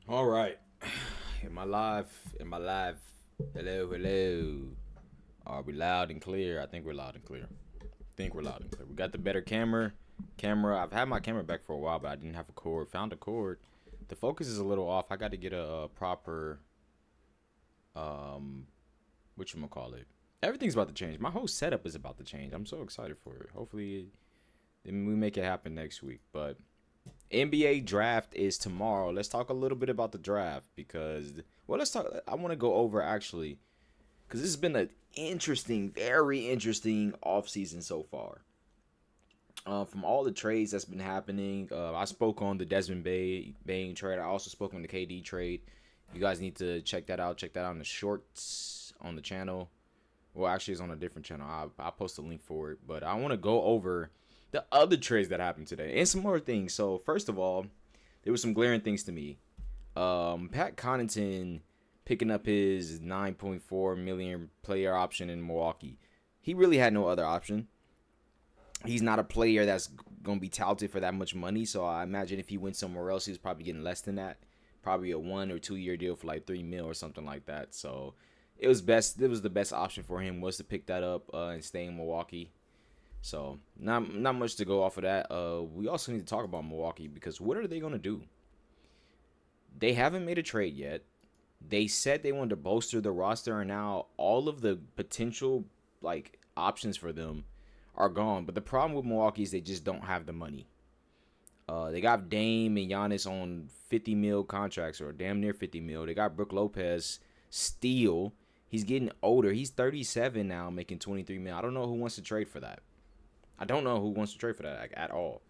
All right. Am I live? Am I live? Hello, hello. Are we loud and clear? I think we're loud and clear. We got the better camera. I've had my camera back for a while, but I didn't have a cord. Found a cord. The focus is a little off. I got to get a proper what you call it. Everything's about to change. My whole setup is about to change. I'm so excited for it. Hopefully, we make it happen next week. But NBA draft is tomorrow. Let's talk a little bit about the draft because, well, let's talk. I want to go over actually because this has been an interesting, very interesting offseason so far. From all the trades that's been happening, I spoke on the Bain trade. I also spoke on the KD trade. You guys need to check that out. Check that out in the shorts on the channel. Well, actually, it's on a different channel. I'll post a link for it. But I want to go over the other trades that happened today and some more things. So, first of all, there were some glaring things to me. Pat Connaughton picking up his 9.4 million player option in Milwaukee. He really had no other option. He's not a player that's going to be touted for that much money. So I imagine if he went somewhere else, he was probably getting less than that. Probably a 1 or 2 year deal for like 3 mil or something like that. So it was best. It was the best option for him was to pick that up and stay in Milwaukee. So not much to go off of that. We also need to talk about Milwaukee because what are they going to do? They haven't made a trade yet. They said they wanted to bolster the roster, and now all of the potential like options for them are gone. But the problem with Milwaukee is they just don't have the money. They got Dame and Giannis on 50 mil contracts or damn near 50 mil. They got Brook Lopez still. He's getting older. He's 37 now, making 23 mil. I don't know who wants to trade for that. I don't know who wants to trade for that like, at all.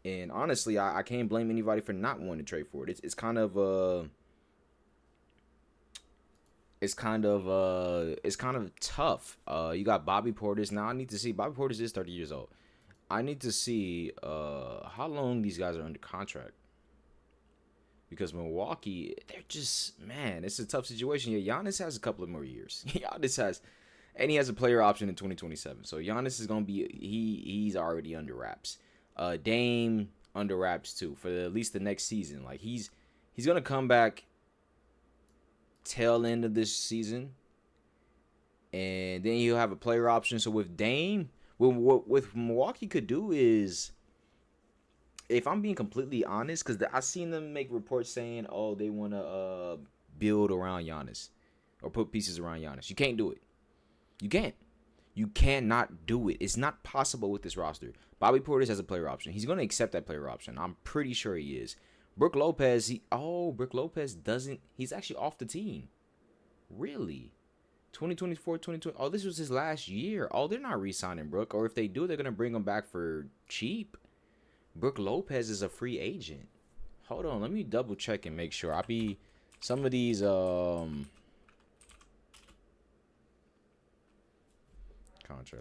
And honestly, I can't blame anybody for not wanting to trade for it. It's kind of tough. You got Bobby Portis now. I need to see Bobby Portis is 30 years old. I need to see how long these guys are under contract because Milwaukee, they're just man, it's a tough situation. Yeah, Giannis has a couple of more years. Giannis has, and he has a player option in 2027. So Giannis is gonna be he's already under wraps. Dame under wraps too for at least the next season. Like he's gonna come back tail end of this season, and then he'll have a player option. So with Dame, what Milwaukee could do is, if I'm being completely honest, because I seen them make reports saying, oh, they want to build around Giannis or put pieces around Giannis. You can't do it. You can't. You cannot do it. It's not possible with this roster. Bobby Portis has a player option. He's going to accept that player option. I'm pretty sure he is. Brook Lopez, Brook Lopez doesn't, he's actually off the team. Really? 2024, 2020. Oh, this was his last year. Oh, they're not re-signing Brook. Or if they do, they're going to bring him back for cheap. Brook Lopez is a free agent. Hold on, let me double check and make sure. Some of these contract.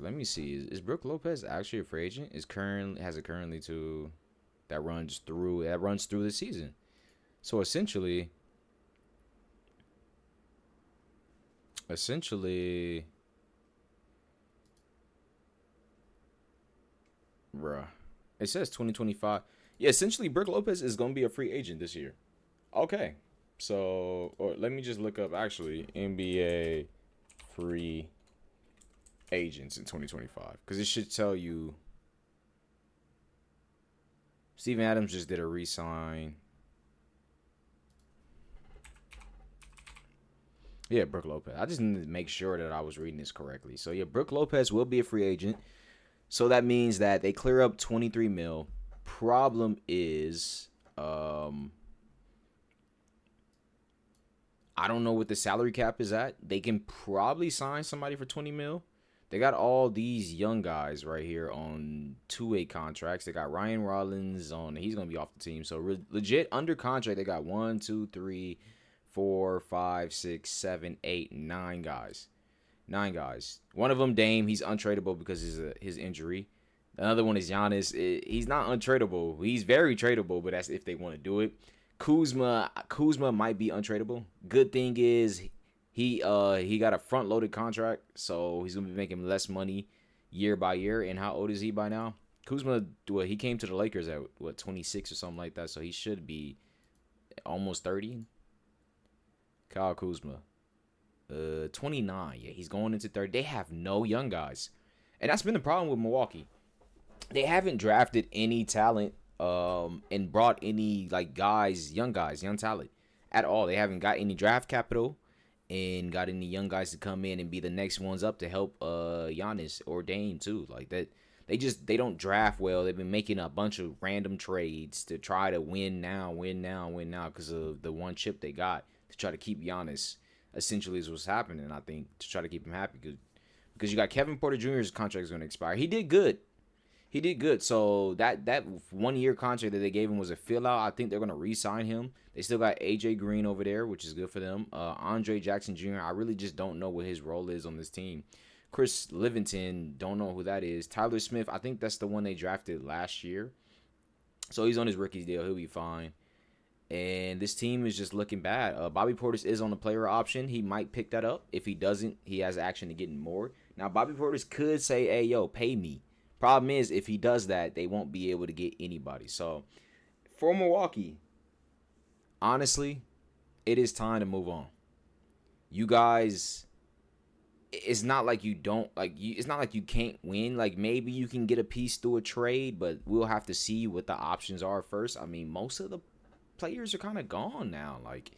Let me see. Is Brook Lopez actually a free agent? Has it currently to that runs through the season. So essentially, bruh, it says 2025. Yeah, essentially, Brook Lopez is gonna be a free agent this year. Okay, so or let me just look up actually NBA free agents in 2025 because it should tell you. Steven Adams just did a re-sign. Yeah, Brook Lopez. I just need to make sure that I was reading this correctly. So yeah, Brook Lopez will be a free agent. So that means that they clear up 23 mil. Problem is, I don't know what the salary cap is at. They can probably sign somebody for 20 mil. They got all these young guys right here on two-way contracts. They got Ryan Rollins on. He's going to be off the team. So legit under contract, they got 1, 2, 3, 4, 5, 6, 7, 8, 9 guys. 9 guys. One of them, Dame, he's untradeable because of his injury. Another one is Giannis. He's not untradeable. He's very tradable, but that's if they want to do it. Kuzma might be untradeable. Good thing is he got a front loaded contract, so he's gonna be making less money year by year. And how old is he by now? Kuzma, he came to the Lakers at 26 or something like that, so he should be almost 30. Kyle Kuzma. 29. Yeah, he's going into 30. They have no young guys. And that's been the problem with Milwaukee. They haven't drafted any talent and brought any like young talent at all. They haven't got any draft capital and got any young guys to come in and be the next ones up to help Giannis or Dame too. Like that they don't draft well. They've been making a bunch of random trades to try to win now because of the one chip they got to try to keep Giannis. Essentially is what's happening, I think, to try to keep him happy because you got Kevin Porter Jr.'s contract is going to expire. He did good. So that 1 year contract that they gave him was a fill out. I think they're going to re-sign him. They still got AJ Green over there, which is good for them. Andre Jackson Jr., I really just don't know what his role is on this team. Chris Livingston, don't know who that is. Tyler Smith, I think that's the one they drafted last year. So he's on his rookie deal. He'll be fine. And this team is just looking bad. Bobby Portis is on the player option. He might pick that up. If he doesn't, he has action to getting more. Now, Bobby Portis could say, hey, yo, pay me. Problem is, if he does that, they won't be able to get anybody. So, for Milwaukee, honestly, it is time to move on. You guys, it's not like you don't, it's not like you can't win. Like, maybe you can get a piece through a trade, but we'll have to see what the options are first. I mean, most of the players are kind of gone now. Like,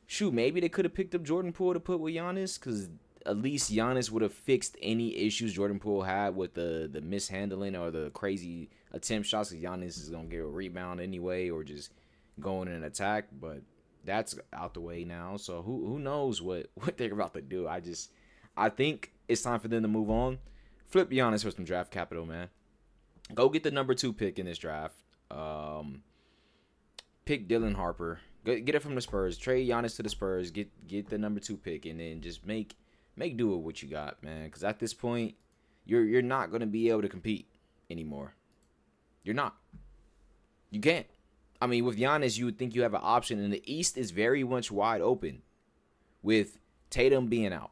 shoot, maybe they could have picked up Jordan Poole to put with Giannis, because at least Giannis would have fixed any issues Jordan Poole had with the mishandling or the crazy attempt shots, because Giannis is going to get a rebound anyway or just go in an attack. But that's out the way now. So who knows what they're about to do. I think it's time for them to move on. Flip Giannis for some draft capital, man. Go get the number 2 pick in this draft. Pick Dylan Harper. Get it from the Spurs. Trade Giannis to the Spurs. Get the number 2 pick, and then just make do with what you got, man. Because at this point, you're not going to be able to compete anymore. You're not. You can't. I mean, with Giannis, you would think you have an option, and the East is very much wide open with Tatum being out,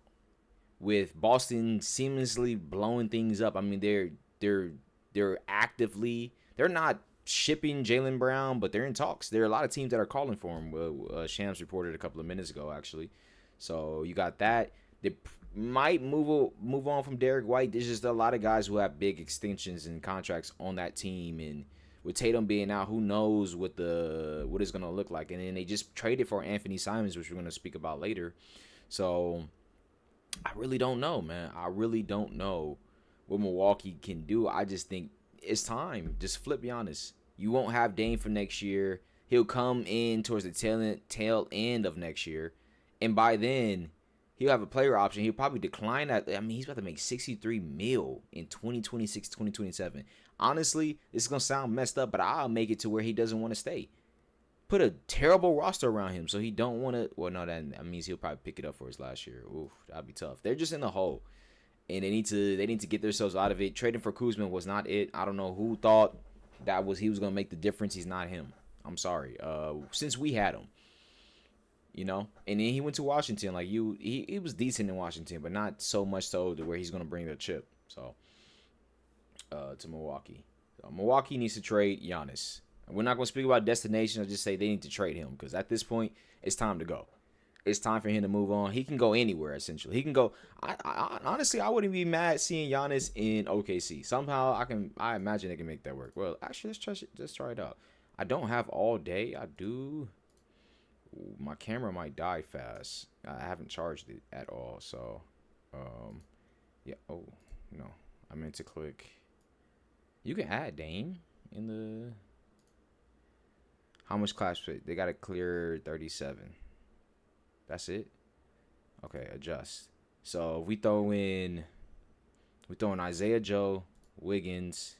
with Boston seamlessly blowing things up. I mean, they're actively, they're not shipping Jaylen Brown, but they're in talks. There are a lot of teams that are calling for him. Shams reported a couple of minutes ago, actually. So you got that. They might move on from Derek White. There's just a lot of guys who have big extensions and contracts on that team, and with Tatum being out, who knows what it's gonna look like. And then they just traded for Anthony Simons, which we're gonna speak about later. So I really don't know, man. I really don't know what Milwaukee can do. I just think it's time. Just flip Giannis. You won't have Dame for next year. He'll come in towards the tail end of next year, and by then he'll have a player option. He'll probably decline that. I mean, he's about to make $63 million in 2026, 2027. Honestly, this is going to sound messed up, but I'll make it to where he doesn't want to stay. Put a terrible roster around him so he don't want to. Well, no, that means he'll probably pick it up for his last year. Oof, that'd be tough. They're just in the hole, and they need to get themselves out of it. Trading for Kuzma was not it. I don't know who thought he was going to make the difference. He's not him. I'm sorry. Since we had him. You know, and then he went to Washington. Like he was decent in Washington, but not so much so to where he's gonna bring the chip. So, to Milwaukee. So Milwaukee needs to trade Giannis. We're not gonna speak about destination. I just say they need to trade him because at this point, it's time to go. It's time for him to move on. He can go anywhere essentially. He can go. I honestly, I wouldn't be mad seeing Giannis in OKC. Somehow, I imagine they can make that work. Well, actually, let's try it out. I don't have all day. I do. Ooh, my camera might die fast. I haven't charged it at all, so yeah. Oh no, I meant to click. You can add Dame in the. How much class fit? They got to clear 37. That's it. Okay, adjust. So we throw in Isaiah Joe, Wiggins,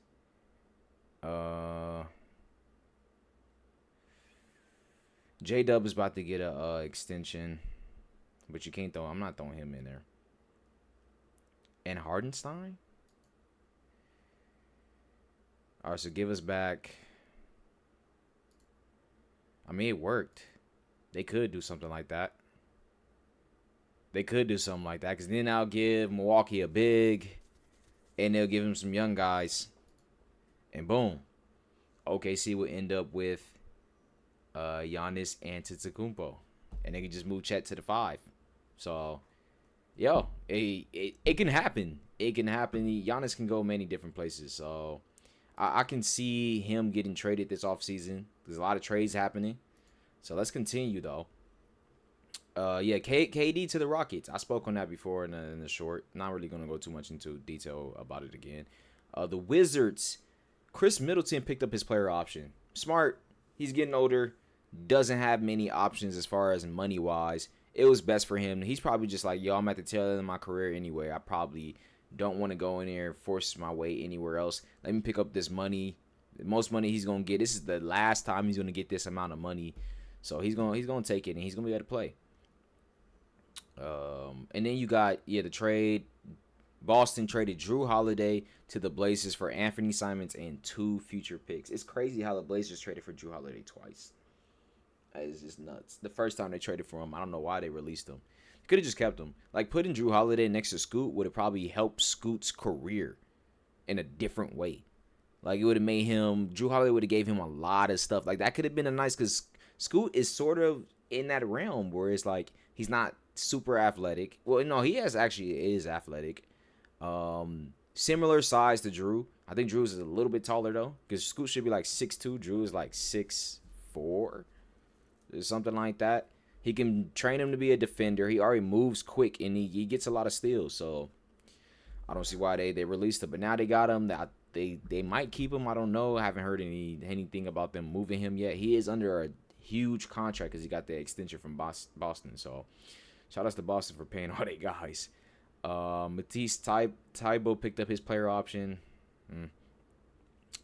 J-Dub is about to get a extension, but you can't throw. I'm not throwing him in there. And Hardenstein. All right, so give us back. I mean, it worked. They could do something like that. Because then I'll give Milwaukee a big, and they'll give him some young guys, and boom, OKC will end up with Giannis Antetokounmpo. and they can just move Chet to the 5. So, it can happen. It can happen. Giannis can go many different places. So, I can see him getting traded this offseason. There's a lot of trades happening. So, let's continue, though. KD to the Rockets. I spoke on that before in the short. Not really going to go too much into detail about it again. The Wizards, Chris Middleton picked up his player option. Smart. He's getting older. Doesn't have many options as far as money-wise. It was best for him. He's probably just like, yo, I'm at the tail end of my career anyway. I probably don't want to go in there and force my way anywhere else. Let me pick up this money. The most money he's going to get. This is the last time he's going to get this amount of money. So he's going to take it, and he's going to be able to play. And then you got, the trade. Boston traded Drew Holiday to the Blazers for Anthony Simons and 2 future picks. It's crazy how the Blazers traded for Drew Holiday twice. It's just nuts. The first time they traded for him, I don't know why they released him. Could have just kept him. Like, putting Drew Holiday next to Scoot would have probably helped Scoot's career in a different way. Like, it would have made him, Drew Holiday would have gave him a lot of stuff. Like, that could have been a nice, because Scoot is sort of in that realm where it's like, he's not super athletic. Well, no, he is athletic. Similar size to Drew. I think Drew's is a little bit taller, though, because Scoot should be like 6'2". Drew is like 6'4", or something like that. He can train him to be a defender. He already moves quick, and he gets a lot of steals. So I don't see why they released him. But now they got him. They might keep him. I don't know. I haven't heard anything about them moving him yet. He is under a huge contract because he got the extension from Boston. So shout out to Boston for paying all their guys. Matisse Thybulle picked up his player option.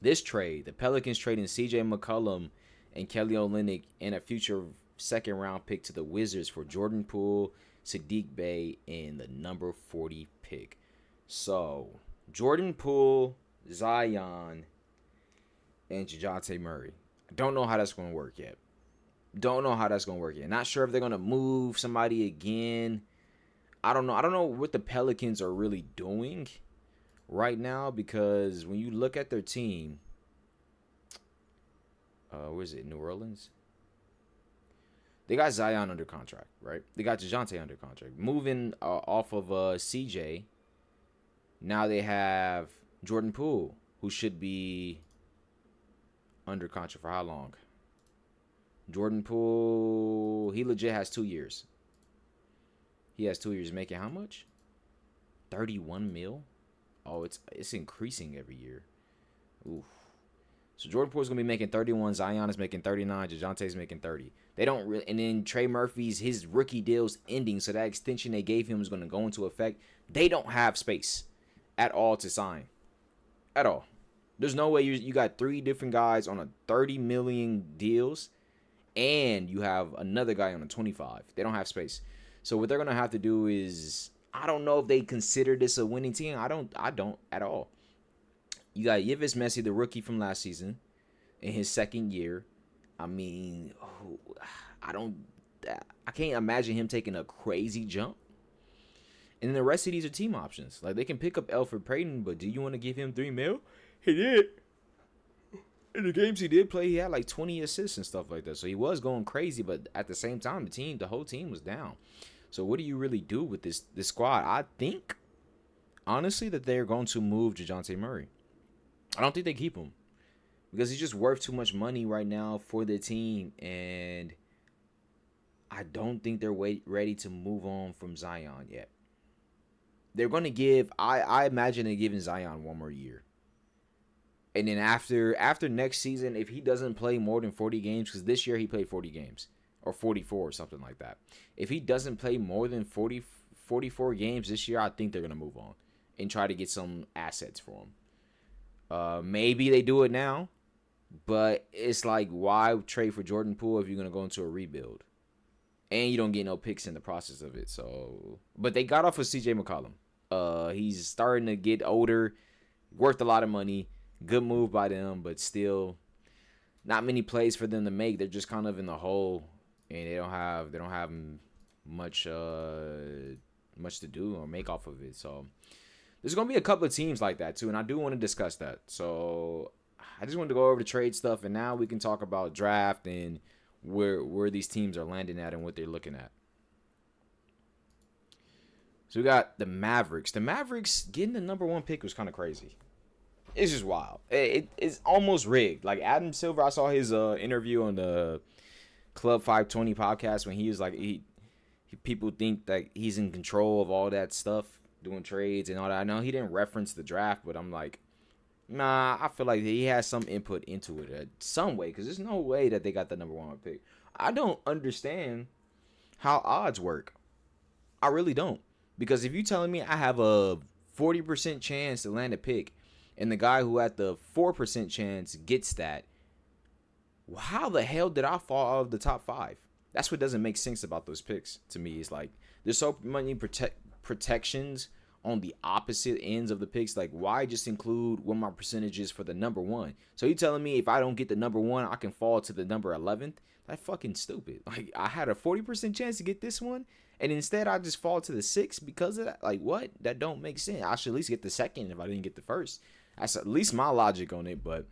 This trade, the Pelicans trading C.J. McCollum and Kelly Olynyk and a future second-round pick to the Wizards for Jordan Poole, Saddiq Bey, and the number 40 pick. So, Jordan Poole, Zion, and DeJounte Murray. I don't know how that's going to work yet. Not sure if they're going to move somebody again. I don't know what the Pelicans are really doing right now, because when you look at their team, where is it? New Orleans? They got Zion under contract, right? They got DeJounte under contract. Moving off of CJ, now they have Jordan Poole, who should be under contract for how long? Jordan Poole, he legit has 2 years. He has 2 years, making how much? 31 mil? Oh, it's increasing every year. Oof. So Jordan Poole's gonna be making 31. Zion is making 39. DeJounte's making 30. They don't really, and then Trey Murphy's his rookie deal's ending, so that extension they gave him is gonna go into effect. They don't have space at all to sign, at all. There's no way you got 3 different guys on a 30 million deals, and you have another guy on a 25. They don't have space. So what they're gonna have to do is, I don't know if they consider this a winning team. I don't at all. You got Yves Messi, the rookie from last season, in his second year. I mean, I can't imagine him taking a crazy jump. And then the rest of these are team options. Like, they can pick up Elfrid Payton, but do you want to give him $3 million? He did. In the games he did play, he had like 20 assists and stuff like that. So he was going crazy, but at the same time, the whole team was down. So what do you really do with this squad? I think, honestly, that they're going to move DeJounte Murray. I don't think they keep him, because he's just worth too much money right now for the team, and I don't think they're ready to move on from Zion yet. They're going to give, I imagine they're giving Zion 1 more year. And then after next season, if he doesn't play more than 40 games, because this year he played 40 games, or 44 or something like that. If he doesn't play more than 44 games this year, I think they're going to move on and try to get some assets for him. Maybe they do it now, but it's like, why trade for Jordan Poole if you're going to go into a rebuild? And you don't get no picks in the process of it. So, but they got off of CJ McCollum. He's starting to get older, worth a lot of money. Good move by them, but still not many plays for them to make. They're just kind of in the hole, and they don't have much to do or make off of it. So there's going to be a couple of teams like that too, and I do want to discuss that. So I just wanted to go over the trade stuff, and now we can talk about draft and where these teams are landing at and what they're looking at. So we got the Mavericks. The Mavericks getting the number 1 pick was kind of crazy. It's just wild. It's almost rigged. Like Adam Silver, I saw his interview on the Club 520 podcast when he was like, people think that he's in control of all that stuff, doing trades and all that. I know he didn't reference the draft, but I'm like, nah, I feel like he has some input into it some way, because there's no way that they got the number 1 pick. I don't understand how odds work. I really don't. Because if you're telling me I have a 40% chance to land a pick, and the guy who had the 4% chance gets that, how the hell did I fall out of the top 5? That's what doesn't make sense about those picks to me. It's like there's so many protections on the opposite ends of the picks. Like, why just include what my percentage is for the number 1? So you telling me if I don't get the number 1, I can fall to the number 11th? That's fucking stupid. Like, I had a 40% chance to get this one, and instead I just fall to the 6th because of that. Like, what? That don't make sense. I should at least get the 2nd if I didn't get the 1st. That's at least my logic on it, but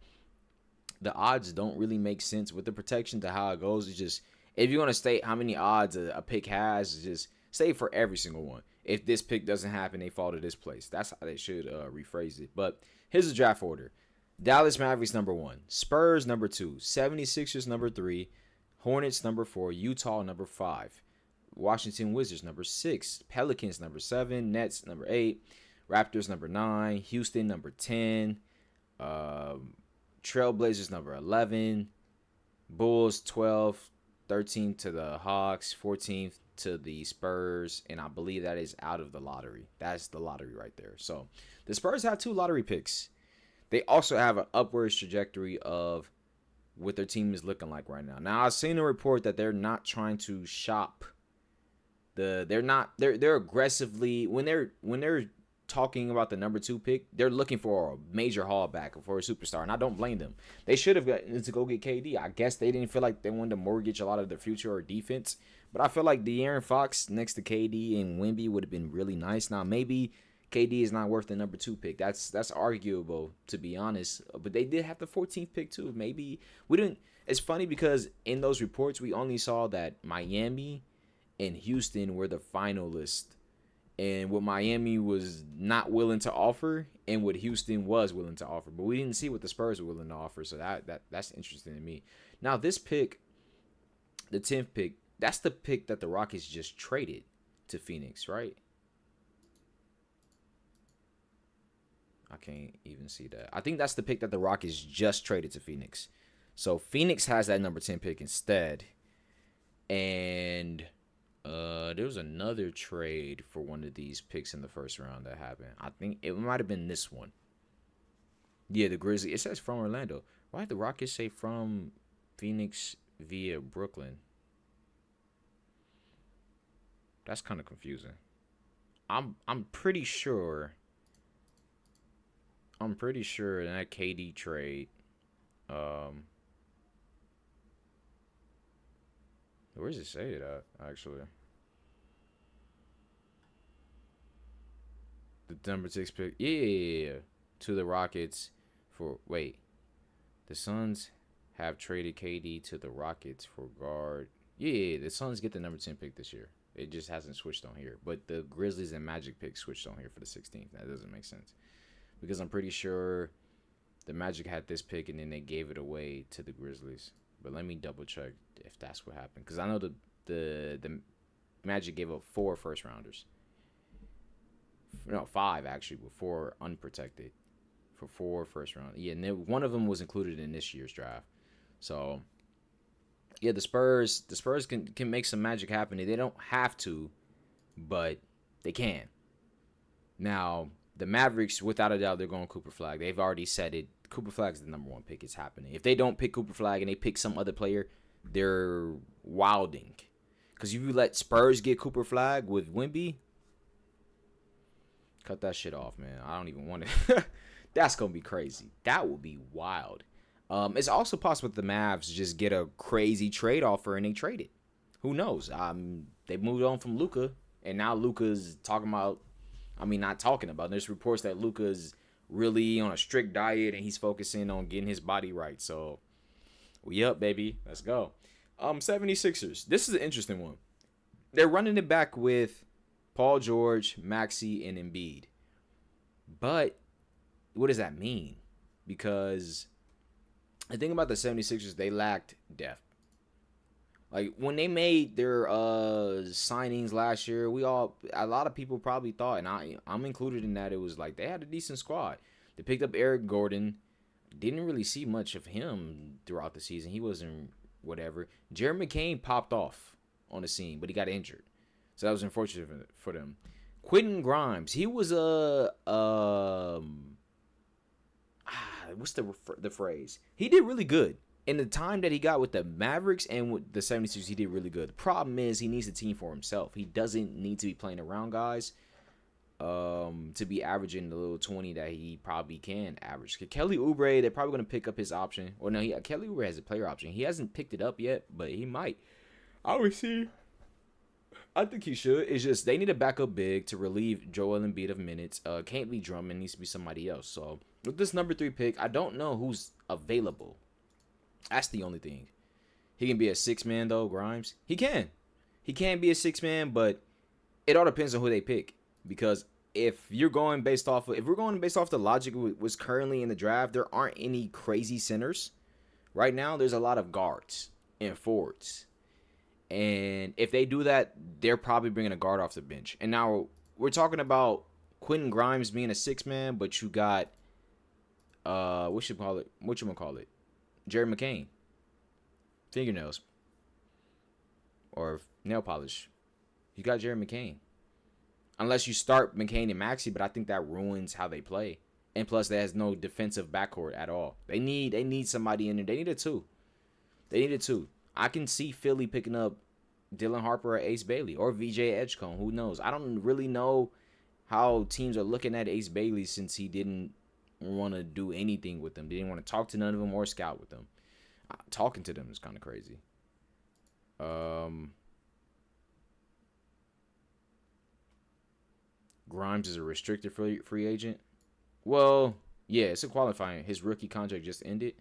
the odds don't really make sense with the protection to how it goes. It's just, if you're going to state how many odds a pick has, just say for every single one. If this pick doesn't happen, they fall to this place. That's how they should rephrase it. But here's the draft order. Dallas Mavericks number 1, Spurs number 2, 76ers number 3, Hornets number 4, Utah number 5, Washington Wizards number 6, Pelicans number 7, Nets number 8, Raptors number 9, Houston number 10, Trailblazers number 11, Bulls 12, 13 to the Hawks, 14th to the Spurs, and I believe that is out of the lottery. That's the lottery right there. So the Spurs have 2 lottery picks. They also have an upwards trajectory of what their team is looking like right now. Now, I've seen a report that they're not trying to shop. They're aggressively when they're talking about the number 2 pick, they're looking for a major haul back for a superstar, and I don't blame them. They should have gotten to go get KD. I guess they didn't feel like they wanted to mortgage a lot of their future or defense, but I feel like De'Aaron Fox next to KD and Wemby would have been really nice. Now, maybe KD is not worth the number 2 pick. That's arguable, to be honest, but they did have the 14th pick too. Maybe we didn't. It's funny because in those reports, we only saw that Miami and Houston were the finalists, and what Miami was not willing to offer and what Houston was willing to offer. But we didn't see what the Spurs were willing to offer, so that's interesting to me. Now, this pick, the 10th pick, that's the pick that the Rockets just traded to Phoenix, right? I can't even see that. I think that's the pick that the Rockets just traded to Phoenix. So Phoenix has that number 10 pick instead. And there was another trade for one of these picks in the first round that happened. I think it might have been this one. Yeah, the Grizzlies. It says from Orlando. Why did the Rockets say from Phoenix via Brooklyn? That's kind of confusing. I'm pretty sure in that KD trade, where does it say it at, actually? The number 6 pick. Yeah. To the Rockets for, wait. The Suns have traded KD to the Rockets for guard. Yeah, the Suns get the number 10 pick this year. It just hasn't switched on here. But the Grizzlies and Magic pick switched on here for the 16th. That doesn't make sense. Because I'm pretty sure the Magic had this pick and then they gave it away to the Grizzlies. But let me double check if that's what happened. Because I know the Magic gave up 4 first rounders. No, 5 actually, with 4 unprotected. For 4 first round. Yeah, and one of them was included in this year's draft. So yeah, the Spurs can make some magic happen. They don't have to, but they can. Now, the Mavericks, without a doubt, they're going Cooper Flag. They've already said it. Cooper Flag's the number 1 pick. It's happening. If they don't pick Cooper Flag and they pick some other player, they're wilding. Because if you let Spurs get Cooper Flag with Wemby, cut that shit off, man. I don't even want it. That's going to be crazy. That would be wild. It's also possible that the Mavs just get a crazy trade offer and they trade it. Who knows? They moved on from Luka, and now Luka's talking about, not talking about. There's reports that Luka's really on a strict diet and he's focusing on getting his body right. So, we up, baby. Let's go. 76ers. This is an interesting one. They're running it back with Paul George, Maxey, and Embiid. But what does that mean? Because the thing about the 76ers, they lacked depth. Like when they made their signings last year, a lot of people probably thought, and I'm included in that, it was like they had a decent squad. They picked up Eric Gordon. Didn't really see much of him throughout the season. He wasn't whatever. Jared McCain popped off on the scene, but he got injured. So that was unfortunate for them. Quentin Grimes, he was what's the phrase? He did really good. In the time that he got with the Mavericks and with the 76ers, he did really good. The problem is he needs a team for himself. He doesn't need to be playing around guys to be averaging the little 20 that he probably can average. Kelly Oubre, they're probably going to pick up his option. Well, no, Kelly Oubre has a player option. He hasn't picked it up yet, but he might. I would see. I think he should. It's just they need a backup big to relieve Joel Embiid of minutes. Can't be Drummond. Needs to be somebody else. So with this number 3 pick, I don't know who's available. That's the only thing. He can be a 6-man though, Grimes. He can. He can be a 6-man, but it all depends on who they pick. Because if we're going based off the logic of what's currently in the draft, there aren't any crazy centers. Right now, there's a lot of guards and forwards. And if they do that, they're probably bringing a guard off the bench. And now we're talking about Quentin Grimes being a 6-man, but you got what you call it? Jared McCain. Fingernails. Or nail polish. You got Jared McCain. Unless you start McCain and Maxey, but I think that ruins how they play. And plus, there's no defensive backcourt at all. They need somebody in there. They need a 2. I can see Philly picking up Dylan Harper or Ace Bailey or VJ Edgecombe. Who knows? I don't really know how teams are looking at Ace Bailey since he didn't want to do anything with them. They didn't want to talk to none of them or scout with them. Talking to them is kind of crazy. Grimes is a restricted free agent. Well, yeah, it's a qualifying. His rookie contract just ended.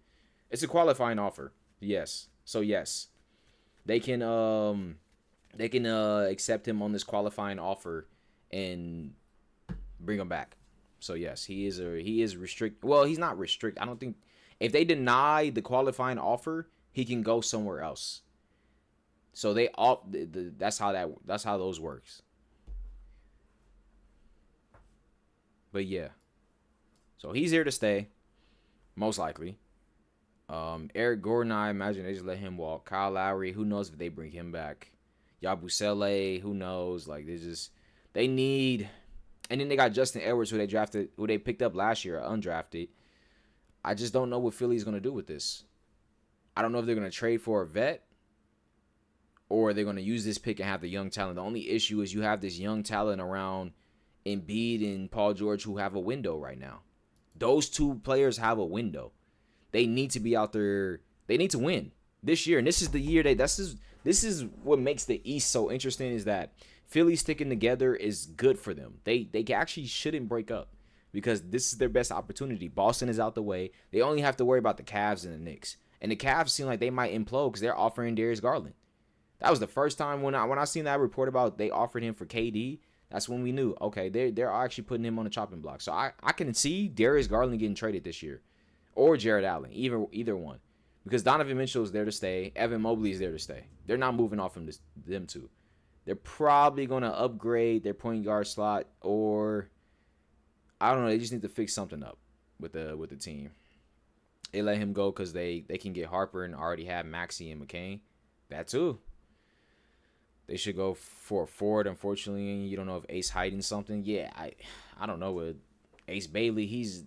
It's a qualifying offer. Yes. So yes, they can accept him on this qualifying offer and bring him back. So yes, he is restricted. Well, he's not restricted. I don't think if they deny the qualifying offer, he can go somewhere else. So that's how those works. But yeah, so he's here to stay, most likely. Eric Gordon, I imagine they just let him walk. Kyle Lowry, who knows if they bring him back. Yabusele, who knows? Like they need, and then they got Justin Edwards, who they picked up last year, undrafted. I just don't know what Philly's gonna do with this. I don't know if they're gonna trade for a vet, or they're gonna use this pick and have the young talent. The only issue is you have this young talent around Embiid and Paul George who have a window right now. Those two players have a window. They need to be out there. They need to win this year, and this is the year this is what makes the East so interesting. Is that Philly sticking together is good for them. They actually shouldn't break up because this is their best opportunity. Boston is out the way. They only have to worry about the Cavs and the Knicks, and the Cavs seem like they might implode because they're offering Darius Garland. That was the first time when I seen that report about they offered him for KD. That's when we knew, okay, they're actually putting him on the chopping block. So I can see Darius Garland getting traded this year. Or Jared Allen, either one. Because Donovan Mitchell is there to stay. Evan Mobley is there to stay. They're not moving off from them two. They're probably going to upgrade their point guard slot. Or, I don't know, they just need to fix something up with the team. They let him go because they can get Harper and already have Maxey and McCain. That too. They should go for a forward. Unfortunately, you don't know if Ace hiding something. Yeah, I don't know. With Ace Bailey, he's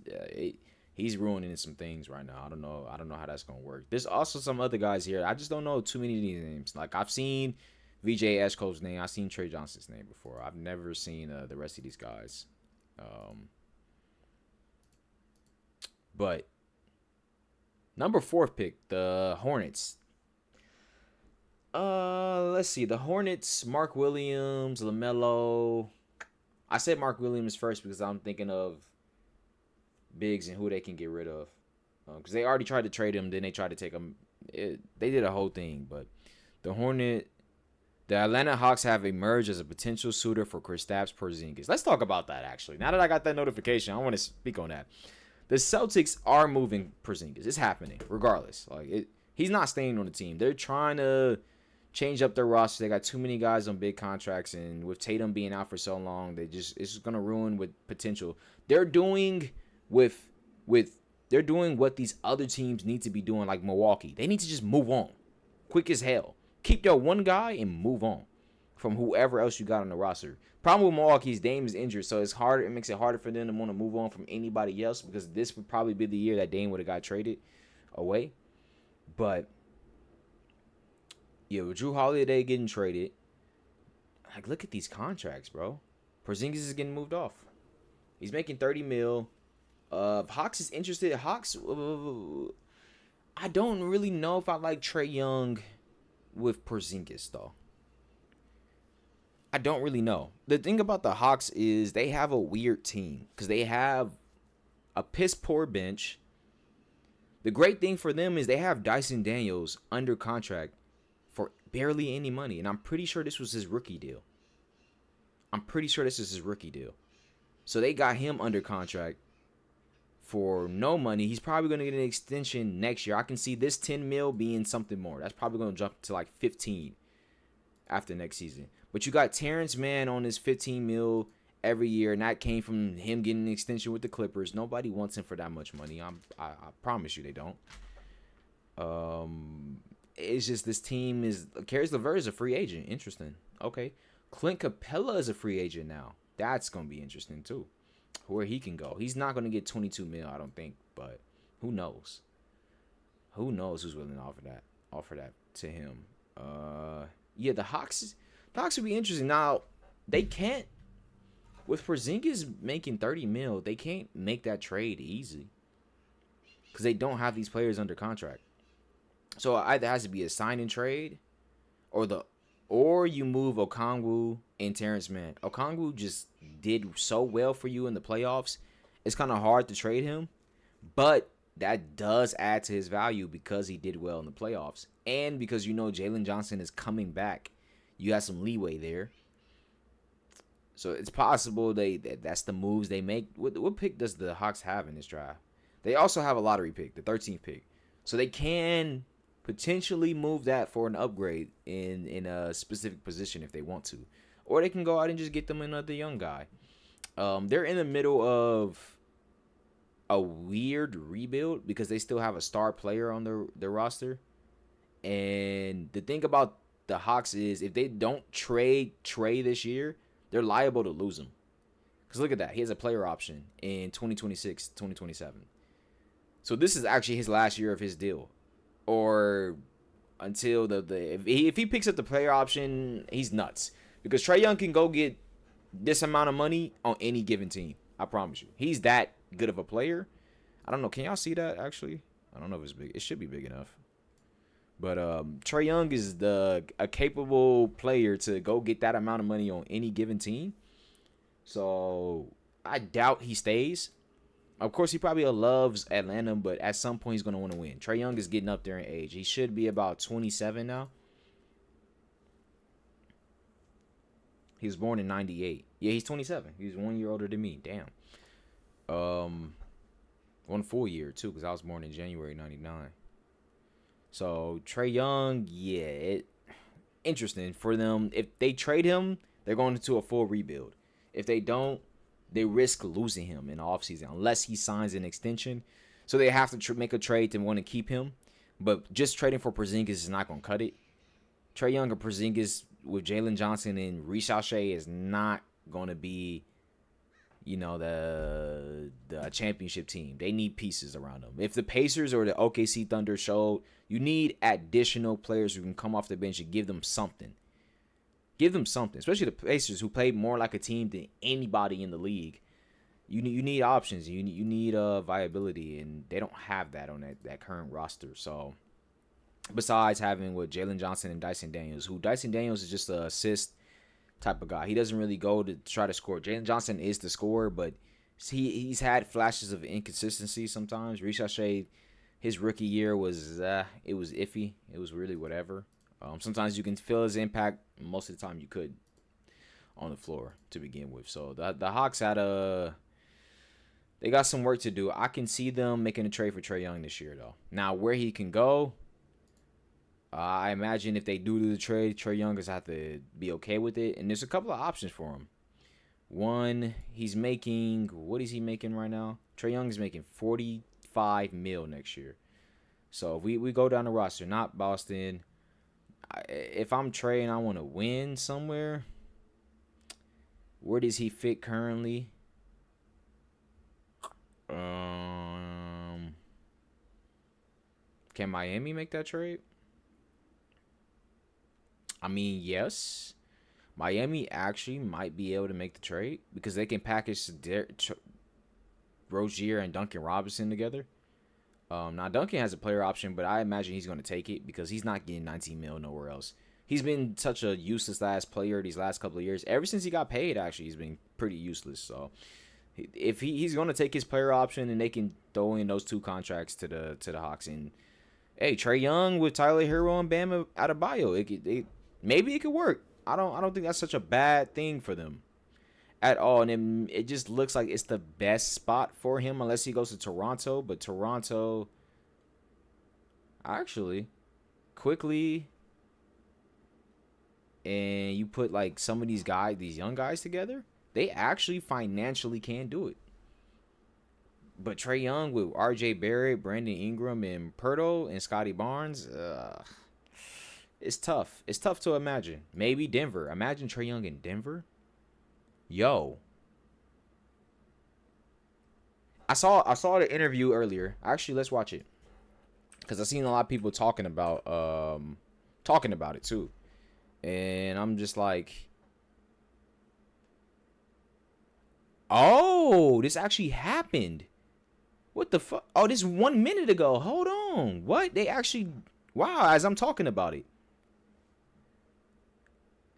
ruining some things right now. I don't know how that's gonna work. There's also some other guys here. I just don't know too many of these names. Like I've seen VJ Edgecombe's name. I've seen Trey Johnson's name before. I've never seen the rest of these guys. But number 4 pick, the Hornets. Let's see. The Hornets, Mark Williams, LaMelo. I said Mark Williams first because I'm thinking of bigs and who they can get rid of. Because they already tried to trade him, then they tried to take him. They did a whole thing, but The Hornet, the Atlanta Hawks have emerged as a potential suitor for Kristaps Porzingis. Let's talk about that, actually. Now that I got that notification, I want to speak on that. The Celtics are moving Porzingis. It's happening, regardless. He's not staying on the team. They're trying to change up their roster. They got too many guys on big contracts, and with Tatum being out for so long, it's just gonna ruin with potential. They're doing they're doing what these other teams need to be doing, like Milwaukee. They need to just move on, quick as hell. Keep their one guy and move on from whoever else you got on the roster. Problem with Milwaukee is Dame is injured, so it's harder. It makes it harder for them to want to move on from anybody else, because this would probably be the year that Dame would have got traded away. But yeah, with Drew Holiday getting traded, like, look at these contracts, bro. Porzingis is getting moved off. He's making $30 million. Hawks is interested. Hawks, I don't really know if I like Trae Young with Porzingis, though. I don't really know. The thing about the Hawks is they have a weird team because they have a piss poor bench. The great thing for them is they have Dyson Daniels under contract for barely any money, and I'm pretty sure this was his rookie deal. So they got him under contract for no money. He's probably going to get an extension next year. I can see this 10 mil being something more. That's probably going to jump to like 15 after next season. But you got Terrence Mann on his 15 mil every year, and that came from him getting an extension with the Clippers. Nobody wants him for that much money. I promise you they don't. It's just this team is... Caris LeVert is a free agent. Interesting. Okay. Clint Capella is a free agent now. That's going to be interesting too, where he can go. He's not going to get 22 mil, I don't think, but who knows? Who knows who's willing to offer that to him? Yeah, the Hawks would be interesting. Now, they can't, with Porzingis making 30 mil, they can't make that trade easy because they don't have these players under contract. So it either has to be a sign and trade, or you move Okongwu and Terrence Mann. Okongwu just did so well for you in the playoffs. It's kind of hard to trade him, but that does add to his value because he did well in the playoffs. And because Jalen Johnson is coming back, you have some leeway there. So it's possible that's the moves they make. What pick does the Hawks have in this draft? They also have a lottery pick, the 13th pick. So they can potentially move that for an upgrade in a specific position if they want to. Or they can go out and just get them another young guy. They're in the middle of a weird rebuild because they still have a star player on their roster. And the thing about the Hawks is if they don't trade Trae this year, they're liable to lose him. Because look at that. He has a player option in 2026, 2027. So this is actually his last year of his deal. Or until if he picks up the player option, he's nuts. Because Trae Young can go get this amount of money on any given team. I promise you. He's that good of a player. I don't know. Can y'all see that, actually? I don't know if it's big. It should be big enough. But Trae Young is a capable player to go get that amount of money on any given team. So I doubt he stays. Of course, he probably loves Atlanta, but at some point he's going to want to win. Trae Young is getting up there in age. He should be about 27 now. He was born in 98. Yeah, he's 27. He's 1 year older than me. Damn. 1 full year, too, because I was born in January 99. So, Trae Young, yeah, interesting for them. If they trade him, they're going into a full rebuild. If they don't, they risk losing him in the offseason unless he signs an extension. So they have to make a trade to want to keep him. But just trading for Porzingis is not going to cut it. Trae Young or Porzingis with Jalen Johnson and Reece Shea is not going to be, the championship team. They need pieces around them. If the Pacers or the OKC Thunder showed, you need additional players who can come off the bench and give them something. Give them something, especially the Pacers who play more like a team than anybody in the league. You need options. You need viability, and they don't have that on that current roster. So, besides having with Jalen Johnson and Dyson Daniels, Dyson Daniels is just an assist type of guy. He doesn't really go to try to score. Jalen Johnson is the scorer, but he's had flashes of inconsistency sometimes. Reece Shea, his rookie year was it was iffy. It was really whatever. Sometimes you can feel his impact. Most of the time, you could on the floor to begin with. So the Hawks they got some work to do. I can see them making a trade for Trae Young this year, though. Now, where he can go, I imagine if they do the trade, Trae Young is have to be okay with it. And there's a couple of options for him. One, he's making, what is he making right now? Trae Young is making 45 mil next year. So if we go down the roster, not Boston. If I'm Trae and I want to win somewhere, where does he fit currently? Can Miami make that trade? I mean, yes. Miami actually might be able to make the trade because they can package Rozier and Duncan Robinson together. Now, Duncan has a player option, but I imagine he's going to take it because he's not getting 19 mil nowhere else. He's been such a useless last player these last couple of years. Ever since he got paid, actually, he's been pretty useless. So, if he's going to take his player option and they can throw in those 2 contracts to the Hawks, and hey, Trae Young with Tyler Hero and Bam Adebayo, maybe it could work. I don't think that's such a bad thing for them at all. And it just looks like it's the best spot for him unless he goes to Toronto. But Toronto, actually, quickly, and you put like some of these young guys together, they actually financially can do it. But Trae Young with R.J. Barrett, Brandon Ingram, and Pirtle and Scotty Barnes, it's tough. It's tough to imagine. Maybe Denver. Imagine Trae Young in Denver. Yo. I saw the interview earlier. Actually, let's watch it. Because I've seen a lot of people talking about it too. And I'm just like, oh, this actually happened. What the fuck? Oh, this 1 minute ago. Hold on. What? They actually, wow, as I'm talking about it.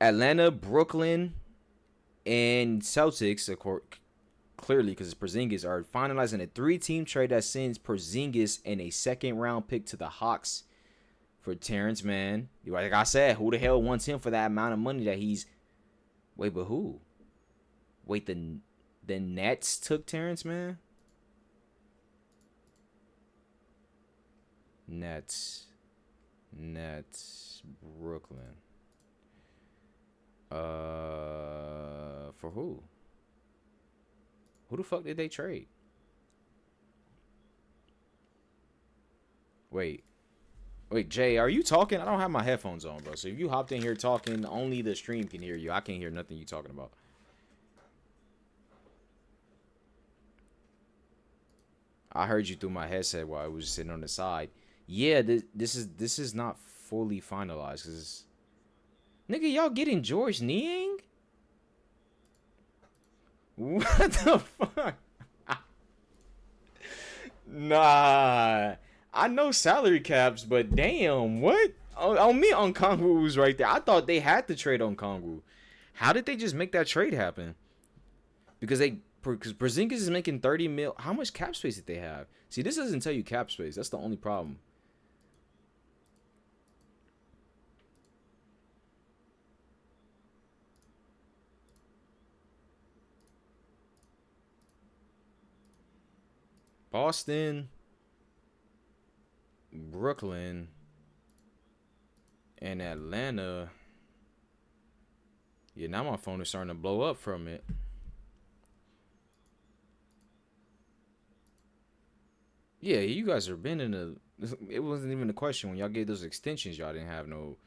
Atlanta, Brooklyn, and Celtics, of course, clearly because it's Porzingis, are finalizing a 3-team trade that sends Porzingis and a second-round pick to the Hawks for Terrence Mann. Like I said, who the hell wants him for that amount of money that he's... Wait, but who? Wait, the Nets took Terrence Mann? Nets, Brooklyn. For who? Who the fuck did they trade? Wait, Jay, are you talking? I don't have my headphones on, bro. So if you hopped in here talking, only the stream can hear you. I can't hear nothing you talking about. I heard you through my headset while I was sitting on the side. Yeah, this is not fully finalized. Cause nigga, y'all getting George Niang? What the fuck? Nah. I know salary caps, but damn, what? On me, on Kongwu was right there. I thought they had to trade on Kongwu. How did they just make that trade happen? Because Porzingis is making 30 mil. How much cap space did they have? See, this doesn't tell you cap space. That's the only problem. Boston, Brooklyn, and Atlanta. Yeah, now my phone is starting to blow up from it. Yeah, you guys are been in a... It wasn't even a question. When y'all gave those extensions, y'all didn't have no...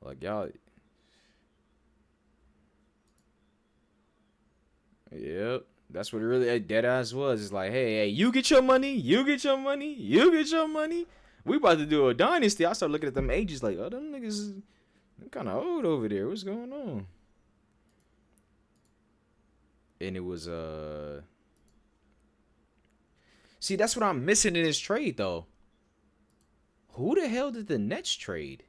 Like, y'all... Yep. That's what it really dead ass was. It's like, hey, you get your money, you get your money, you get your money. We about to do a dynasty. I started looking at them ages like, oh, them niggas kind of old over there. What's going on? And it was see, that's what I'm missing in this trade though. Who the hell did the Nets trade?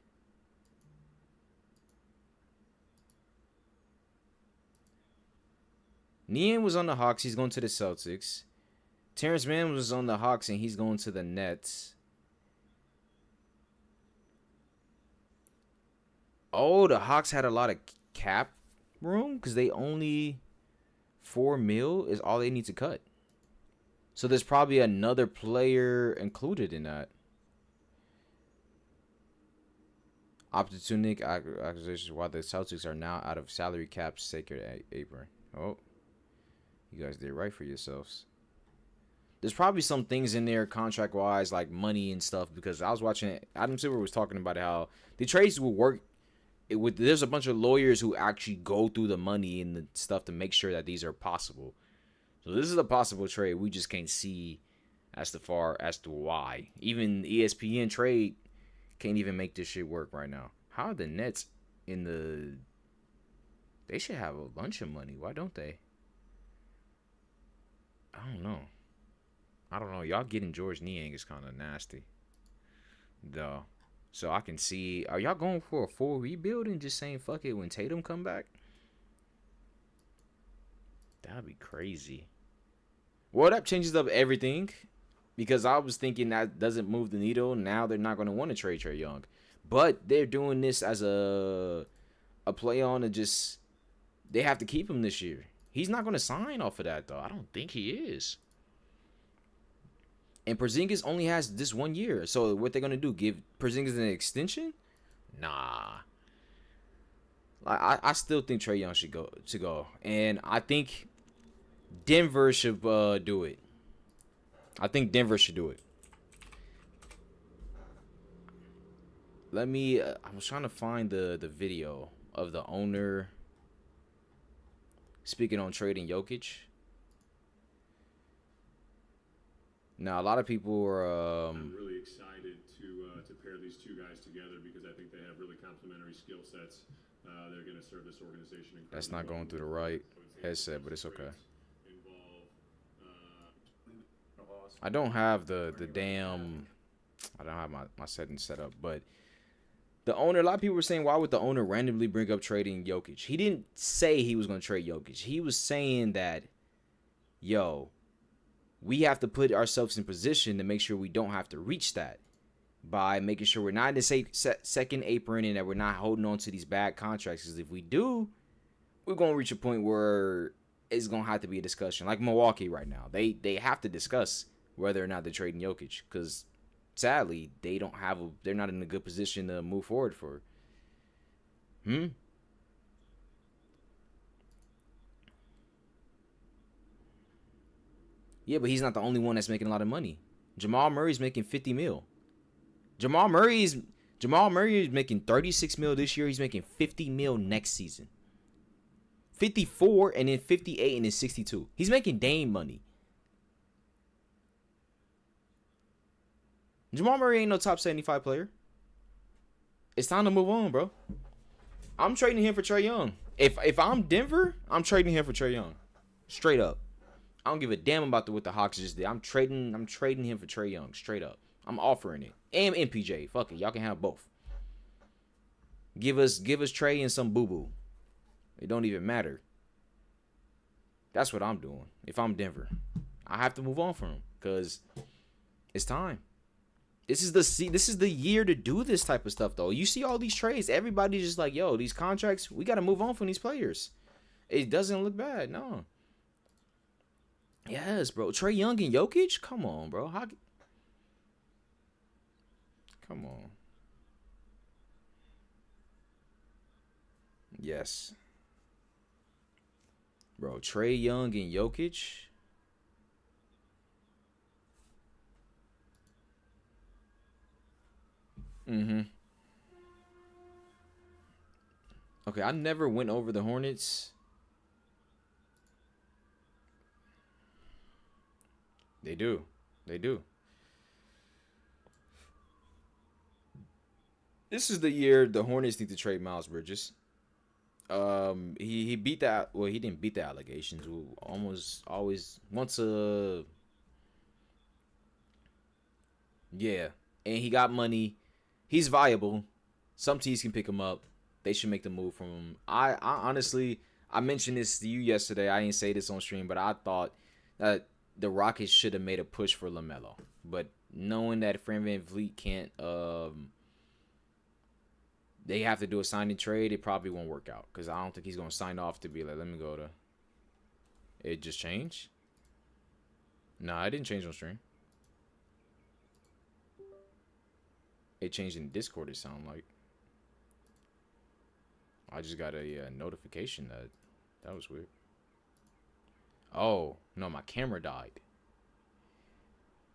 Niang was on the Hawks. He's going to the Celtics. Terrence Mann was on the Hawks, and he's going to the Nets. Oh, the Hawks had a lot of cap room because they only 4 mil is all they need to cut. So there's probably another player included in that. Opportunistic acquisitions while the Celtics are now out of salary cap sacred apron. Oh, you guys did right for yourselves. There's probably some things in there contract wise, like money and stuff, because I was watching it. Adam Silver was talking about how the trades will work. There's a bunch of lawyers who actually go through the money and the stuff to make sure that these are possible. So this is a possible trade. We just can't see as far as to why. Even ESPN trade can't even make this shit work right now. How are the Nets in the... They should have a bunch of money. Why don't they? I don't know. Y'all getting George Niang is kind of nasty. Though. So I can see... Are y'all going for a full rebuild and just saying fuck it when Tatum come back? That'd be crazy. Well, that changes up everything. Because I was thinking that doesn't move the needle. Now they're not going to want to trade Trae Young. But they're doing this as a play on to just... They have to keep him this year. He's not going to sign off of that, though. I don't think he is. And Porzingis only has this 1 year. So what they're going to do? Give Porzingis an extension? Nah. I still think Trae Young should go. And I think Denver should do it. I think Denver should do it. Let me... I was trying to find the video of the owner speaking on trading Jokic. Now, a lot of people are... I'm really excited to pair these two guys together because I think they have really complementary skill sets. They're going to serve this organization incredibly. That's not going through the right headset, but it's okay. I don't have the damn... I don't have my settings set up, but the owner, a lot of people were saying, why would the owner randomly bring up trading Jokic? He didn't say he was going to trade Jokic. He was saying that, yo, we have to put ourselves in position to make sure we don't have to reach that by making sure we're not in the second apron and that we're not holding on to these bad contracts. Because if we do, we're going to reach a point where it's going to have to be a discussion. Like Milwaukee right now. They have to discuss whether or not they're trading Jokic because sadly, they're not in a good position to move forward for. Yeah, but he's not the only one that's making a lot of money. Jamal Murray's making 50 mil. Jamal Murray is making 36 mil this year. He's making 50 mil next season. 54 and then 58 and then 62. He's making Dame money. Jamal Murray ain't no top 75 player. It's time to move on, bro. I'm trading him for Trae Young. If I'm Denver, I'm trading him for Trae Young. Straight up. I don't give a damn about what the Hawks just did. I'm trading him for Trae Young. Straight up. I'm offering it. And MPJ. Fuck it. Y'all can have both. Give us Trae and some boo-boo. It don't even matter. That's what I'm doing. If I'm Denver. I have to move on from him. Because it's time. This is the year to do this type of stuff, though. You see all these trades. Everybody's just like, yo, these contracts, we got to move on from these players. It doesn't look bad. No. Yes, bro. Trae Young and Jokic? Come on, bro. Come on. Yes. Bro, Trae Young and Jokic... Okay, I never went over the Hornets. They do. This is the year the Hornets need to trade Miles Bridges. He beat that. Well, he didn't beat the allegations. Yeah, and he got money. He's viable. Some teams can pick him up. They should make the move from him. I honestly, I mentioned this to you yesterday. I didn't say this on stream, but I thought that the Rockets should have made a push for LaMelo. But knowing that Fred VanVleet can't they have to do a signing trade, it probably won't work out because I don't think he's gonna sign off to be like, let me go to. It just changed. Nah, it didn't change on stream. It changed in Discord. It sounded like. I just got a notification that was weird. Oh no, my camera died.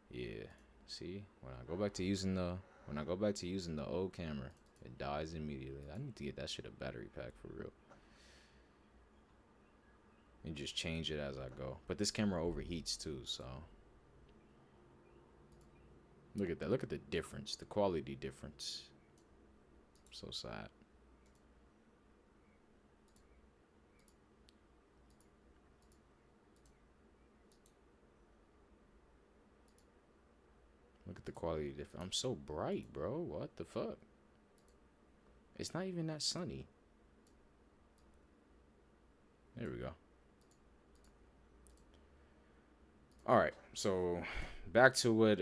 Yeah, see, when I go back to using the old camera, it dies immediately. I need to get that shit a battery pack for real. And just change it as I go. But this camera overheats too, so. Look at that. Look at the difference. The quality difference. So sad. Look at the quality difference. I'm so bright, bro. What the fuck? It's not even that sunny. There we go. All right. So back to what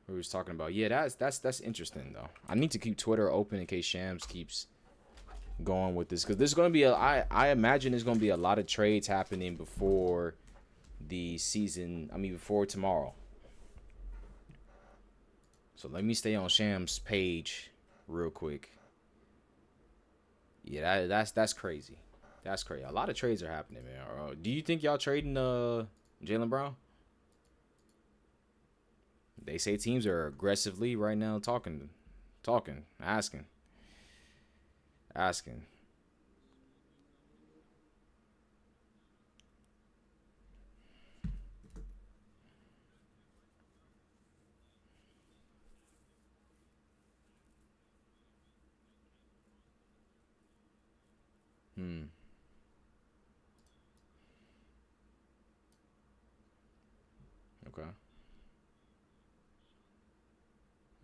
we was talking about. Yeah, that's interesting though. I need to keep Twitter open in case Shams keeps going with this, because there's gonna be I imagine there's gonna be a lot of trades happening before the season. I mean, before tomorrow. So let me stay on Shams' page real quick. Yeah, that's crazy. That's crazy. A lot of trades are happening, man. Do you think y'all trading Jaylen Brown? They say teams are aggressively right now talking, asking.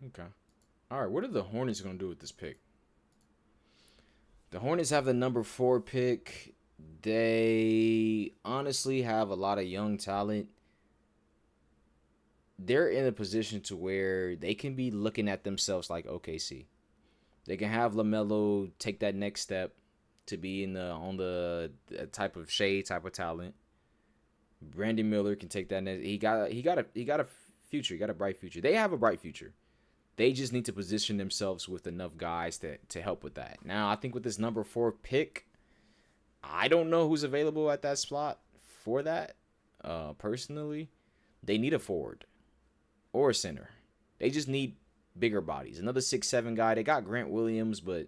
Okay. All right. What are the Hornets gonna do with this pick? The Hornets have the number 4 pick. They honestly have a lot of young talent. They're in a position to where they can be looking at themselves like OKC. They can have LaMelo take that next step to be on the type of talent. Brandon Miller can take that next. He got a future. He got a bright future. They have a bright future. They just need to position themselves with enough guys to help with that. Now, I think with this number 4 pick, I don't know who's available at that slot for that. Personally, they need a forward or a center. They just need bigger bodies. Another 6'7" guy. They got Grant Williams, but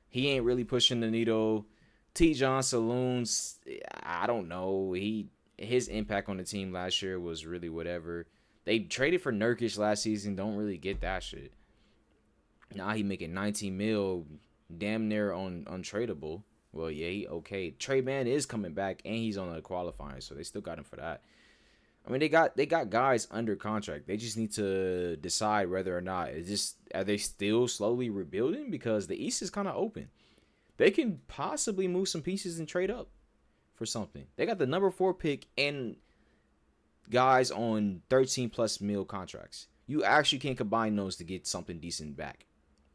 he ain't really pushing the needle. T-John Saloons, I don't know. His impact on the team last year was really whatever. They traded for Nurkic last season. Don't really get that shit. Now he making 19 mil, damn near untradeable. Well, yeah, he okay. Trey Mann is coming back, and he's on the qualifying, so they still got him for that. I mean, they got guys under contract. They just need to decide whether or not are they still slowly rebuilding, because the East is kind of open. They can possibly move some pieces and trade up for something. They got the number 4 pick and guys on 13+ mil contracts. You actually can combine those to get something decent back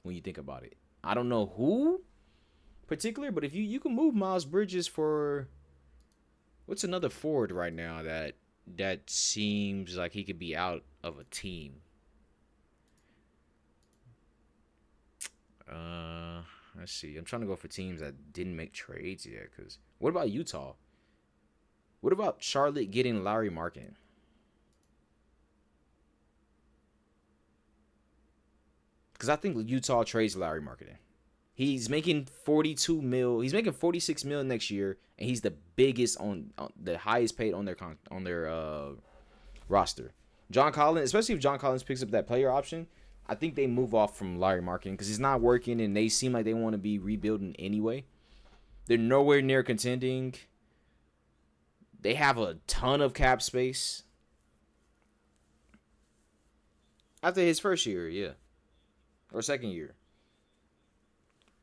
when you think about it. I don't know who particular, but if you can move Miles Bridges for what's another forward right now that seems like he could be out of a team. Let's see. I'm trying to go for teams that didn't make trades yet. Cause what about Utah? What about Charlotte getting Lauri Markkanen? Because I think Utah trades Lauri Markkanen. He's making 42 mil. He's making 46 mil next year, and he's the biggest on the highest paid on their roster. John Collins, especially if John Collins picks up that player option, I think they move off from Lauri Markkanen because he's not working, and they seem like they want to be rebuilding anyway. They're nowhere near contending. They have a ton of cap space. After his first year, yeah. Or second year.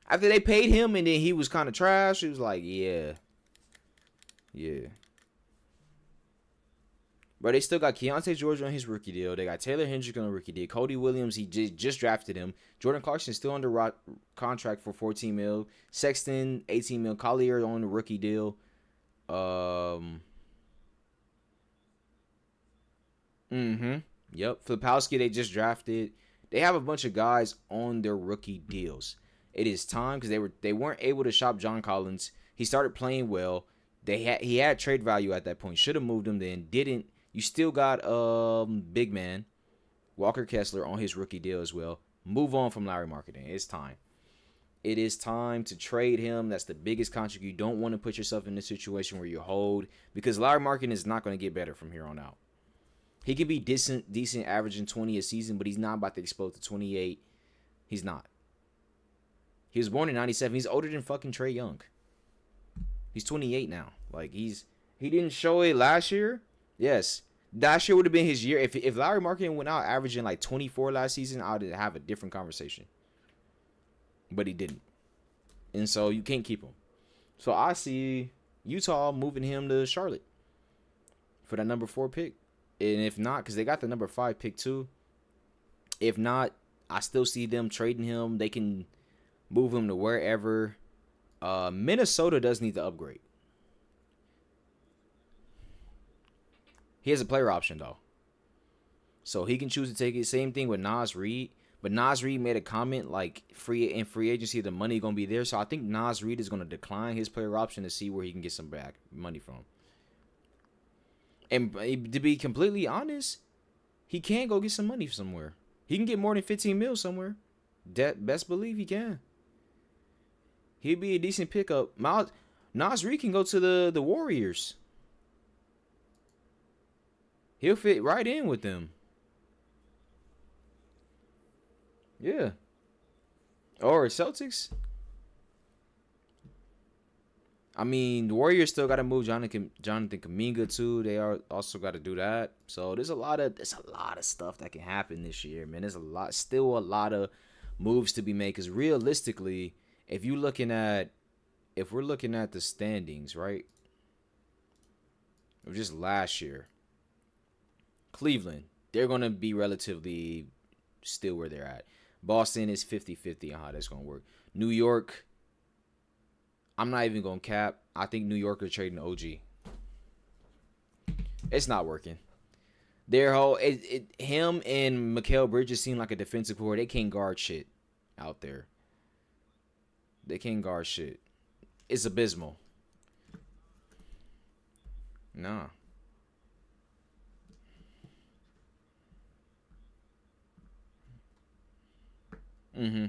After they paid him and then he was kind of trash, it was like, yeah. But they still got Keontae George on his rookie deal. They got Taylor Hendrick on a rookie deal. Cody Williams, he just drafted him. Jordan Clarkson still under contract for 14 mil. Sexton, 18 mil. Collier on the rookie deal. Yep. Filipowski, they just drafted. They have a bunch of guys on their rookie deals. It is time because they weren't able to shop John Collins. He started playing well. He had trade value at that point. Should have moved him then. Didn't. You still got big man Walker Kessler on his rookie deal as well. Move on from Larry Marketing. It's time. It is time to trade him. That's the biggest contract. You don't want to put yourself in a situation where you hold, because Larry Marketing is not going to get better from here on out. He can be decent, averaging 20 a season, but he's not about to explode to 28. He's not. He was born in 97. He's older than fucking Trae Young. He's 28 now. Like, he didn't show it last year. Yes. Last year would have been his year. If Larry Marketing went out averaging like 24 last season, I would have a different conversation. But he didn't. And so you can't keep him. So I see Utah moving him to Charlotte for that number 4 pick. And if not, because they got the number 5 pick too. If not, I still see them trading him. They can move him to wherever. Minnesota does need to upgrade. He has a player option though, so he can choose to take it. Same thing with Naz Reid, but Naz Reid made a comment like free agency, the money gonna be there. So I think Naz Reid is gonna decline his player option to see where he can get some back money from. And to be completely honest, he can go get some money somewhere. He can get more than 15 mil somewhere. Best believe he can. He'd be a decent pickup. Naz Reid can go to the Warriors. He'll fit right in with them. Yeah. Or Celtics. I mean, the Warriors still got to move Jonathan Kuminga too. They are also got to do that. So there's a lot of stuff that can happen this year, man. There's still a lot of moves to be made. Because realistically, if we're looking at the standings, right? Of just last year. Cleveland, they're going to be relatively still where they're at. Boston is 50-50 on how that's going to work. New York, I'm not even going to cap. I think New York are trading OG. It's not working. Him and Mikal Bridges seem like a defensive core. They can't guard shit out there. They can't guard shit. It's abysmal. Nah. Mm-hmm.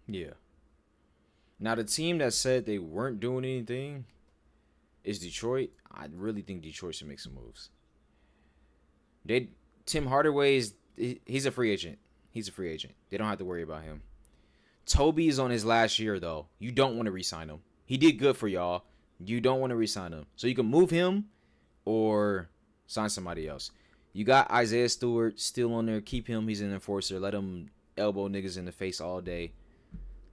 Yeah. Now, the team that said they weren't doing anything is Detroit. I really think Detroit should make some moves. Tim Hardaway he's a free agent. He's a free agent. They don't have to worry about him. Toby is on his last year, though. You don't want to re-sign him. He did good for y'all. You don't want to re-sign him. So you can move him or sign somebody else. You got Isaiah Stewart still on there. Keep him. He's an enforcer. Let him elbow niggas in the face all day.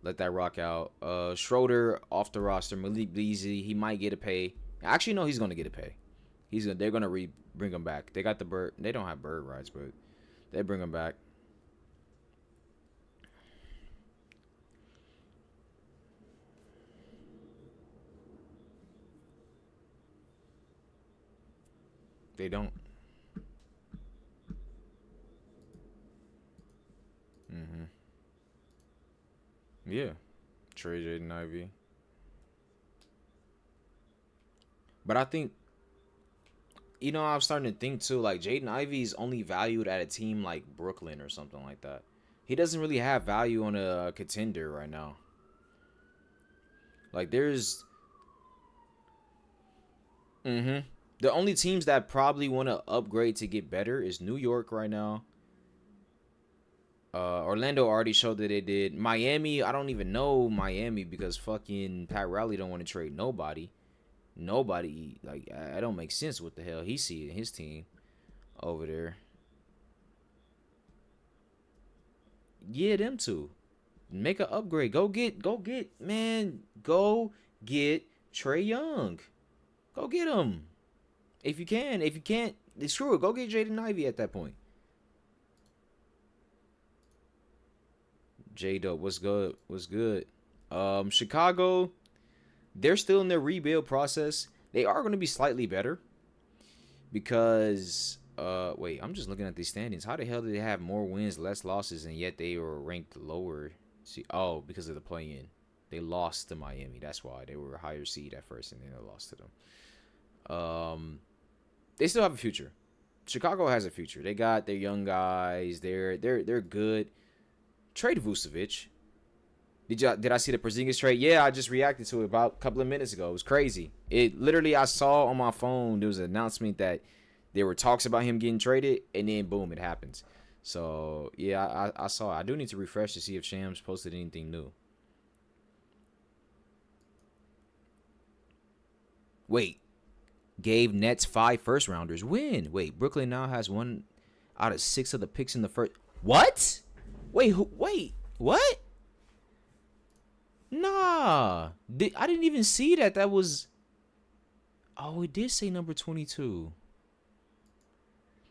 Let that rock out. Schroeder off the roster. Malik Beasley, he might get a pay. Actually, no, he's going to get a pay. They're going to bring him back. They got the bird. They don't have bird rights, but they bring him back. They don't. Mm-hmm. Yeah. Trade Jaden Ivey. But I think, I'm starting to think too, like Jaden Ivey is only valued at a team like Brooklyn or something like that. He doesn't really have value on a contender right now. Like there's the only teams that probably want to upgrade to get better is New York right now. Orlando already showed that they did. Miami, I don't even know Miami because fucking Pat Riley don't want to trade nobody. Nobody, like, I don't make sense what the hell he see in his team over there. Yeah, them two. make an upgrade. Go get, man. Go get Trae Young. Go get him. If you can. If you can't, screw it. Go get Jaden Ivey at that point. J-Dope, what's good? What's good? Chicago, they're still in their rebuild process. They are going to be slightly better because, wait, I'm just looking at these standings. How the hell did they have more wins, less losses, and yet they were ranked lower? See, oh, because of the play-in. They lost to Miami. That's why they were a higher seed at first, and then they lost to them. They still have a future. Chicago has a future. They got their young guys. They're good. Trade Vucevic. Did I see the Porzingis trade? Yeah, I just reacted to it about a couple of minutes ago. It was crazy. It literally, I saw on my phone there was an announcement that there were talks about him getting traded, and then boom, it happens. So yeah, I saw it. I do need to refresh to see if Shams posted anything new. Wait, gave Nets 5 first rounders. When? Wait, Brooklyn now has 1 out of 6 of the picks in the first. What? Wait, what? Nah. I didn't even see that. That was... Oh, it did say number 22.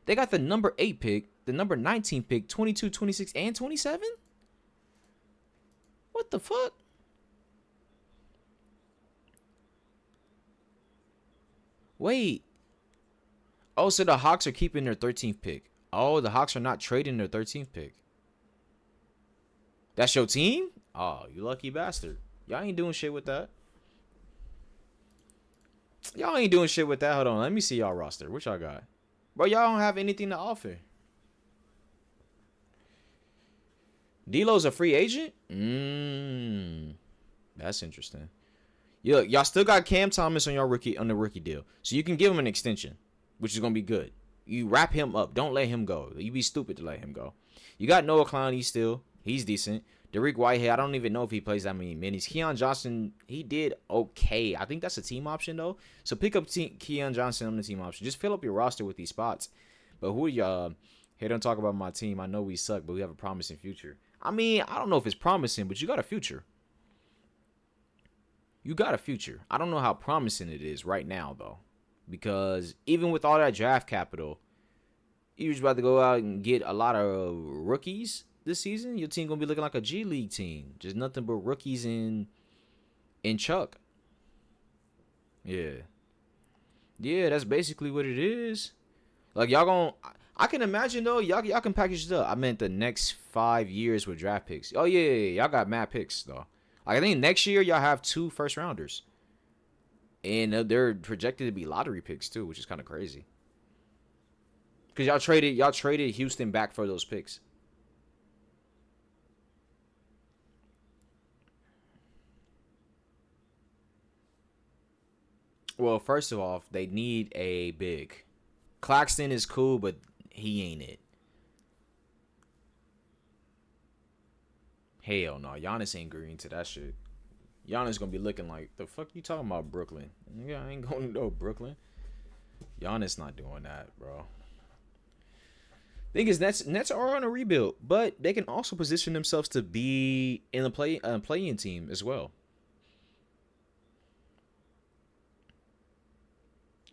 They got the number 8 pick, the number 19 pick, 22, 26, and 27? What the fuck? Wait. Oh, so the Hawks are keeping their 13th pick. Oh, the Hawks are not trading their 13th pick. That's your team? Oh, you lucky bastard. Y'all ain't doing shit with that. Y'all ain't doing shit with that. Hold on. Let me see y'all roster. What y'all got? Bro, y'all don't have anything to offer. D'Lo's a free agent? That's interesting. Y'all still got Cam Thomas on the rookie deal. So you can give him an extension, which is going to be good. You wrap him up. Don't let him go. You'd be stupid to let him go. You got Noah Clowney still. He's decent. Derek Whitehead, I don't even know if he plays that many minutes. Keon Johnson, he did okay. I think that's a team option, though. So pick up Keon Johnson on the team option. Just fill up your roster with these spots. But who are y'all? Hey, don't talk about my team. I know we suck, but we have a promising future. I mean, I don't know if it's promising, but you got a future. You got a future. I don't know how promising it is right now, though. Because even with all that draft capital, you're just about to go out and get a lot of rookies this season. Your team gonna be looking like a G League team. Just nothing but rookies in Chuck. Yeah. Yeah, that's basically what it is. Like, y'all gonna... I can imagine, though, y'all can package it up. I meant the next 5 years with draft picks. Oh, yeah. Y'all got mad picks, though. Like, I think next year, y'all have 2 first rounders. And they're projected to be lottery picks, too, which is kind of crazy. Because y'all traded Houston back for those picks. Well, first of all, they need a big. Claxton is cool, but he ain't it. Hell no, Giannis ain't agreeing to that shit. Giannis gonna be looking like, the fuck you talking about, Brooklyn? Yeah, I ain't going to no Brooklyn. Giannis not doing that, bro. Thing is, Nets are on a rebuild, but they can also position themselves to be in the play-in team as well.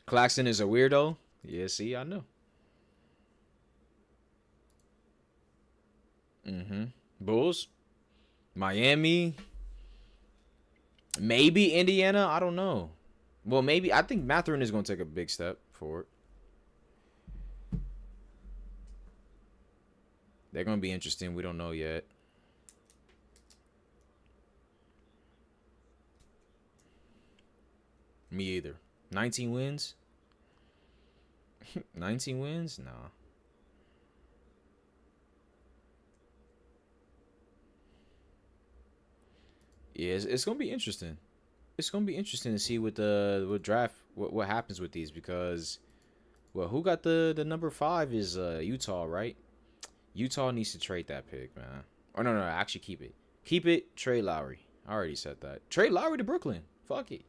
Claxton is a weirdo. Yeah, see, I know. Bulls, Miami, maybe Indiana. I don't know. Well, maybe. I think Mathurin is going to take a big step forward. They're going to be interesting. We don't know yet. Me either. 19 wins? 19 wins? Nah. Yeah, it's gonna be interesting. It's gonna be interesting to see what what happens with these, because who got the number 5 is Utah, right? Utah needs to trade that pick, man. Or no, actually keep it. Keep it, trade Lowry. I already said that. Trade Lowry to Brooklyn. Fuck it.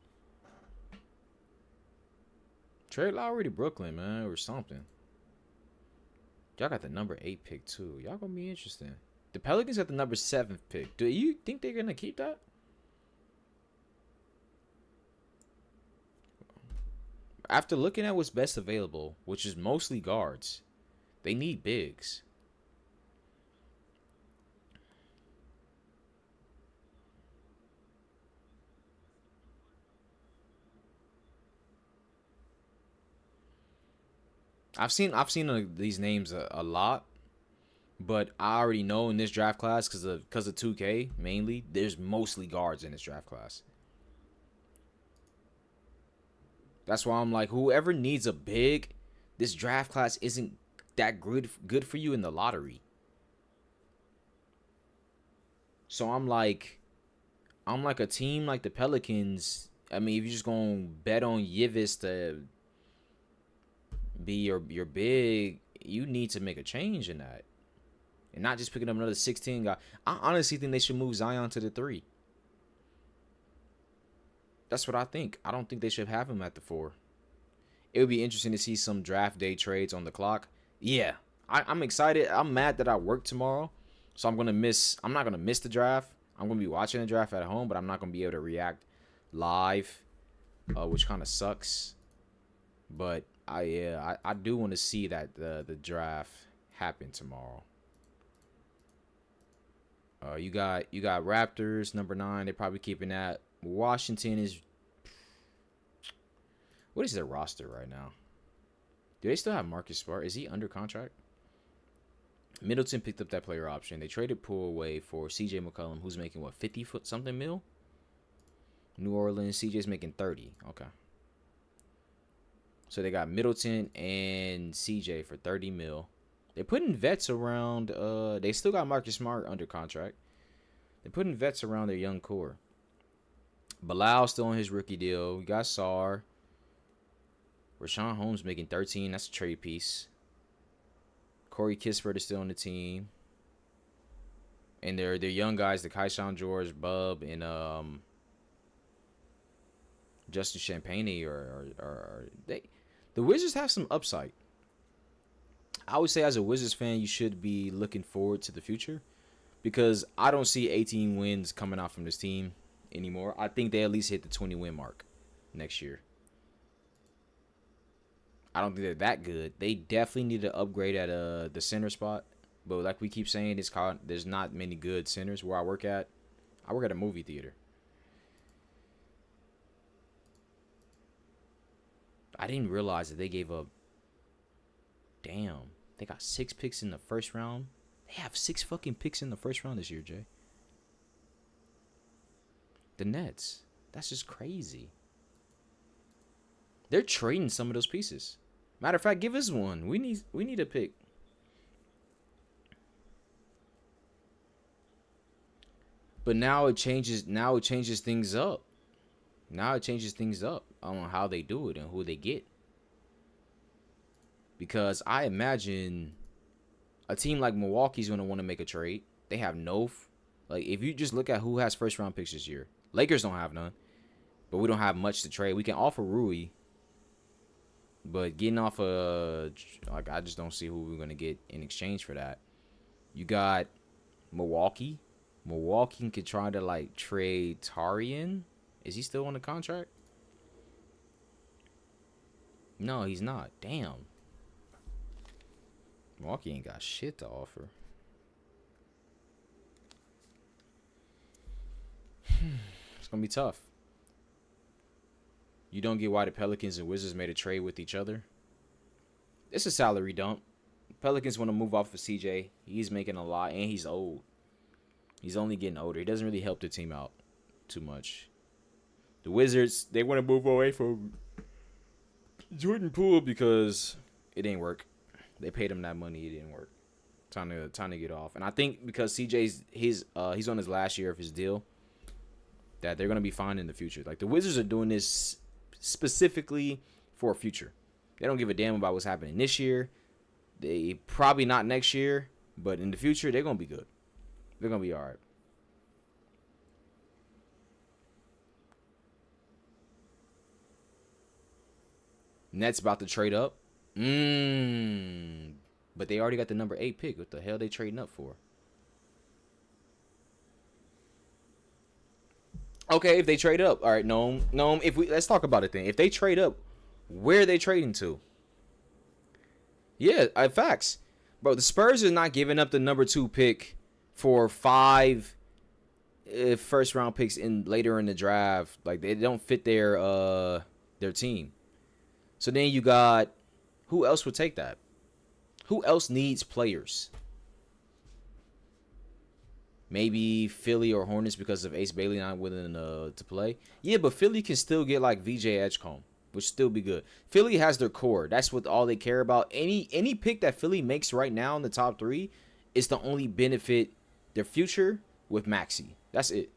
Trade Lowry to Brooklyn, man, or something. Y'all got the number 8 pick too. Y'all gonna be interesting. The Pelicans got the number 7 pick. Do you think they're gonna keep that? After looking at what's best available, which is mostly guards, they need bigs. I've seen these names a lot, but I already know in this draft class because of 2K mainly, there's mostly guards in this draft class. That's why I'm like, whoever needs a big, this draft class isn't that good for you in the lottery. So I'm like a team like the Pelicans. I mean, if you're just gonna bet on Yivis to be your big, you need to make a change in that, and not just picking up another 16 guy. I honestly think they should move Zion to the 3. That's what I think. I don't think they should have him at the 4. It would be interesting to see some draft day trades on the clock. Yeah, I'm excited. I'm mad that I work tomorrow, so I'm not gonna miss the draft. I'm gonna be watching the draft at home, but I'm not gonna be able to react live, which kind of sucks. But I do want to see that the draft happen tomorrow. You got Raptors number 9. They're probably keeping that. Washington is, what is their roster right now? Do they still have Marcus Smart? Is he under contract? Middleton picked up that player option. They traded Poole away for CJ McCollum, who's making what, 50 foot something mil? New Orleans, CJ's making 30. Okay. So they got Middleton and CJ for 30 mil. They're putting vets around. They still got Marcus Smart under contract. They're putting vets around their young core. Bilal still on his rookie deal. We got Sarr. Rashawn Holmes making 13. That's a trade piece. Corey Kispert is still on the team. And they're young guys, the Kaishan George, Bub, and Justin Champagne or they. The Wizards have some upside. I would say as a Wizards fan, you should be looking forward to the future, because I don't see 18 wins coming out from this team anymore. I think they at least hit the 20 win mark next year. I don't think they're that good. They definitely need to upgrade at the center spot. But like we keep saying, there's not many good centers where I work at. I work at a movie theater. I didn't realize that they gave up. Damn. They got 6 picks in the first round. They have 6 fucking picks in the first round this year, Jay. The Nets. That's just crazy. They're trading some of those pieces. Matter of fact, give us one. We need a pick. But now it changes things up. Now it changes things up on how they do it and who they get. Because I imagine a team like Milwaukee's going to want to make a trade. They have like, if you just look at who has first round picks this year, Lakers don't have none. But we don't have much to trade. We can offer Rui. But getting off like, I just don't see who we're going to get in exchange for that. You got Milwaukee. Milwaukee could try to, like, trade Tarian. Is he still on the contract? No, he's not. Damn. Milwaukee ain't got shit to offer. It's going to be tough. You don't get why the Pelicans and Wizards made a trade with each other. It's a salary dump. Pelicans want to move off of CJ. He's making a lot, and he's old. He's only getting older. He doesn't really help the team out too much. The Wizards, they want to move away from Jordan Poole because it didn't work. They paid him that money. It didn't work. Time to get off. And I think because CJ's he's on his last year of his deal, that they're gonna be fine in the future. Like, the Wizards are doing this specifically for a future. They don't give a damn about what's happening this year. They probably not next year, but in the future they're gonna be good. They're gonna be all right. Nets about to trade up. But they already got the number 8 pick. What the hell they trading up for? Okay, if they trade up, all right, no. If we let's talk about it then. If they trade up, where are they trading to? Yeah, facts, bro. The Spurs are not giving up the number 2 pick for 5 first round picks in later in the draft. Like they don't fit their team. So then you got who else would take that? Who else needs players? Maybe Philly or Hornets because of Ace Bailey not willing to play. Yeah, but Philly can still get like VJ Edgecombe, which still be good. Philly has their core. That's what all they care about. Any pick that Philly makes right now in the top 3 is to only benefit their future with Maxey. That's it.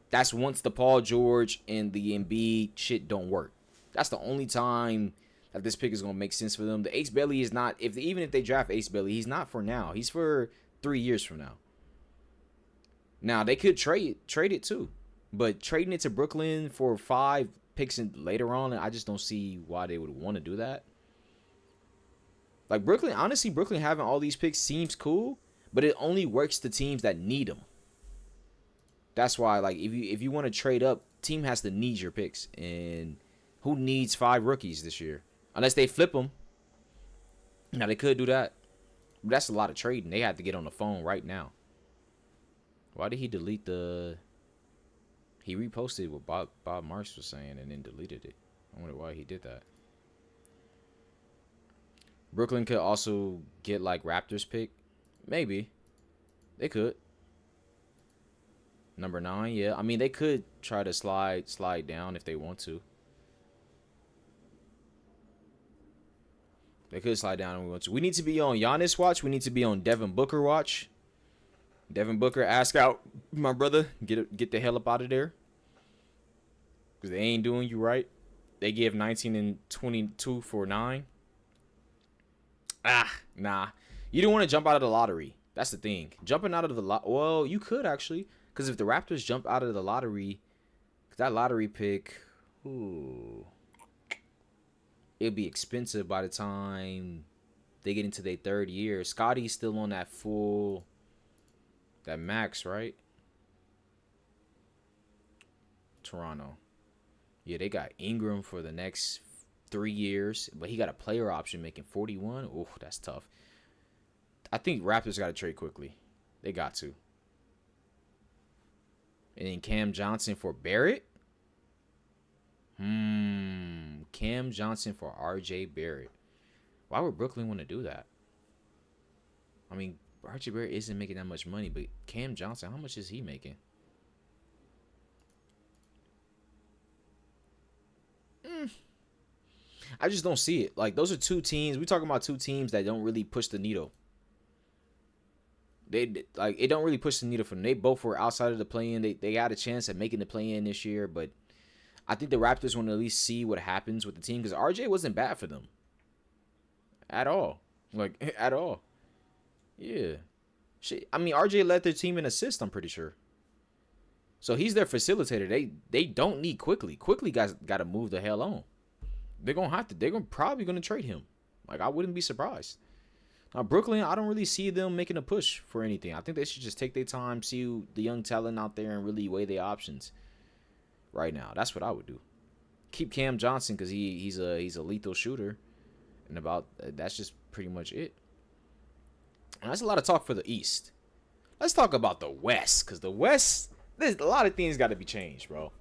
That's once the Paul George and the Embiid shit don't work. That's the only time that this pick is gonna make sense for them. The Ace Bailey is not. Even if they draft Ace Bailey, he's not for now. He's for 3 years from now. Now they could trade it too, but trading it to Brooklyn for 5 picks later on, I just don't see why they would want to do that. Like Brooklyn, honestly, Brooklyn having all these picks seems cool, but it only works to teams that need them. That's why, like, if you want to trade up, team has to need your picks, and who needs 5 rookies this year unless they flip them? Now they could do that, but that's a lot of trading. They have to get on the phone right now. Why did he delete the... He reposted what Bob Marks was saying and then deleted it. I wonder why he did that. Brooklyn could also get, like, Raptors pick. Maybe. They could. Number 9, yeah. I mean, they could try to slide down if they want to. They could slide down if we want to. We need to be on Giannis watch. We need to be on Devin Booker watch. Devin Booker, ask out my brother. Get the hell up out of there. Because they ain't doing you right. They give 19 and 22 for 9. Nah. You don't want to jump out of the lottery. That's the thing. Jumping out of the well, you could actually. Because if the Raptors jump out of the lottery, that lottery pick, it'd be expensive by the time they get into their 3rd year. Scotty's still on that max, right? Toronto. Yeah, they got Ingram for the next 3 years, but he got a player option making 41. Oh, that's tough. I think Raptors got to trade quickly. They got to. And then Cam Johnson for Barrett. Cam Johnson for RJ Barrett. Why would Brooklyn want to do that? I mean, RJ Barrett isn't making that much money, but Cam Johnson, how much is he making? I just don't see it. Like, those are 2 teams. We're talking about 2 teams that don't really push the needle. It don't really push the needle for them. They both were outside of the play-in. They got a chance at making the play-in this year, but I think the Raptors want to at least see what happens with the team because RJ wasn't bad for them at all. Like, at all. Yeah. I mean, RJ led their team in assists, I'm pretty sure. So he's their facilitator. They don't need Quickly. Quickly got to move the hell on. They're going to have to. They're probably going to trade him. Like, I wouldn't be surprised. Now, Brooklyn, I don't really see them making a push for anything. I think they should just take their time, see the young talent out there, and really weigh their options right now. That's what I would do. Keep Cam Johnson because he's a lethal shooter. And that's just pretty much it. And that's a lot of talk for the East. Let's talk about the West, because the West, there's a lot of things got to be changed, bro.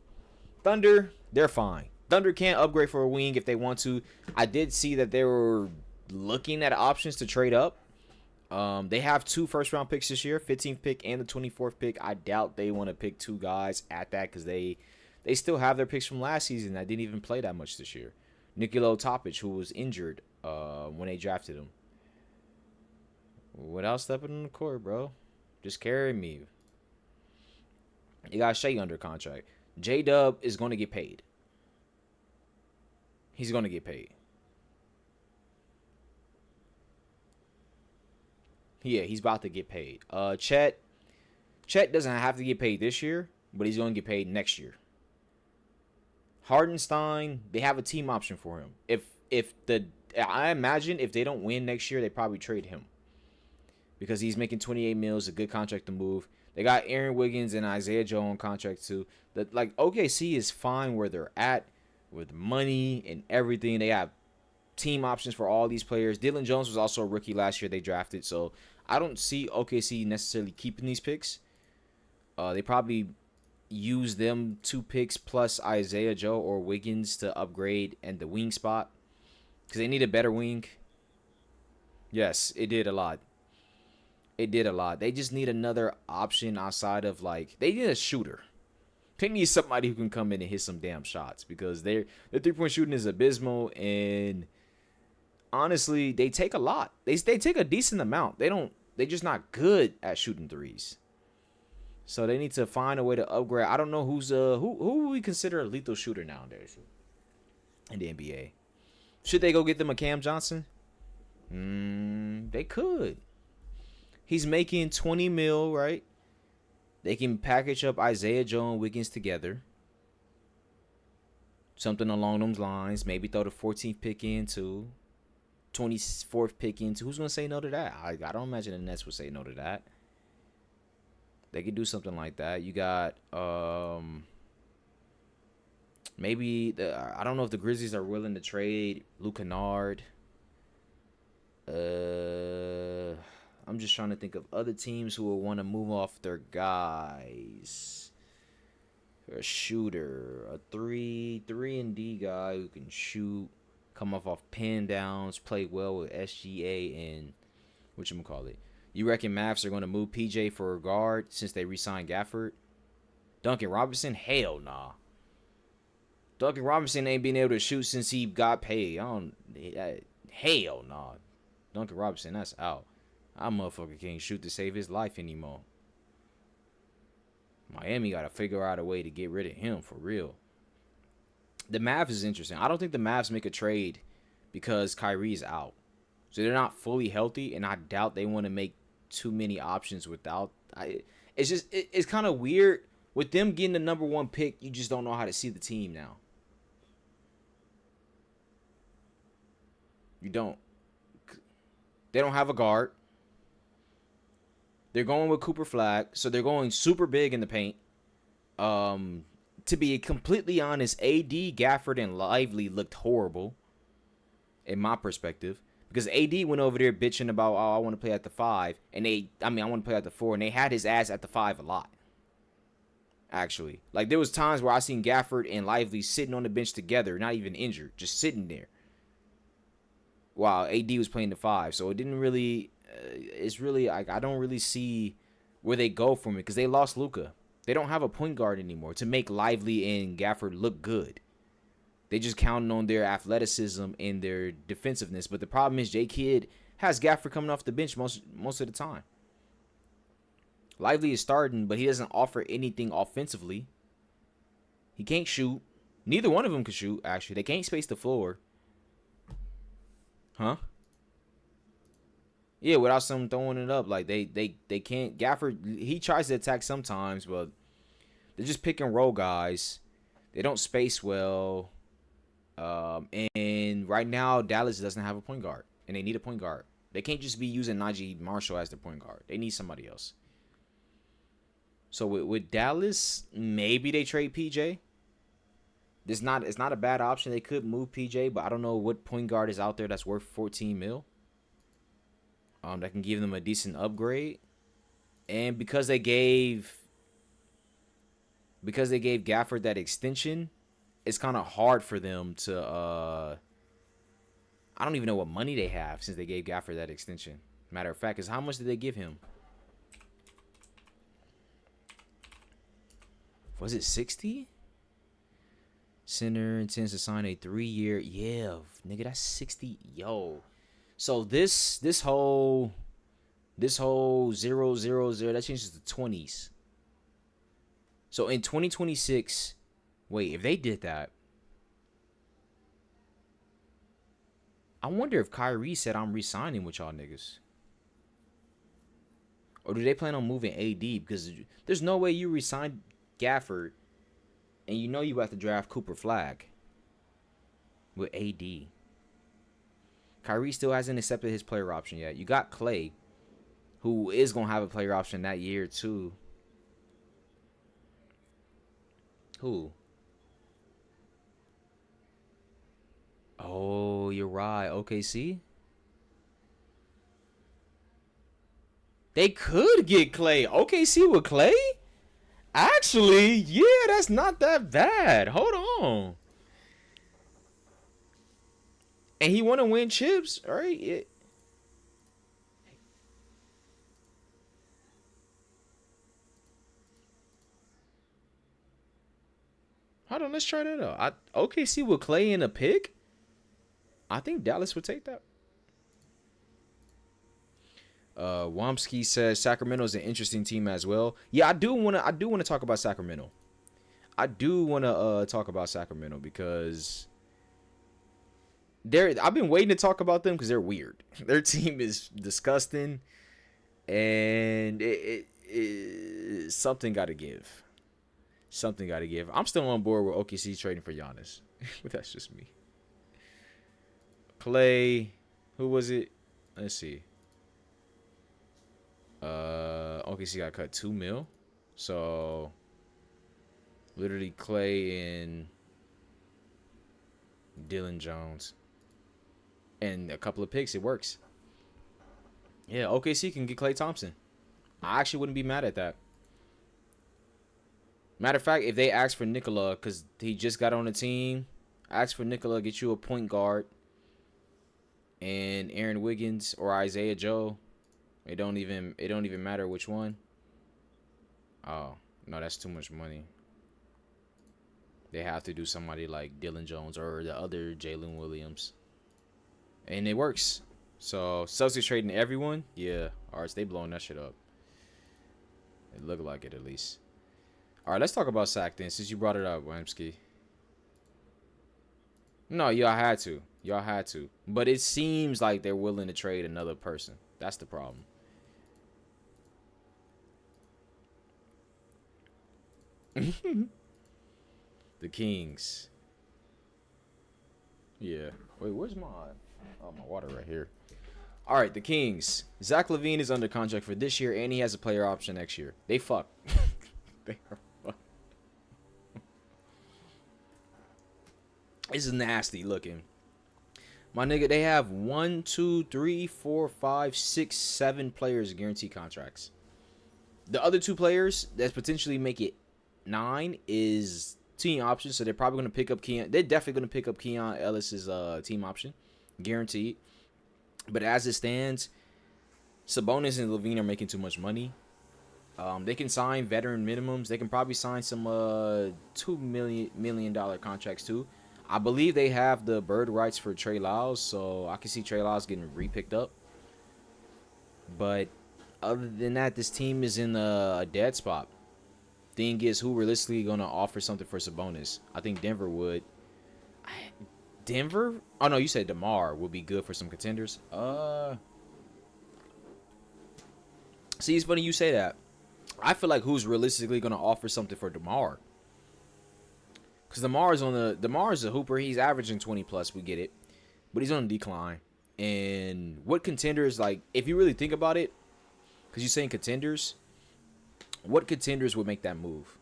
Thunder, they're fine. Thunder can't upgrade for a wing if they want to. I did see that they were looking at options to trade up. They have 2 first-round picks this year, 15th pick and the 24th pick. I doubt they want to pick 2 guys at that because they still have their picks from last season that didn't even play that much this year. Nikola Topic, who was injured when they drafted him. Without stepping on the court, bro. Just carry me. You got Shea under contract. J-Dub is going to get paid. He's going to get paid. Yeah, he's about to get paid. Chet doesn't have to get paid this year, but he's going to get paid next year. Hardenstein, they have a team option for him. I imagine if they don't win next year, they probably trade him. Because he's making 28 mils, a good contract to move. They got Aaron Wiggins and Isaiah Joe on contract too. That like OKC is fine where they're at with money and everything. They have team options for all these players. Dylan Jones was also a rookie last year they drafted, so I don't see OKC necessarily keeping these picks. They probably use them 2 picks plus Isaiah Joe or Wiggins to upgrade and the wing spot because they need a better wing. Yes, it did a lot. It did a lot. They just need another option outside of like they need a shooter. They need somebody who can come in and hit some damn shots because their 3-point shooting is abysmal and honestly they take a lot. They take a decent amount. They're just not good at shooting threes. So they need to find a way to upgrade. I don't know who's who we consider a lethal shooter nowadays in the NBA. Should they go get them a Cam Johnson? They could. He's making 20 mil, right? They can package up Isaiah Joe and Wiggins together. Something along those lines. Maybe throw the 14th pick in too. 24th pick in too. Who's going to say no to that? I don't imagine the Nets would say no to that. They could do something like that. You got maybe I don't know if the Grizzlies are willing to trade Luke Kennard. I'm just trying to think of other teams who will want to move off their guys. A shooter, a 3-and-D guy who can shoot, come off pin downs, play well with SGA and whatchamacallit. You reckon Mavs are going to move PJ for a guard since they re-signed Gafford? Duncan Robinson? Hell nah. Duncan Robinson ain't been able to shoot since he got paid. Hell nah. Duncan Robinson, that's out. That motherfucker can't shoot to save his life anymore. Miami got to figure out a way to get rid of him for real. The Mavs is interesting. I don't think the Mavs make a trade because Kyrie's out. So they're not fully healthy, and I doubt they want to make too many options without. It's kind of weird. With them getting the number 1 pick, you just don't know how to see the team now. You don't. They don't have a guard. They're going with Cooper Flag, so they're going super big in the paint. To be completely honest, AD, Gafford, and Lively looked horrible, in my perspective. Because AD went over there bitching about, oh, I want to play at the 5. And I want to play at the 4. And they had his ass at the 5 a lot. Actually. Like, there was times where I seen Gafford and Lively sitting on the bench together, not even injured, just sitting there. While AD was playing the 5. So it didn't really, it's really, like, I don't really see where they go from it. Because they lost Luka. They don't have a point guard anymore to make Lively and Gafford look good. They just counting on their athleticism and their defensiveness. But the problem is J. Kidd has Gafford coming off the bench most of the time. Lively is starting, but he doesn't offer anything offensively. He can't shoot. Neither one of them can shoot, actually. They can't space the floor. Huh? Yeah, without someone throwing it up. Like, they can't. Gafford, he tries to attack sometimes, but they're just pick and roll guys. They don't space well. And right now, Dallas doesn't have a point guard, and they need a point guard. They can't just be using Najee Marshall as their point guard. They need somebody else. So with Dallas, maybe they trade PJ. It's not a bad option. They could move PJ, but I don't know what point guard is out there that's worth 14 mil. That can give them a decent upgrade. And because they gave Gafford that extension, it's kind of hard for them to I don't even know what money they have since they gave Gafford that extension. Matter of fact, is how much did they give him? Was it 60? Center intends to sign a 3-year. Yeah, nigga, that's 60. Yo. So this whole 0-0-0, that changes to 20s. So in 2026, wait, if they did that, I wonder if Kyrie said I'm re-signing with y'all niggas. Or do they plan on moving AD? Because there's no way you re-sign Gafford and you know you have to draft Cooper Flag with AD. Kyrie still hasn't accepted his player option yet. You got Clay, who is going to have a player option that year too. Who? Oh, you're right. OKC. They could get Clay. OKC with Clay? Actually, yeah, that's not that bad. Hold on. And he want to win chips, right? Yeah. Hold on, let's try that out. OKC with Clay in a pick? I think Dallas would take that. Womsky says Sacramento is an interesting team as well. Yeah, I do wanna talk about Sacramento. I do wanna talk about Sacramento because I've been waiting to talk about them because they're weird. Their team is disgusting, and something got to give. Something got to give. I'm still on board with OKC trading for Giannis, but that's just me. Clay, who was it? Let's see. OKC got cut $2 million, so literally Clay and Dylan Jones and a couple of picks. It works. Yeah, OKC can get Klay Thompson. I actually wouldn't be mad at that. Matter of fact, if they ask for Nikola, because he just got on the team, ask for Nikola, get you a point guard, and Aaron Wiggins or Isaiah Joe. It don't even matter which one. Oh, no, that's too much money. They have to do somebody like Dylan Jones or the other Jalen Williams. And it works. So, Celtics trading everyone? Yeah. All right, so they blowing that shit up. It looked like it, at least. All right, let's talk about Sac then, since you brought it up, Wamsky. No, y'all had to. Y'all had to. But it seems like they're willing to trade another person. That's the problem. The Kings. Yeah. Wait, where's my water right here? All right, the Kings. Zach LaVine is under contract for this year, and he has a player option next year. They fuck. They are fuck. This is nasty looking. My nigga, they have 1, 2, 3, 4, 5, 6, 7 players guaranteed contracts. The other 2 players that potentially make it 9 is team option, so they're probably going to pick up Keon. They're definitely going to pick up Keon Ellis's team option, guaranteed. But as it stands, Sabonis and LaVine are making too much money. They can sign veteran minimums. They can probably sign some $2 million contracts too. I believe they have the bird rights for Trey Lyles, so I can see Trey Lyles getting re-picked up. But other than that, this team is in a dead spot. Thing is, who realistically going to offer something for Sabonis? I think Denver would. Denver? Oh, no, you said DeMar would be good for some contenders. See, it's funny you say that. I feel like who's realistically going to offer something for DeMar? Because DeMar's a hooper. He's averaging 20 plus. We get it. But he's on a decline. And what contenders, like, if you really think about it, because you're saying contenders, what contenders would make that move?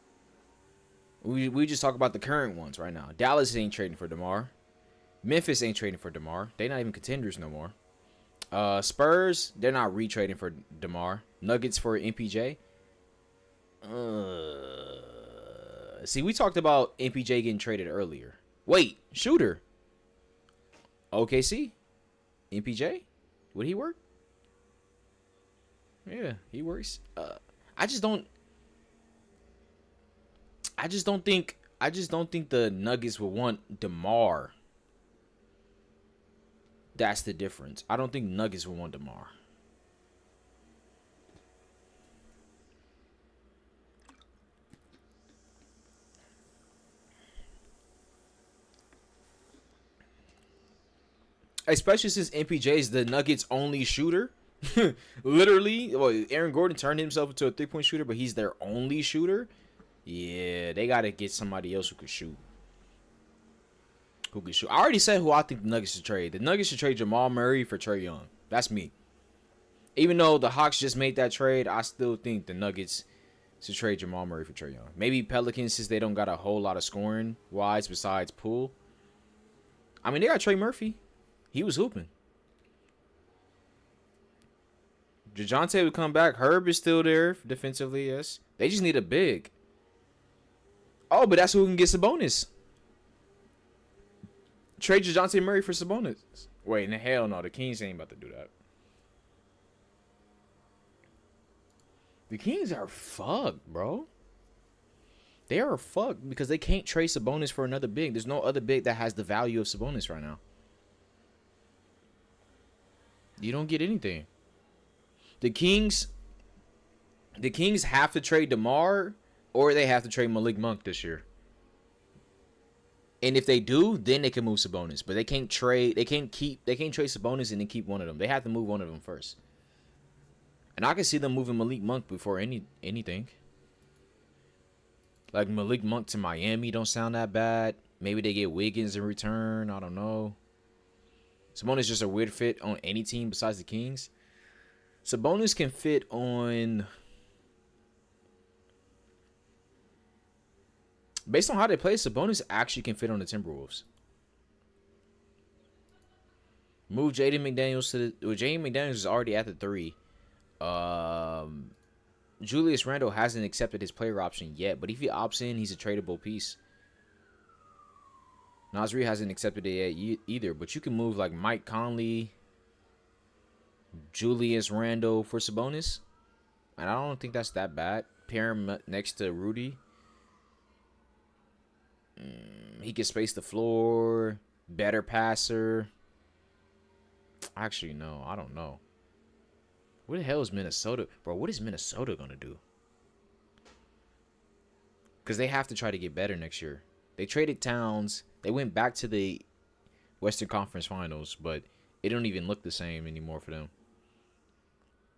We just talk about the current ones right now. Dallas ain't trading for DeMar. Memphis ain't trading for DeMar. They're not even contenders no more. Spurs, they're not retrading for DeMar. Nuggets for MPJ. See, we talked about MPJ getting traded earlier. Wait, Shooter. OKC? MPJ? Would he work? Yeah, he works. I just don't think the Nuggets would want DeMar. That's the difference. I don't think Nuggets would want DeMar. Especially since MPJ is the Nuggets' only shooter. Literally, well, Aaron Gordon turned himself into a 3-point shooter, but he's their only shooter. Yeah, they got to get somebody else who could shoot. I already said who I think the Nuggets should trade. The Nuggets should trade Jamal Murray for Trae Young. That's me. Even though the Hawks just made that trade, I still think the Nuggets to trade Jamal Murray for Trae Young. Maybe Pelicans, since they don't got a whole lot of scoring wise besides Poole. I mean, they got Trey Murphy. He was hooping. DeJounte would come back. Herb is still there defensively, yes. They just need a big. Oh, but that's who can get Sabonis. Trade DeJounte Murray for Sabonis. Wait, hell no. The Kings ain't about to do that. The Kings are fucked, bro. They are fucked because they can't trade Sabonis for another big. There's no other big that has the value of Sabonis right now. You don't get anything. The Kings have to trade DeMar or they have to trade Malik Monk this year. And if they do, then they can move Sabonis. But they can't trade Sabonis and then keep one of them. They have to move one of them first. And I can see them moving Malik Monk before anything. Like Malik Monk to Miami don't sound that bad. Maybe they get Wiggins in return. I don't know. Sabonis is just a weird fit on any team besides the Kings. Sabonis can fit on... Based on how they play, Sabonis actually can fit on the Timberwolves. Move Jaden McDaniels to the... Well, Jaden McDaniels is already at the 3. Julius Randle hasn't accepted his player option yet, but if he opts in, he's a tradable piece. Naz Reid hasn't accepted it yet either, but you can move like Mike Conley, Julius Randle for Sabonis, and I don't think that's that bad. Pair him next to Rudy. He can space the floor, better passer. Actually, no, I don't know. What the hell is Minnesota? Bro, what is Minnesota going to do? Because they have to try to get better next year. They traded Towns. They went back to the Western Conference Finals, but it don't even look the same anymore for them.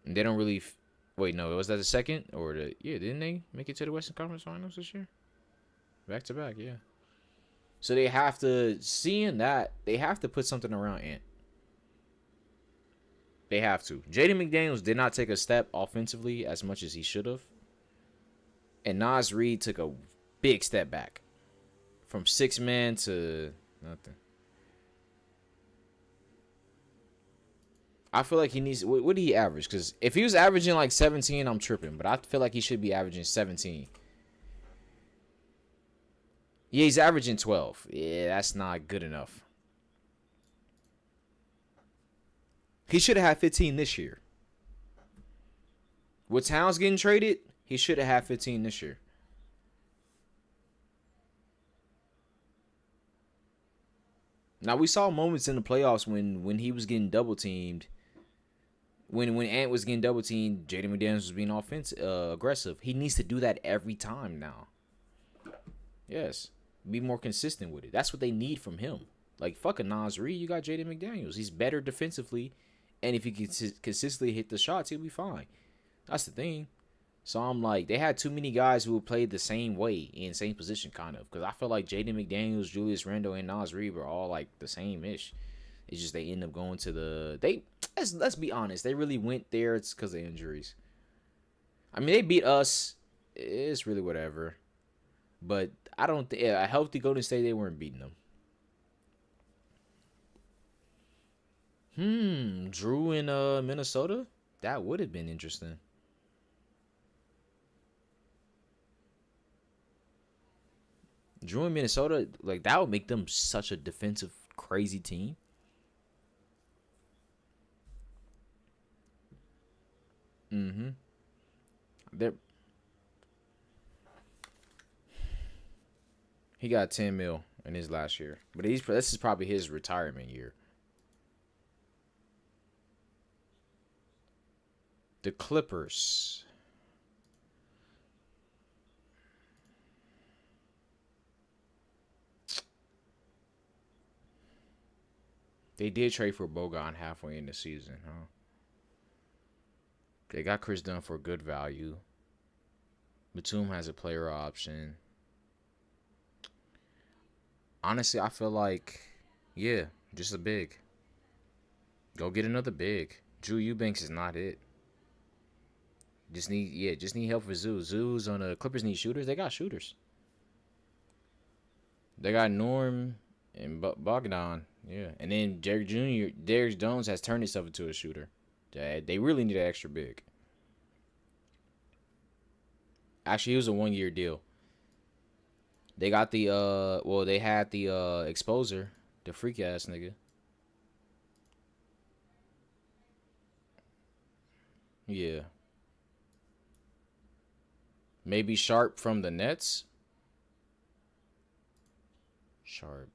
And they don't really... Wait, no, was that the second? Or the... Yeah, didn't they make it to the Western Conference Finals this year? Back to back, yeah. So they have to... Seeing that, they have to put something around Ant. They have to. Jaden McDaniels did not take a step offensively as much as he should have. And Naz Reid took a big step back. From 6-man to nothing. I feel like he needs... What did he average? Because if he was averaging like 17, I'm tripping. But I feel like he should be averaging 17. Yeah, he's averaging 12. Yeah, that's not good enough. He should have had 15 this year. With Towns getting traded, he should have had 15 this year. Now, we saw moments in the playoffs when he was getting double-teamed. When Ant was getting double-teamed, Jaden McDaniels was being aggressive. He needs to do that every time now. Yes. Be more consistent with it. That's what they need from him. Like, fucking Naz Reid, you got Jaden McDaniels. He's better defensively. And if he can consistently hit the shots, he'll be fine. That's the thing. So I'm like, they had too many guys who played the same way in same position, kind of. Because I feel like Jaden McDaniels, Julius Randle, and Naz Reid were all like the same-ish. It's just they end up going to the... Let's be honest. They really went there. It's because of injuries. I mean, they beat us. It's really whatever. But I don't think... A healthy Golden State, they weren't beating them. Drew in Minnesota? That would have been interesting. Drew in Minnesota, like, that would make them such a defensive, crazy team. He got 10 mil in his last year. But this is probably his retirement year. The Clippers. They did trade for Bogut halfway in the season, huh? They got Chris Dunn for good value. Batum has a player option. Honestly, I feel like, yeah, just a big. Go get another big. Drew Eubanks is not it. Just need help for Zoo. Zoo's on the Clippers need shooters. They got shooters. They got Norm and Bogdan. Yeah, and then Derrick Jones has turned himself into a shooter. They really need an extra big. Actually, it was a 1-year deal. They got the they had the exposer, the freak ass nigga. Yeah. Maybe Sharp from the Nets. Sharp.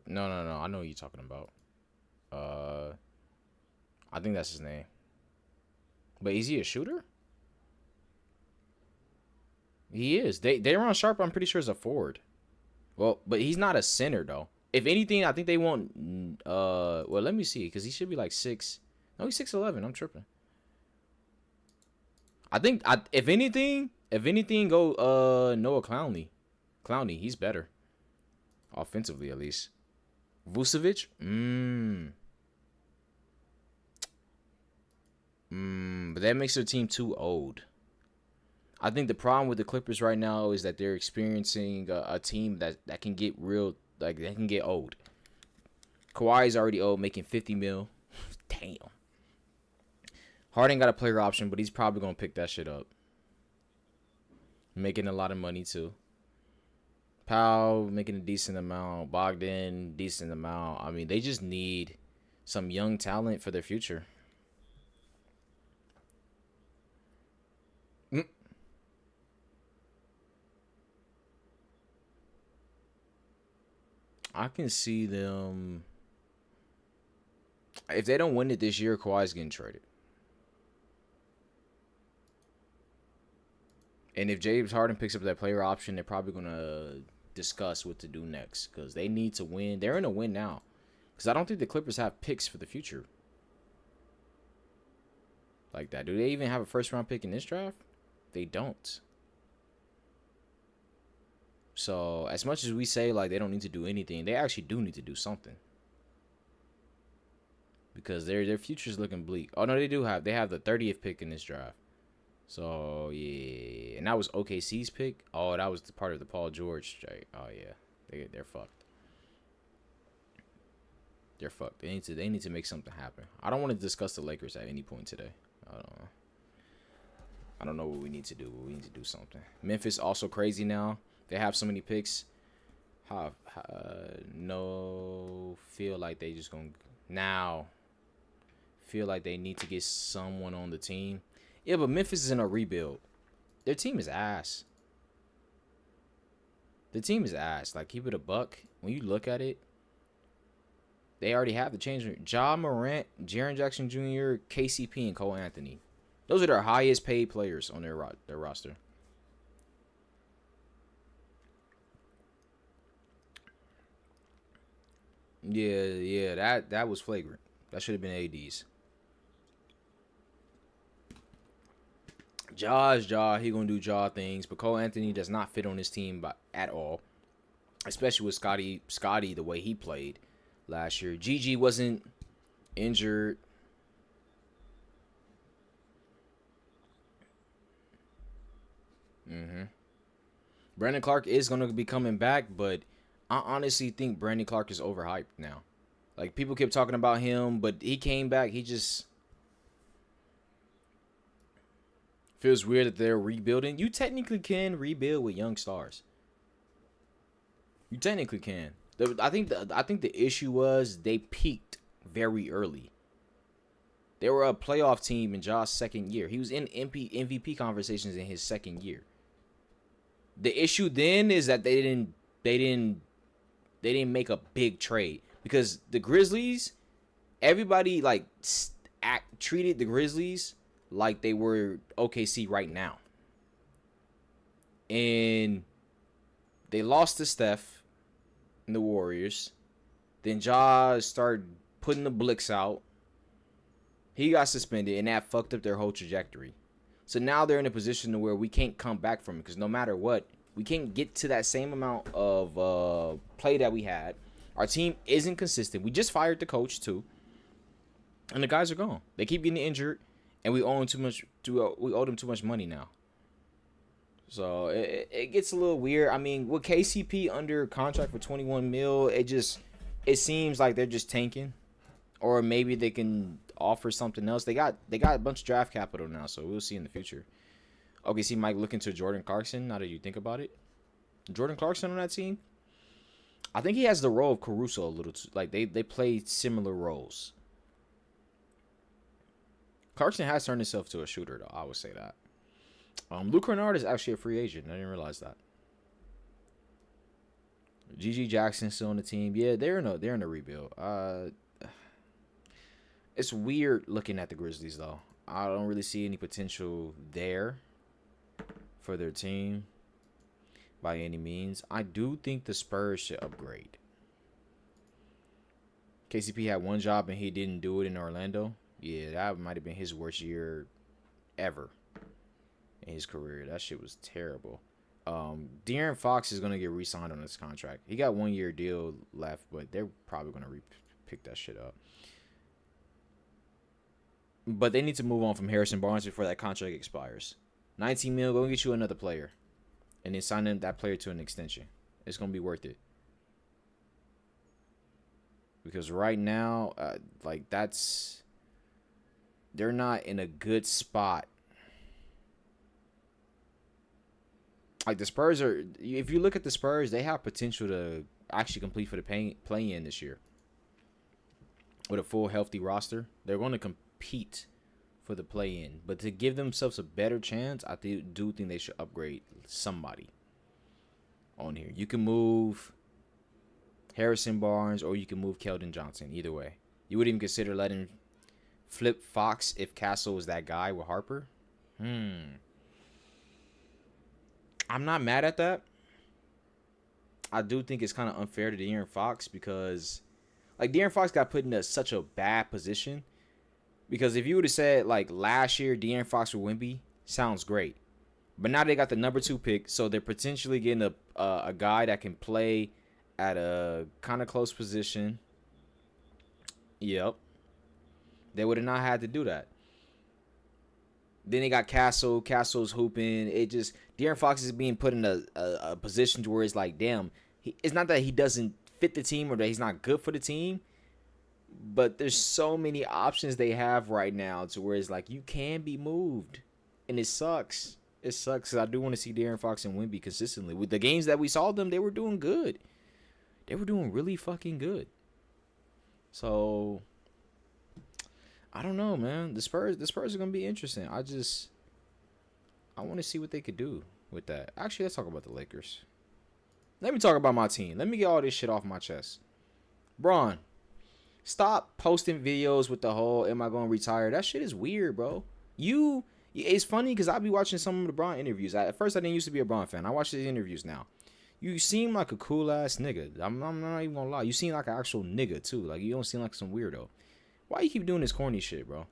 No. I know what you're talking about. I think that's his name. But is he a shooter? He is. They run Sharp. I'm pretty sure is a forward. Well, but he's not a center though. If anything, I think they want. Well, let me see, because he should be like 6. No, he's 6'11". I'm tripping. I think if anything, go Noah Clowney. He's better. Offensively, at least. Vucevic? But that makes their team too old. I think the problem with the Clippers right now is that they're experiencing a team that can get real, like, they can get old. Kawhi's already old, making $50 million. Damn. Harden got a player option, but he's probably going to pick that shit up. Making a lot of money, too. Powell making a decent amount. Bogdan, decent amount. I mean, they just need some young talent for their future. I can see them. If they don't win it this year, Kawhi's getting traded. And if James Harden picks up that player option, they're probably going to discuss what to do next, because they need to win. They're in a win now, because I don't think the Clippers have picks for the future like that. Do they even have a first-round pick in this draft? They don't. So, as much as we say, like, they don't need to do anything, they actually do need to do something. Because their future's looking bleak. Oh, no, they have the 30th pick in this draft. So, yeah. And that was OKC's pick. Oh, that was part of the Paul George trade. Oh, yeah. They're fucked. They're fucked. They need to make something happen. I don't want to discuss the Lakers at any point today. I don't know what we need to do, but we need to do something. Memphis also crazy now. They have so many picks. Feel like they just gonna now. Feel like they need to get someone on the team. Yeah, but Memphis is in a rebuild. Their team is ass. The team is ass. Like, keep it a buck. When you look at it, they already have the change. Ja Morant, Jaren Jackson Jr., KCP, and Cole Anthony. Those are their highest paid players on their roster. Yeah, that was flagrant. That should have been AD's. Ja is Ja. He gonna do Ja things, but Cole Anthony does not fit on his team at all. Especially with Scotty, the way he played last year. Gigi wasn't injured. Brandon Clark is gonna be coming back, but I honestly think Brandon Clark is overhyped now. Like, people kept talking about him, but he came back. He just feels weird that they're rebuilding. You technically can rebuild with young stars. You technically can. I think the issue was they peaked very early. They were a playoff team in Ja's second year. He was in MVP conversations in his second year. The issue then is that they didn't make a big trade, because the Grizzlies, everybody treated the Grizzlies like they were OKC right now. And they lost to Steph and the Warriors. Then Ja started putting the blicks out. He got suspended, and that fucked up their whole trajectory. So now they're in a position to where we can't come back from it, because no matter what, we can't get to that same amount of play that we had. Our team isn't consistent. We just fired the coach, too. And the guys are gone. They keep getting injured. and we owe him too much. We owe him too much money now. So it gets a little weird. I mean, with KCP under contract for 21 mil, it seems like they're just tanking, or maybe they can offer something else. They got a bunch of draft capital now, so we'll see in the future. Okay, see Mike looking to Jordan Clarkson. Now that you think about it, Jordan Clarkson on that team, I think he has the role of Caruso a little too. Like they play similar roles. Clarkson has turned himself to a shooter, though. I would say that. Luke Kennard is actually a free agent. I didn't realize that. GG Jackson still on the team. Yeah, they're in a rebuild. It's weird looking at the Grizzlies though. I don't really see any potential there for their team by any means. I do think the Spurs should upgrade. KCP had one job and he didn't do it in Orlando. Yeah, that might have been his worst year ever in his career. That shit was terrible. De'Aaron Fox is going to get re-signed on this contract. He got 1 year deal left, but they're probably going to pick that shit up. But they need to move on from Harrison Barnes before that contract expires. 19 mil, go get you another player. And then sign that player to an extension. It's going to be worth it. Because right now, they're not in a good spot. Like the Spurs are, if you look at the Spurs, they have potential to actually compete for the play-in this year. With a full healthy roster, they're going to compete for the play-in. But to give themselves a better chance, I do think they should upgrade somebody on here. You can move Harrison Barnes or you can move Keldon Johnson. Either way. You would even consider letting flip Fox if Castle was that guy with Harper. I'm not mad at that. I do think it's kind of unfair to De'Aaron Fox because, like, De'Aaron Fox got put in such a bad position. Because if you would have said, like, last year, De'Aaron Fox or Wemby, sounds great. But now they got the number 2 pick, so they're potentially getting a guy that can play at a kind of close position. Yep. They would have not had to do that. Then they got Castle. Castle's hooping. De'Aaron Fox is being put in a position to where it's like, damn, it's not that he doesn't fit the team or that he's not good for the team, but there's so many options they have right now to where it's like you can be moved, and it sucks. It sucks because I do want to see De'Aaron Fox and Wemby consistently. With the games that we saw them, they were doing good. They were doing really fucking good. So I don't know, man. The Spurs are gonna be interesting. I want to see what they could do with that. Actually, let's talk about the Lakers. Let me talk about my team. Let me get all this shit off my chest. Bron, stop posting videos with the whole "Am I gonna retire?" That shit is weird, bro. It's funny because I be watching some of the Bron interviews. At first, I didn't used to be a Bron fan. I watch his interviews now. You seem like a cool ass nigga. I'm not even gonna lie. You seem like an actual nigga too. Like you don't seem like some weirdo. Why you keep doing this corny shit, bro?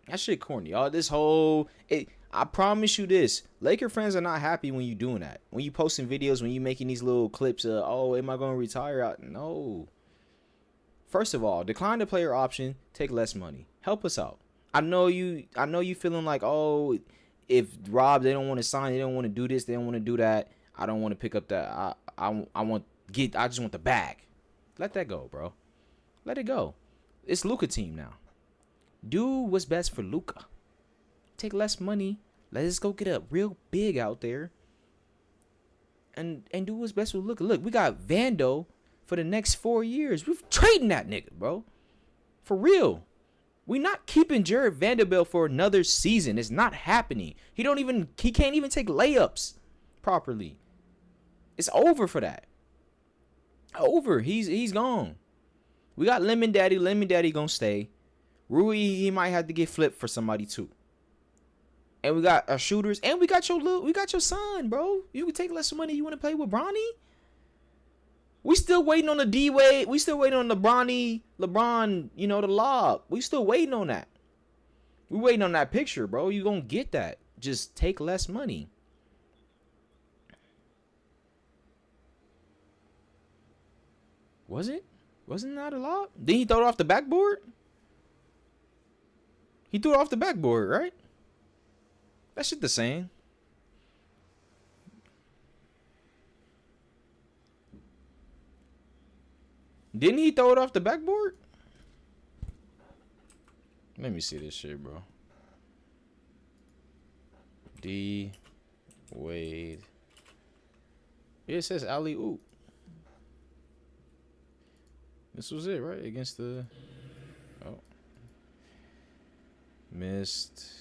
That shit corny. I promise you this. Laker fans are not happy when you doing that. When you posting videos, when you making these little clips of, oh, am I going to retire? No. First of all, decline the player option. Take less money. Help us out. I know you feeling like, oh, if Rob, they don't want to sign, they don't want to do this, they don't want to do that. I don't want to pick up that. I just want the bag. Let that go, bro. Let it go. It's Luka team now. Do what's best for Luka. Take less money. Let's go get a real big out there. And do what's best with Luka. Look, we got Vando for the next 4 years. We're trading that nigga, bro. For real. We're not keeping Jared Vanderbilt for another season. It's not happening. He can't even take layups properly. It's over for that. Over. He's gone. We got Lemon Daddy. Lemon Daddy gonna stay. Rui, he might have to get flipped for somebody too. And we got our shooters, and we got your son, bro. You can take less money. You want to play with Bronny? We still waiting on the D-Wade. We still waiting on the LeBron, the lob. We still waiting on that. We waiting on that picture, bro. You gonna get that. Just take less money. Was it? Wasn't that a lob? Did he throw it off the backboard? He threw it off the backboard, right? That shit the same. Didn't he throw it off the backboard? Let me see this shit, bro. D Wade. Yeah, it says alley oop. This was it, right? Against the missed.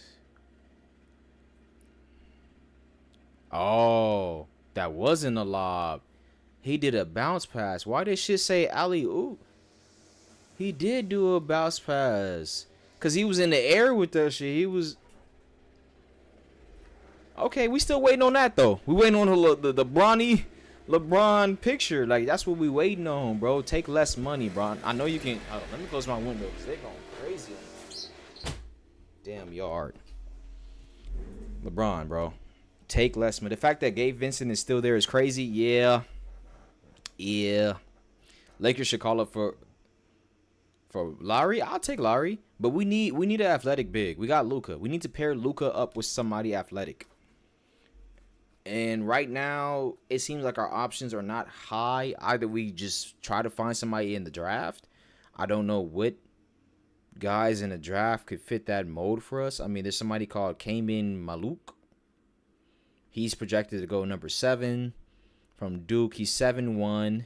Oh, that wasn't a lob. He did a bounce pass. Why did shit say alley oop? He did do a bounce pass. Cause he was in the air with that shit. He was. Okay, we still waiting on that though. We waiting on the brawny LeBron picture. Like that's what we waiting on, bro. Take less money, bro. I know you can. Let me close my window because they're going crazy on this damn yard. LeBron, bro. Take less money. The fact that Gabe Vincent is still there is crazy. Yeah. Lakers should call up for Lowry. I'll take Lowry, but we need an athletic big. We got Luka. We need to pair Luka up with somebody athletic. And right now, it seems like our options are not high. Either we just try to find somebody in the draft. I don't know what guys in the draft could fit that mold for us. I mean, there's somebody called Kamin Maluk. He's projected to go number 7 from Duke. He's 7'1".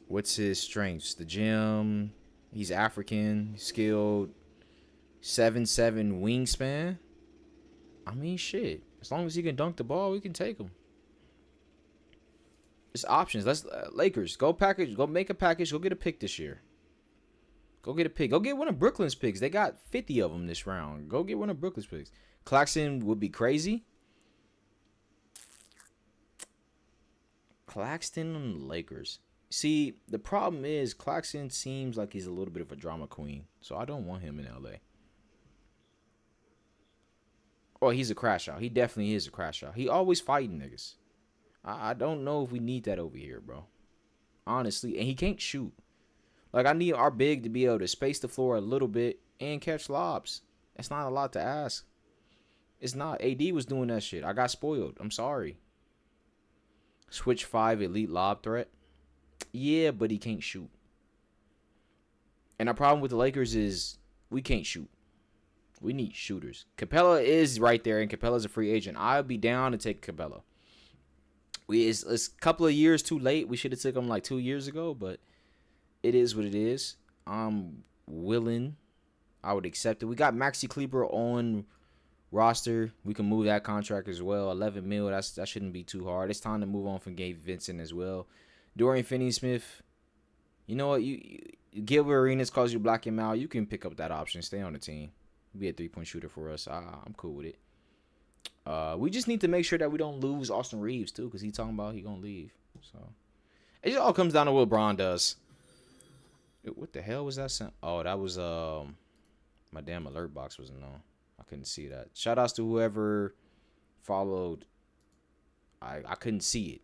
What's his strengths? The gym. He's African, skilled. 7'7" wingspan. I mean, shit. As long as he can dunk the ball, we can take him. It's options. Let's Lakers go package. Go make a package. Go get a pick this year. Go get a pick. Go get one of Brooklyn's picks. They got 50 of them this round. Go get one of Brooklyn's picks. Claxton would be crazy. Claxton on the Lakers. See, the problem is Claxton seems like he's a little bit of a drama queen, so I don't want him in LA. Oh, he's a crash out. He definitely is a crash out. He always fighting niggas. I don't know if we need that over here, bro. Honestly, and he can't shoot. Like, I need our big to be able to space the floor a little bit and catch lobs. That's not a lot to ask. It's not. AD was doing that shit. I got spoiled. I'm sorry. Switch 5 elite lob threat. Yeah, but he can't shoot. And our problem with the Lakers is we can't shoot. We need shooters. Capella is right there, and Capella's a free agent. I'll be down to take Capella. It's a couple of years too late. We should have took him like 2 years ago, but it is what it is. I'm willing. I would accept it. We got Maxi Kleber on roster. We can move that contract as well. 11 mil. That shouldn't be too hard. It's time to move on from Gabe Vincent as well. Dorian Finney-Smith. You know what? You Gilbert Arenas calls you black him out. You can pick up that option. Stay on the team. Be a 3-point shooter for us. I'm cool with it. We just need to make sure that we don't lose Austin Reeves too, because he's talking about he gonna leave. So it just all comes down to what Bron does. What the hell was that? Oh, that was my damn alert box wasn't on. I couldn't see that. Shout outs to whoever followed. I couldn't see it,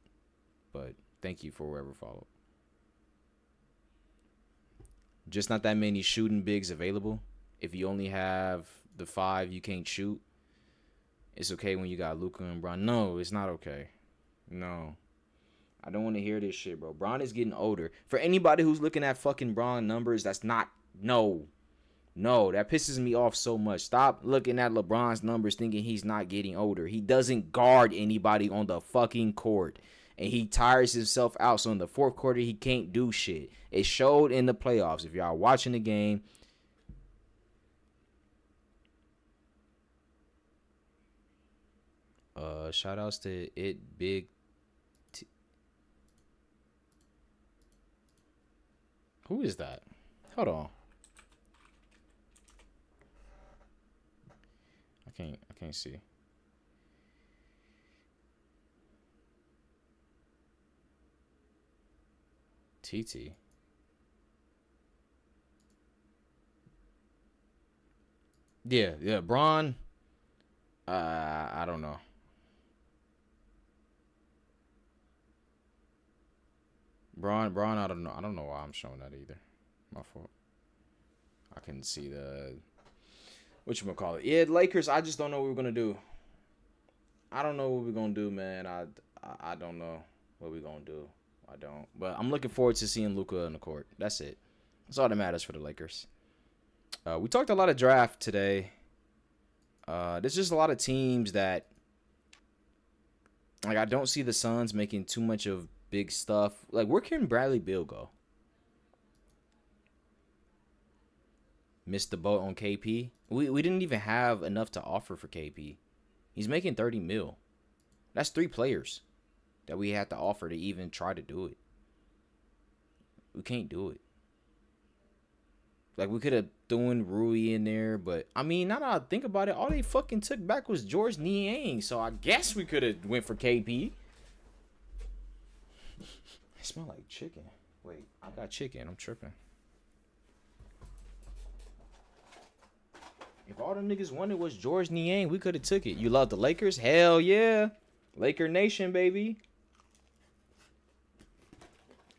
but thank you for whoever followed. Just not that many shooting bigs available. If you only have the 5, you can't shoot. It's okay when you got Luka and Bron. No, it's not okay. No. I don't want to hear this shit, bro. Bron is getting older. For anybody who's looking at fucking Bron numbers, that's not... No. No, that pisses me off so much. Stop looking at LeBron's numbers thinking he's not getting older. He doesn't guard anybody on the fucking court. And he tires himself out. So in the fourth quarter, he can't do shit. It showed in the playoffs. If y'all watching the game... shout outs to it big who is that? Hold on. I can't see. TT. Yeah, Bron. I don't know. Bron, I don't know. I don't know why I'm showing that either. My fault. I couldn't see the whatchamacallit. Yeah, Lakers, I just don't know what we're gonna do. I don't know what we're gonna do, man. I don't know what we're gonna do. I don't. But I'm looking forward to seeing Luka on the court. That's it. That's all that matters for the Lakers. We talked a lot of draft today. There's just a lot of teams that like I don't see the Suns making too much of big stuff. Like, where can Bradley Beal go? Missed the boat on KP. We didn't even have enough to offer for KP. He's making 30 mil. That's 3 players that we had to offer to even try to do it. We can't do it. Like, we could have thrown Rui in there, but I mean, now that I think about it, all they fucking took back was George Niang. So I guess we could have went for KP. It smell like chicken. Wait, I got chicken. I'm tripping. If all the niggas wanted was George Niang, we could have took it. You love the Lakers? Hell yeah. Laker Nation, baby.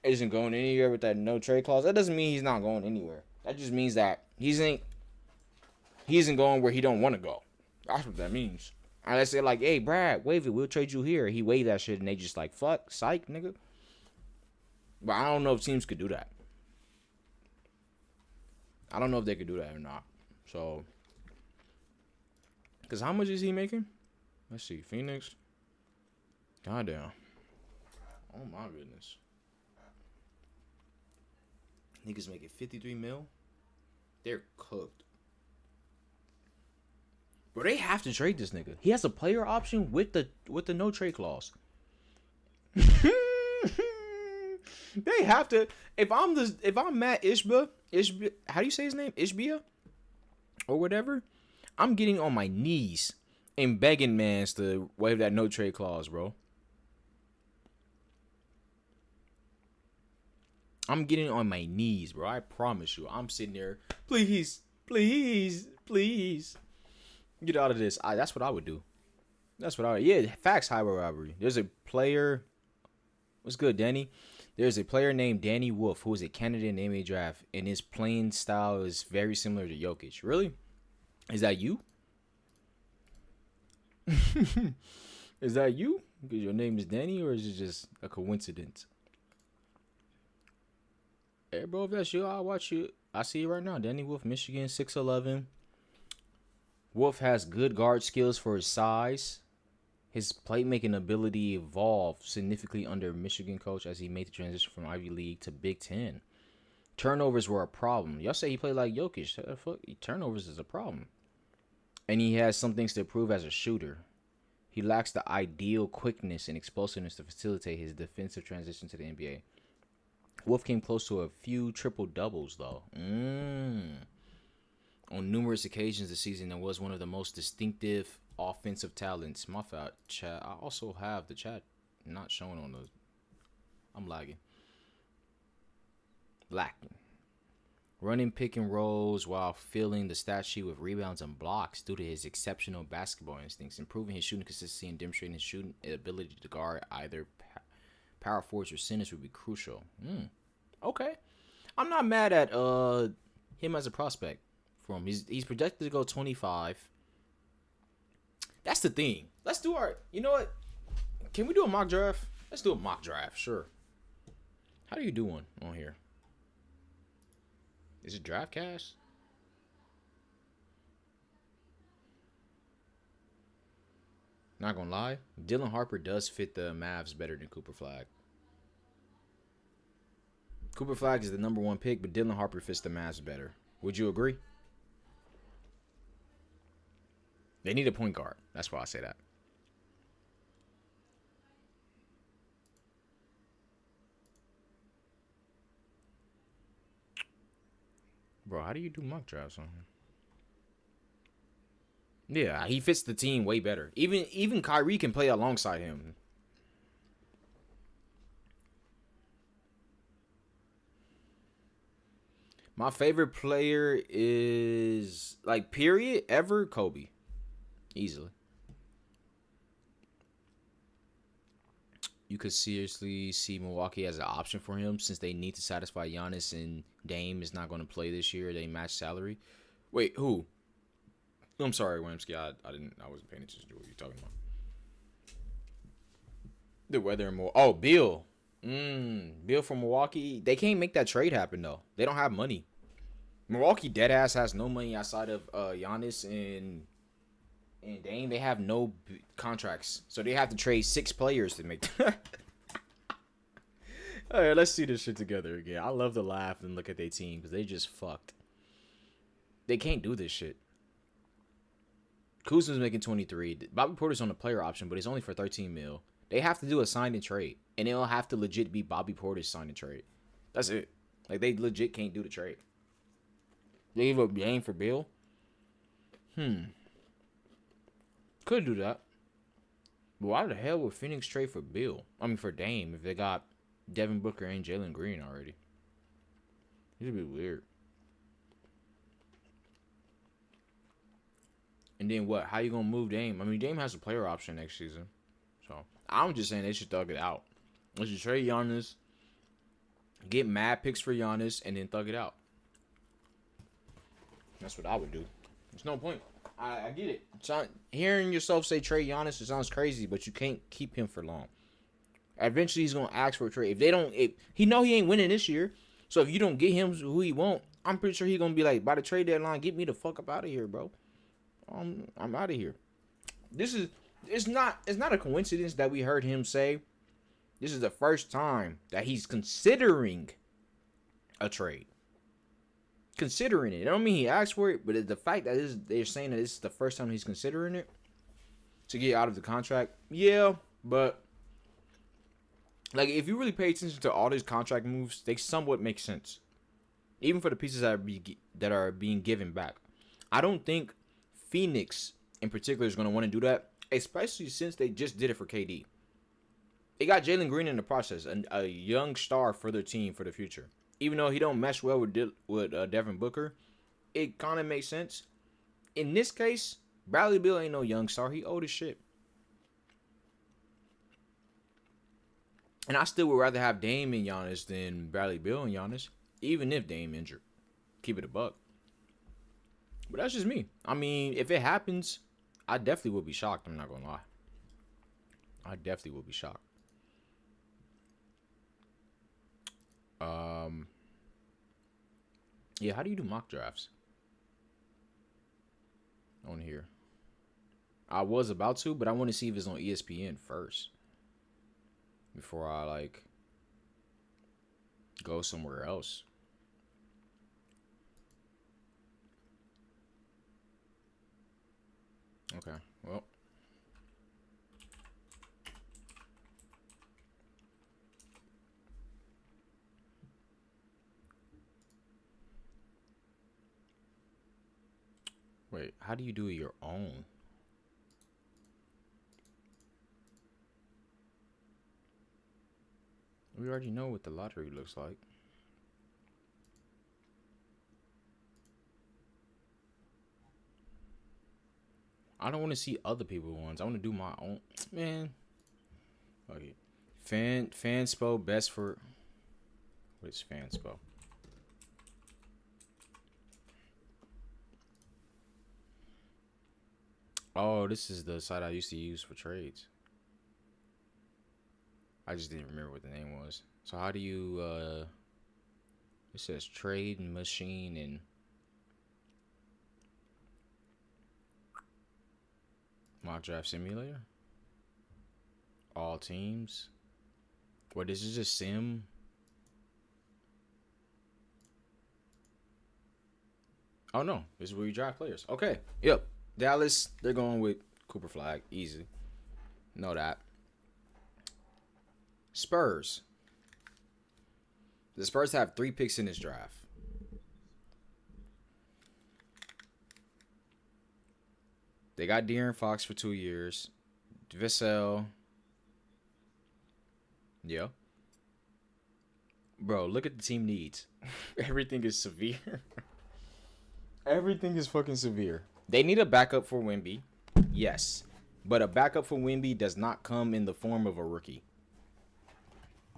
He isn't going anywhere with that no trade clause. That doesn't mean he's not going anywhere. That just means that he isn't going where he don't want to go. That's what that means. And I say like, hey, Brad, waive it. We'll trade you here. He waived that shit, and they just like, fuck, psych, nigga. But I don't know if teams could do that. I don't know if they could do that or not. So, because how much is he making? Let's see. Phoenix. Goddamn. Oh, my goodness. Niggas making 53 mil. They're cooked. Bro, they have to trade this nigga. He has a player option with the no trade clause. They have to. If I'm Matt Ishbia, how do you say his name? Ishbia? Or whatever. I'm getting on my knees and begging mans to waive that no trade clause, bro. I'm getting on my knees, bro. I promise you. I'm sitting there. Please, please, please. Get out of this. That's what I would do. That's what I would. Yeah, facts, highway robbery. There's a player. What's good, Danny? There's a player named Danny Wolf who is a candidate in the NBA draft, and his playing style is very similar to Jokic. Really? Is that you? Is that you? Because your name is Danny, or is it just a coincidence? Hey, bro, if that's you, I'll watch you. I see you right now. Danny Wolf, Michigan, 6'11". Wolf has good guard skills for his size. His playmaking ability evolved significantly under Michigan coach as he made the transition from Ivy League to Big Ten. Turnovers were a problem. Y'all say he played like Jokic. Fuck, turnovers is a problem. And he has some things to prove as a shooter. He lacks the ideal quickness and explosiveness to facilitate his defensive transition to the NBA. Wolf came close to a few triple-doubles, though. On numerous occasions this season, and was one of the most distinctive offensive talents. My fault, chat. I also have the chat not showing on the... I'm lagging. Lacking. Running pick and rolls while filling the stat sheet with rebounds and blocks due to his exceptional basketball instincts, improving his shooting consistency and demonstrating his shooting ability to guard either power forwards or centers would be crucial. Okay. I'm not mad at him as a prospect for him. He's projected to go 25. That's the thing. Let's do our... You know what? Can we do a mock draft? Let's do a mock draft. Sure. How do you do one on here? Is it Draft Cash? Not gonna lie, Dylan Harper does fit the Mavs better than Cooper Flag. Cooper Flag is the number 1 pick, but Dylan Harper fits the Mavs better. Would you agree? They need a point guard. That's why I say that. Bro, how do you do mock drafts on here? Yeah, he fits the team way better. Even Kyrie can play alongside him. My favorite player is, like, period, ever, Kobe. Easily. you could seriously see Milwaukee as an option for him since they need to satisfy Giannis and Dame is not going to play this year. They match salary. Wait, who? I'm sorry, Wamsky. I wasn't paying attention to what you're talking about. The weather and more. Oh, Bill. Bill from Milwaukee. They can't make that trade happen though. They don't have money. Milwaukee deadass has no money outside of Giannis and Dame. They have no contracts, so they have to trade 6 players to make. All right, let's see this shit together again. I love to laugh and look at their team because they just fucked. They can't do this shit. Kuzma's making 23. Bobby Porter's on a player option, but it's only for 13 mil. They have to do a sign and trade, and it'll have to legit be Bobby Porter's sign and trade. That's it. Like, they legit can't do the trade. They give up Dame for Bill? Could do that. But why the hell would Phoenix trade for Bill? I mean, for Dame, if they got Devin Booker and Jalen Green already. This would be weird. And then what? How you gonna move Dame? I mean, Dame has a player option next season. So, I'm just saying they should thug it out. They should trade Giannis, get mad picks for Giannis, and then thug it out. That's what I would do. There's no point. I get it. Hearing yourself say trade Giannis, it sounds crazy, but you can't keep him for long. Eventually, he's gonna ask for a trade. If he know he ain't winning this year, so if you don't get him who he want, I'm pretty sure he's gonna be like, by the trade deadline, get me the fuck up out of here, bro. I'm out of here. It's not a coincidence that we heard him say this is the first time that he's considering a trade. Considering it. I don't mean he asked for it, but the fact that they're saying that this is the first time he's considering it to get out of the contract. Yeah, but like if you really pay attention to all these contract moves, they somewhat make sense. Even for the pieces that are being given back. I don't think Phoenix in particular is going to want to do that, especially since they just did it for KD. They got Jalen Green in the process, a young star for their team for the future. Even though he don't mesh well with Devin Booker, it kind of makes sense. In this case, Bradley Beal ain't no young star. He old as shit. And I still would rather have Dame and Giannis than Bradley Beal and Giannis, even if Dame injured. Keep it a buck. But that's just me. I mean, if it happens, I definitely would be shocked. I'm not going to lie. I definitely would be shocked. Yeah, how do you do mock drafts? On here. I was about to, but I want to see if it's on ESPN first. Before I, like, go somewhere else. Okay, well. Wait, how do you do your own? We already know what the lottery looks like. I don't want to see other people's ones. I want to do my own. Man. Okay. Fanspo best for. What is Fanspo? Oh, this is the site I used to use for trades. I just didn't remember what the name was. So how do you, it says trade machine and mock draft simulator. All teams. What, this is just sim? Oh no, this is where you draft players. Okay, yep. Dallas, they're going with Cooper Flag. Easy. Know that. Spurs. The Spurs have 3 picks in this draft. They got De'Aaron Fox for 2 years. Vassell. Yeah. Bro, look at the team needs. Everything is severe. Everything is fucking severe. They need a backup for Wemby. Yes. But a backup for Wemby does not come in the form of a rookie.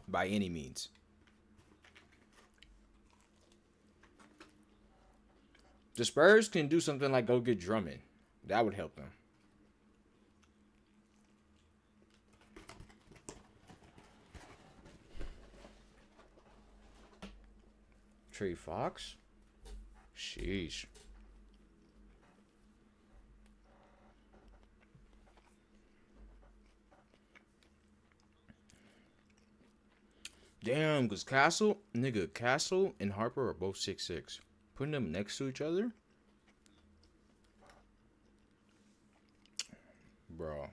by any means. The Spurs can do something like go get Drummond. That would help them. Trey Fox? Sheesh. Damn, because Castle and Harper are both 6'6". Putting them next to each other? Bro.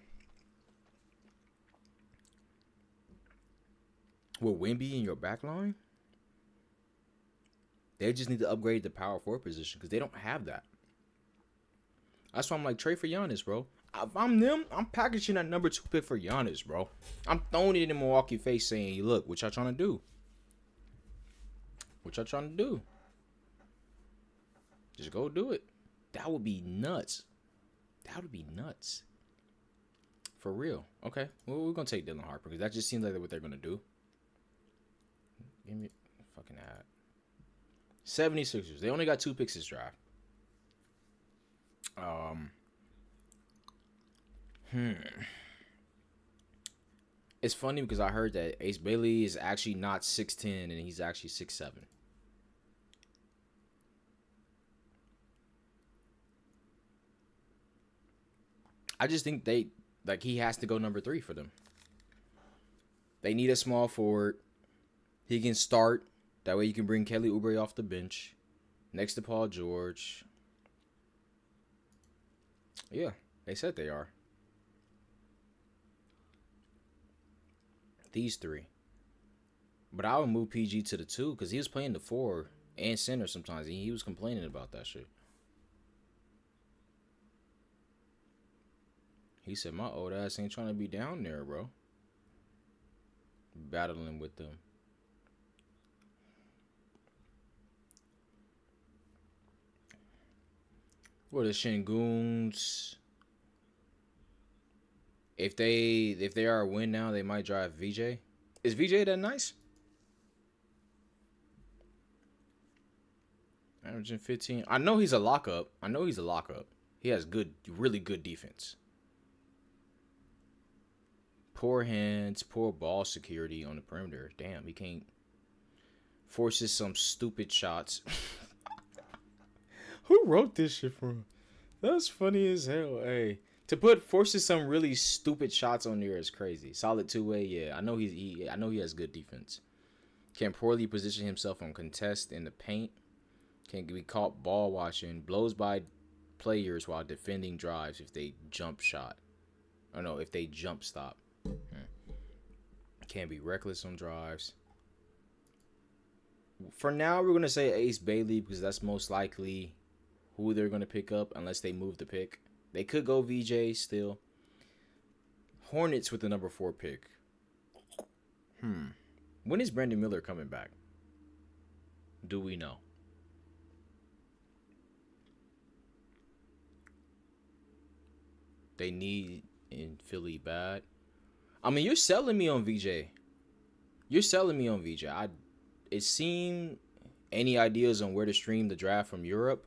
With Wemby in your back line? They just need to upgrade the power forward position because they don't have that. That's why I'm like, trade for Giannis, bro. If I'm them, I'm packaging that number 2 pick for Giannis, bro. I'm throwing it in Milwaukee face saying, look, what y'all trying to do? What y'all trying to do? Just go do it. That would be nuts. That would be nuts. For real. Okay. Well, we're going to take Dylan Harper because that just seems like what they're going to do. Give me fucking ad. 76ers. They only got 2 picks this draft. It's funny because I heard that Ace Bailey is actually not 6'10" and he's actually 6'7". I just think he has to go number 3 for them. They need a small forward. He can start. That way you can bring Kelly Oubre off the bench next to Paul George. Yeah, they said they are. These 3. But I would move PG to the 2 because he was playing the 4 and center sometimes. He was complaining about that shit. He said, my old ass ain't trying to be down there, bro. Battling with them. What is Şengün's? If they are a win now, they might drive VJ. Is VJ that nice? Averaging 15. I know he's a lockup. He has really good defense. Poor hands, poor ball security on the perimeter. Damn, he can't. Forces some stupid shots. Who wrote this shit for him? That's funny as hell. Hey, to put forces some really stupid shots on there is crazy. Solid 2-way, yeah. I know he has good defense. Can poorly position himself on contest in the paint. Can be caught ball watching. Blows by players while defending drives if they jump shot. Or no, if they jump stop. Can be reckless on drives. For now, we're gonna say Ace Bailey because that's most likely who they're gonna pick up unless they move the pick. They could go VJ still. Hornets with the number 4 pick. When is Brandon Miller coming back? Do we know? They need in Philly bad. I mean, you're selling me on VJ. It seemed any ideas on where to stream the draft from Europe?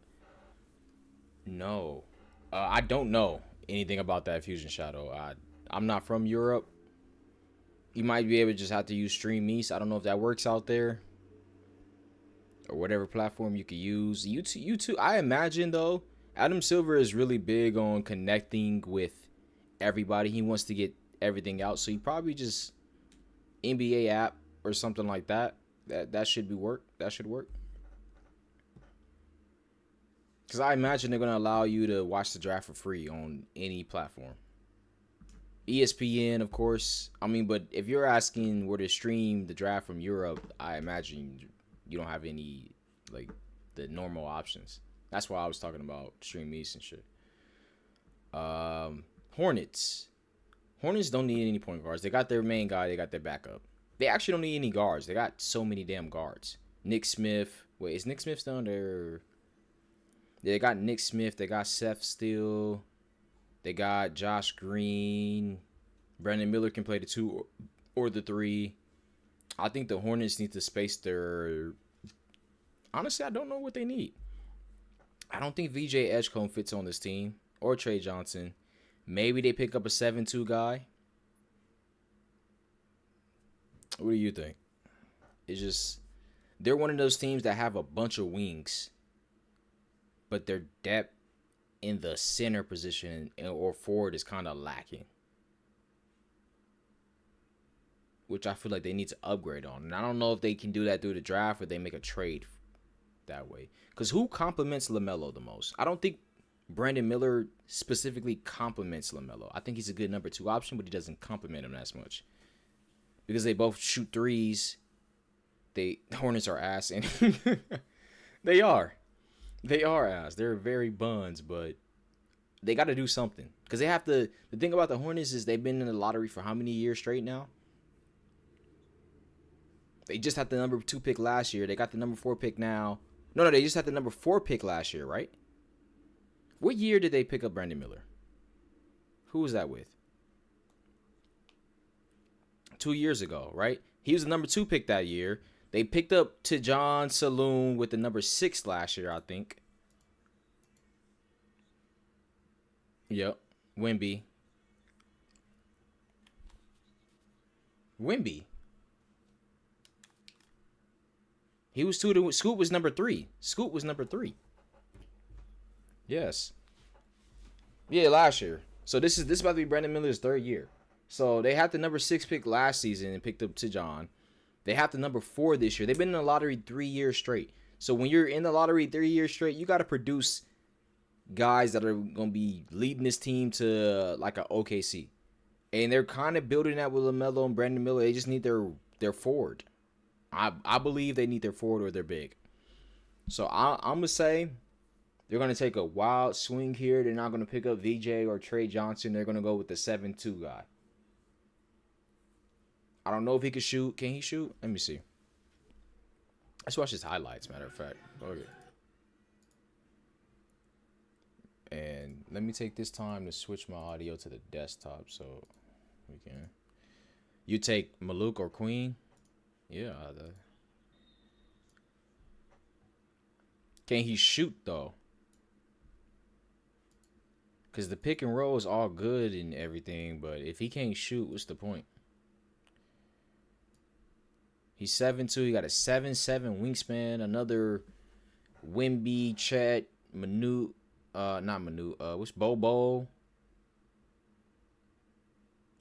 No. I don't know anything about that Fusion Shadow. I'm not from Europe. You might be able to just have to use Stream East. I don't know if that works out there. Or whatever platform you could use. YouTube, I imagine, though, Adam Silver is really big on connecting with everybody. He wants to get everything out. So he probably just NBA app or something like that. That should work. That should work. Because I imagine they're going to allow you to watch the draft for free on any platform. ESPN, of course. I mean, but if you're asking where to stream the draft from Europe, I imagine you don't have any, like, the normal options. That's why I was talking about Stream East and shit. Hornets. Hornets don't need any point guards. They got their main guy. They got their backup. They actually don't need any guards. They got so many damn guards. Nick Smith. Wait, is Nick Smith still on there? They got Nick Smith. They got Seth Steele. They got Josh Green. Brandon Miller can play the 2 or the 3. I think the Hornets need to space their. Honestly, I don't know what they need. I don't think VJ Edgecombe fits on this team or Trey Johnson. Maybe they pick up a 7-2 guy. What do you think? It's just they're one of those teams that have a bunch of wings, but their depth in the center position or forward is kind of lacking, which I feel like they need to upgrade on. And I don't know if they can do that through the draft or they make a trade that way. Because who complements LaMelo the most? I don't think Brandon Miller specifically complements LaMelo. I think he's a good number 2 option, but he doesn't complement him as much. Because they both shoot threes. The Hornets are ass, and they are. They are ass. They're very buns, but they got to do something. Because they have to. The thing about the Hornets is they've been in the lottery for how many years straight now? They just had the number 2 pick last year. They got the number 4 pick now. No, they just had the number 4 pick last year, right? What year did they pick up Brandon Miller? Who was that with? 2 years ago, right? He was the number 2 pick that year. They picked up Tejan Saloon with the number 6 last year, I think. Yep. Wemby. He was 2 Scoot was number 3. Scoot was number 3. Yes. Yeah, last year. So this is about to be Brandon Miller's 3rd year. So they had the number 6 pick last season and picked up Tejan. They have the number 4 this year. They've been in the lottery 3 years straight. So when you're in the lottery 3 years straight, you got to produce guys that are going to be leading this team to like a OKC. And they're kind of building that with LaMelo and Brandon Miller. They just need their forward. I believe they need their forward or their big. So I'm going to say they're going to take a wild swing here. They're not going to pick up VJ or Trey Johnson. They're going to go with the 7-2 guy. I don't know if he can shoot. Can he shoot? Let me see. Let's watch his highlights, matter of fact. Okay. And let me take this time to switch my audio to the desktop so we can. You take Maluk or Queen? Yeah. Can he shoot, though? Because the pick and roll is all good and everything, but if he can't shoot, what's the point? He's 7'2". He got a 7'7" wingspan. Another Wemby, Chet, Manute. Not Manute. What's Bobo?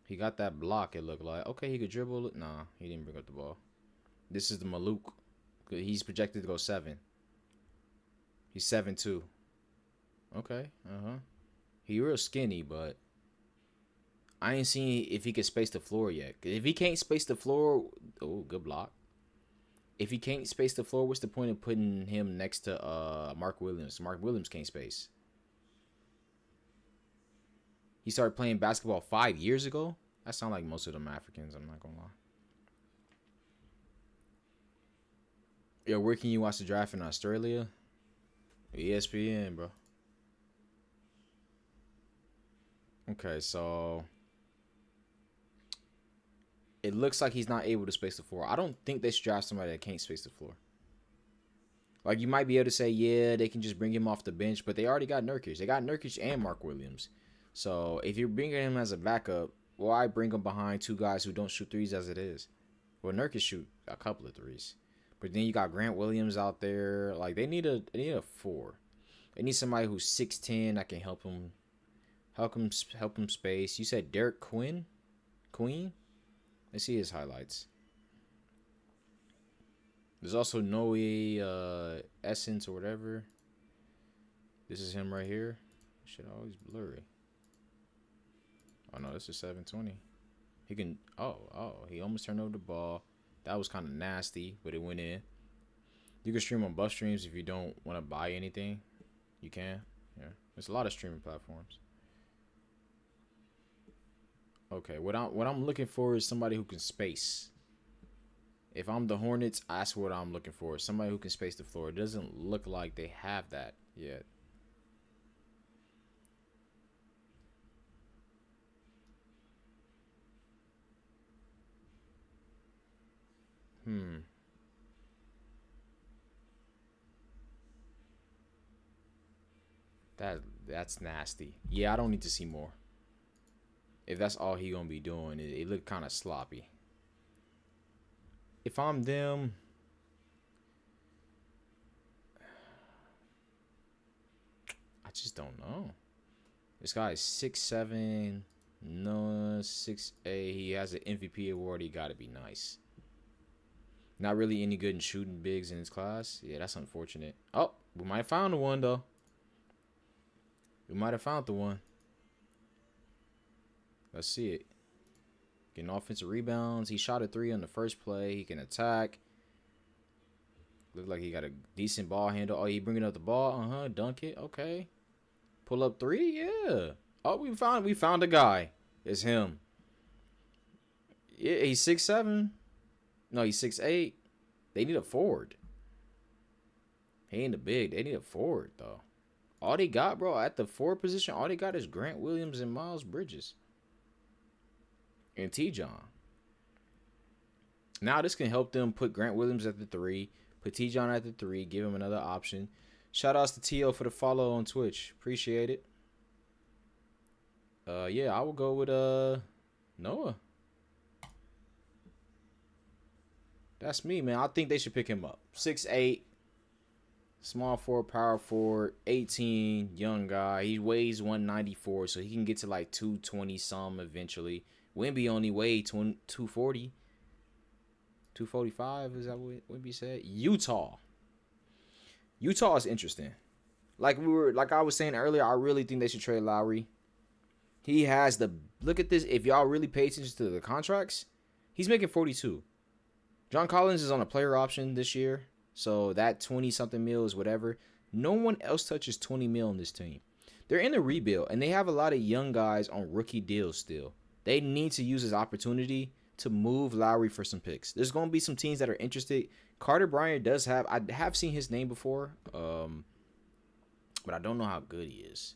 He got that block, it looked like. Okay, he could dribble. Nah, he didn't bring up the ball. This is the Maluk. He's projected to go 7. He's 7'2". Okay, He real skinny, but I ain't seen if he can space the floor yet. If he can't space the floor, oh, good block. If he can't space the floor, what's the point of putting him next to Mark Williams? Mark Williams can't space. He started playing basketball 5 years ago. That sounds like most of them Africans, I'm not gonna lie. Yo, where can you watch the draft in Australia? ESPN, bro. Okay, so it looks like he's not able to space the floor. I don't think they should draft somebody that can't space the floor. Like, you might be able to say, yeah, they can just bring him off the bench, but they already got Nurkic. They got Nurkic and Mark Williams. So if you're bringing him as a backup, why bring him behind 2 guys who don't shoot threes as it is? Well, Nurkic shoot a couple of threes. But then you got Grant Williams out there. Like, they need a 4. They need somebody who's 6'10" that can help him space. You said Derek Queen? Let's see his highlights. There's also Noe Essence or whatever. This is him right here. Shit, always blurry. Oh no, this is 720. He can. He almost turned over the ball. That was kind of nasty, but it went in. You can stream on Bus Streams if you don't want to buy anything. You can. Yeah, there's a lot of streaming platforms. Okay, what I'm looking for is somebody who can space. If I'm the Hornets, that's what I'm looking for. Somebody who can space the floor. It doesn't look like they have that yet. That's nasty. Yeah, I don't need to see more. If that's all he gonna be doing, it looked kind of sloppy. If I'm them, I just don't know. This guy is 6'7", no 6'8". He has an MVP award. He got to be nice. Not really any good in shooting bigs in his class. Yeah, that's unfortunate. Oh, we might have found the one though. We might have found the one. Let's see it. Getting offensive rebounds. He shot a 3 on the first play. He can attack. Look like he got a decent ball handle. Oh, he bringing up the ball. Dunk it. Okay. Pull up 3. Yeah. Oh, we found a guy. It's him. Yeah, he's 6'7". No, he's 6'8". They need a forward. He ain't a big. They need a forward though. All they got, bro, at the forward position, all they got is Grant Williams and Miles Bridges. And T-John. Now this can help them put Grant Williams at the 3, put T-John at the 3, give him another option. Shout outs to T.O. for the follow on Twitch. Appreciate it. Yeah, I will go with Noah. That's me, man. I think they should pick him up. 6'8", small forward, power forward, 18, young guy. He weighs 194, so he can get to like 220 some eventually. Wemby only weighed 240. 245, is that what Wemby said? Utah is interesting. Like I was saying earlier, I really think they should trade Lowry. He has the look at this. If y'all really pay attention to the contracts, he's making 42. John Collins is on a player option this year, so that 20-something mil is whatever. No one else touches 20 mil in this team. They're in the rebuild, and they have a lot of young guys on rookie deals still. They need to use this opportunity to move Lowry for some picks. There's going to be some teams that are interested. Carter Bryant does have, I have seen his name before, but I don't know how good he is.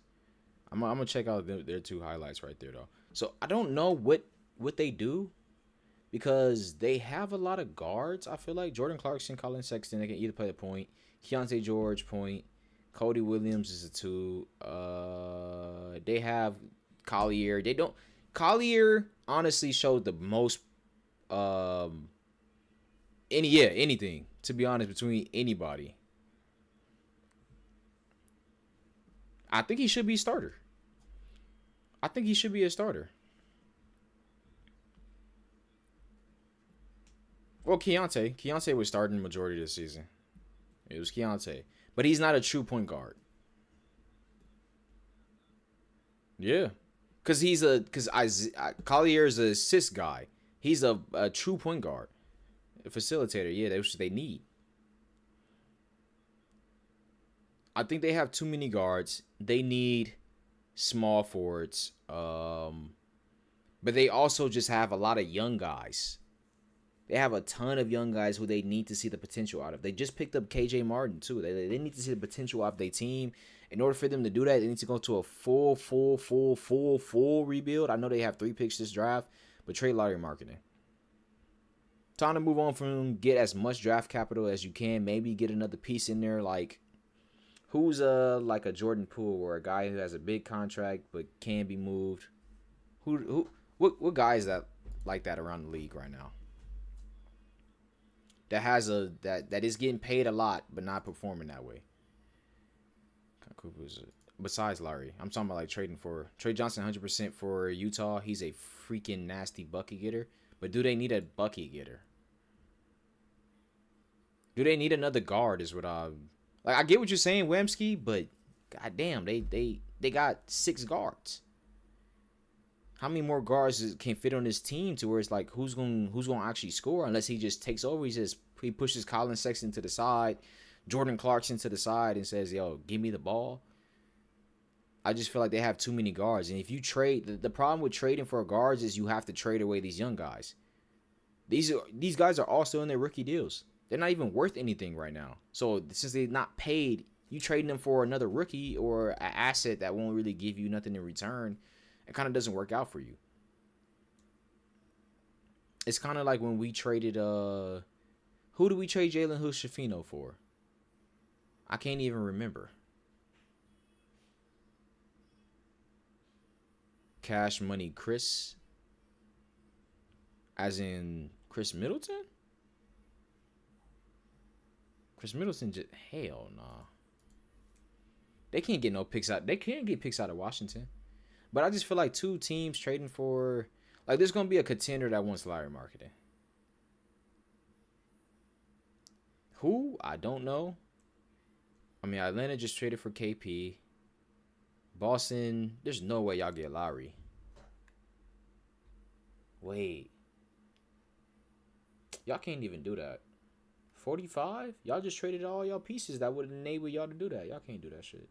I'm going to check out their 2 highlights right there, though. So I don't know what they do because they have a lot of guards, I feel like. Jordan Clarkson, Colin Sexton, they can either play the point. Keontae George, point. Cody Williams is a 2. They have Collier. Collier honestly showed the most anything, to be honest, between anybody. I think he should be a starter. Well, Keontae was starting the majority of the season. It was Keontae. But he's not a true point guard. Yeah. Because Collier is an assist guy. He's a true point guard. A facilitator. Yeah, that's what they need. I think they have too many guards. They need small forwards. But they also just have a lot of young guys. They have a ton of young guys who they need to see the potential out of. They just picked up KJ Martin, too. They need to see the potential out of their team. In order for them to do that, they need to go to a full rebuild. I know they have 3 picks this draft, but trade lottery marketing. Time to move on from him, get as much draft capital as you can. Maybe get another piece in there, like who's like a Jordan Poole or a guy who has a big contract but can be moved. What guy is that like that around the league right now? That has that is getting paid a lot but not performing that way. Besides Larry, I'm talking about like trading for Trey Johnson 100% for Utah. He's a freaking nasty bucket getter. But do they need a bucket getter? Do they need another guard? Is what I get what you're saying, Wemsky, but goddamn, they got 6 guards. How many more guards can fit on this team to where it's like who's going to actually score unless he just takes over? He pushes Colin Sexton to the side, Jordan Clarkson to the side, and says, "Yo, give me the ball." I just feel like they have too many guards, and if you trade, the problem with trading for guards is you have to trade away these young guys. These guys are also in their rookie deals. They're not even worth anything right now. So since they're not paid, you trading them for another rookie or an asset that won't really give you nothing in return. It kind of doesn't work out for you. It's kind of like when we traded Who do we trade Jalen Hood-Schifino for? I can't even remember. Cash Money Chris. As in Chris Middleton? Chris Middleton just... Hell nah. They can't get no picks out. They can't get picks out of Washington. But I just feel like two teams trading for... Like, there's going to be a contender that wants Larry Marketing. Who? I don't know. I mean, Atlanta just traded for KP. Boston, there's no way y'all get Lowry. Wait. Y'all can't even do that. 45? Y'all just traded all y'all pieces that would enable y'all to do that. Y'all can't do that shit.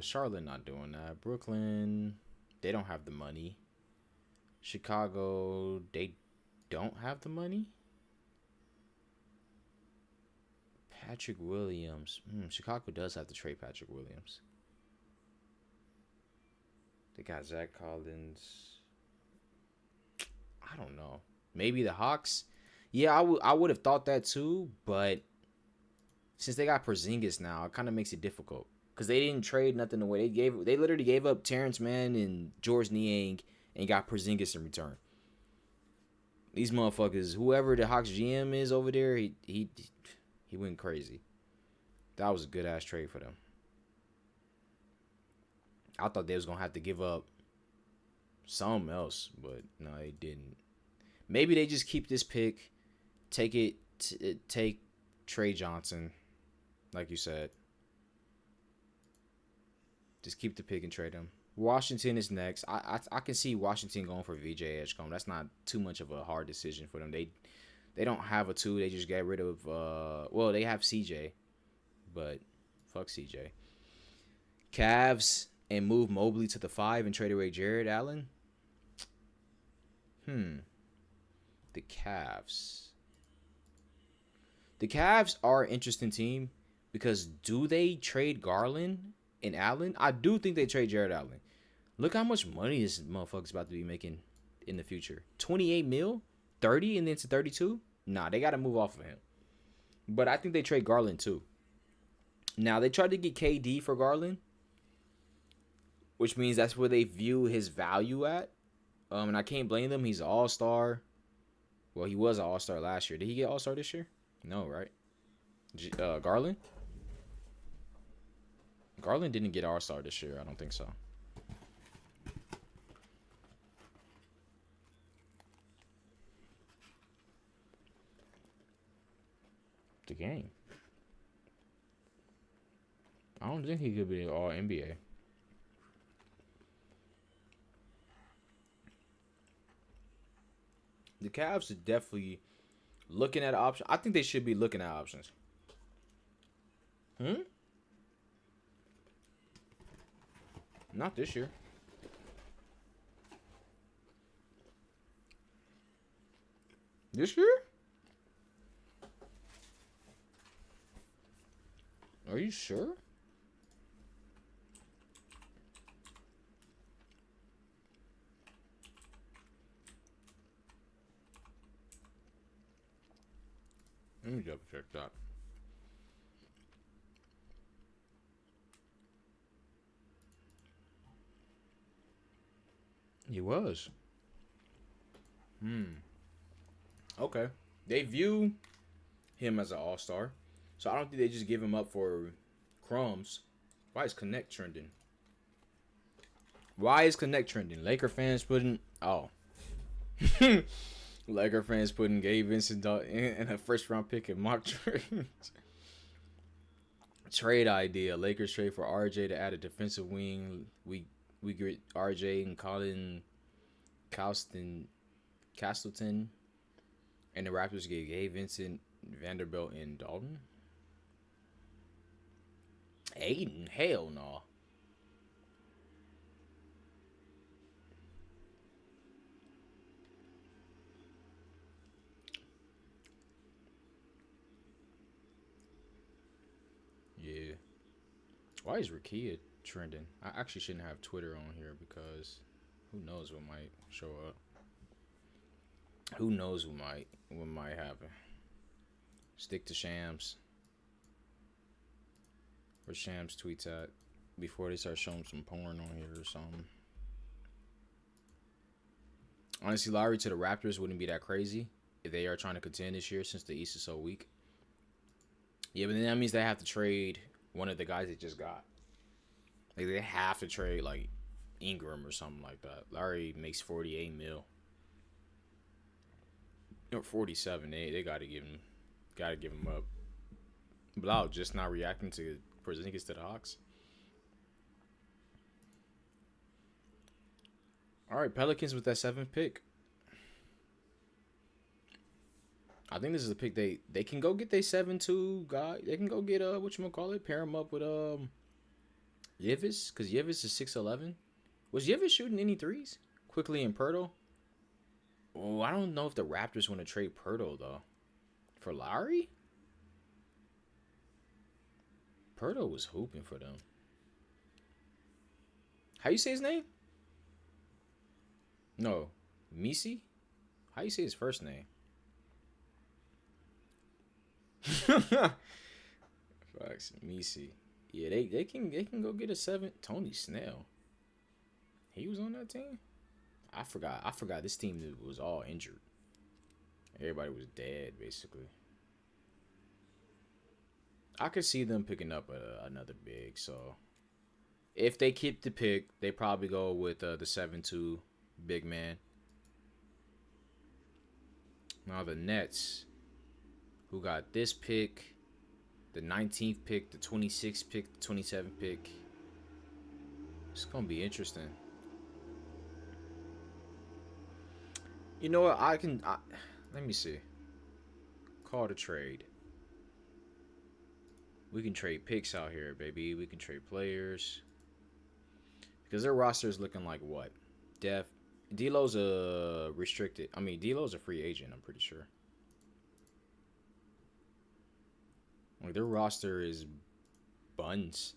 Charlotte not doing that. Brooklyn, they don't have the money. Chicago, they don't have the money. Patrick Williams. Chicago does have to trade Patrick Williams. They got Zach Collins. I don't know. Maybe the Hawks. Yeah, I would have thought that too, but since they got Porzingis now, it kind of makes it difficult because they didn't trade nothing away. They literally gave up Terrence Mann and George Niang and got Porzingis in return. These motherfuckers, whoever the Hawks GM is over there, he went crazy. That was a good ass trade for them. I thought they was gonna have to give up something else, but no, they didn't. Maybe they just keep this pick, take Trey Johnson, like you said. Just keep the pick and trade him. Washington is next. I can see Washington going for VJ Edgecombe. That's not too much of a hard decision for them. They don't have a 2. They just got rid of well, they have CJ, but fuck CJ. Cavs and move Mobley to the 5 and trade away Jared Allen. The Cavs. The Cavs are an interesting team because do they trade Garland and Allen? I do think they trade Jared Allen. Look how much money this motherfucker's about to be making in the future. 28 mil? 30 and then to 32? Nah, they got to move off of him. But I think they trade Garland too. Now, they tried to get KD for Garland, which means that's where they view his value at. And I can't blame them. He's an all-star. Well, he was an all-star last year. Did he get all-star this year? No, right? Garland? Garland didn't get all-star this year. I don't think so. The game. I don't think he could be all NBA. The Cavs are definitely looking at options. I think they should be looking at options. Not this year. This year? Are you sure? Let me double check that. He was. Okay. They view him as an all-star. So I don't think they just give him up for crumbs. Why is Connect trending? Why is Connect trending? Laker fans putting... Oh. Laker fans putting Gabe Vincent in a first-round pick in mock trades. Trade idea. Lakers trade for RJ to add a defensive wing. We get RJ and Colin Castleton. And the Raptors get Gabe Vincent, Vanderbilt, and Dalton. Aiden? Hell no. Yeah. Why is Rakia trending? I actually shouldn't have Twitter on here because who knows what might show up. Who knows what might happen. Stick to Shams. Where Shams tweets at before they start showing some porn on here or something. Honestly, Lowry to the Raptors wouldn't be that crazy if they are trying to contend this year since the East is so weak. Yeah, but then that means they have to trade one of the guys they just got. Like they have to trade like Ingram or something like that. Lowry makes 48 mil. Or 47. They gotta give him up. Blau just not reacting to Porzingis to the Hawks. All right, Pelicans with that 7th pick. I think this is a pick they can go get their 7-2 guy. They can go get whatchamacallit, pair him up with Yves, because Yves is 6'11". Was Yves shooting any threes? Quickly and Pirtle. Oh, I don't know if the Raptors want to trade Pirtle though. For Lowry? Pirtle was hooping for them. How you say his name? No. Misi? How you say his first name? Facts. Misi. Yeah, they can go get a 7. Tony Snell. He was on that team? I forgot this team was all injured. Everybody was dead, basically. I could see them picking up another big. So, if they keep the pick, they probably go with the 7-2 big man. Now the Nets, who got this pick, the 19th pick, the 26th pick, the 27th pick. It's gonna be interesting. You know what? Let me see. Call to trade. We can trade picks out here, baby. We can trade players. Because their roster is looking like what? D'Lo's a restricted. I mean, D'Lo's a free agent, I'm pretty sure. Like, their roster is buns.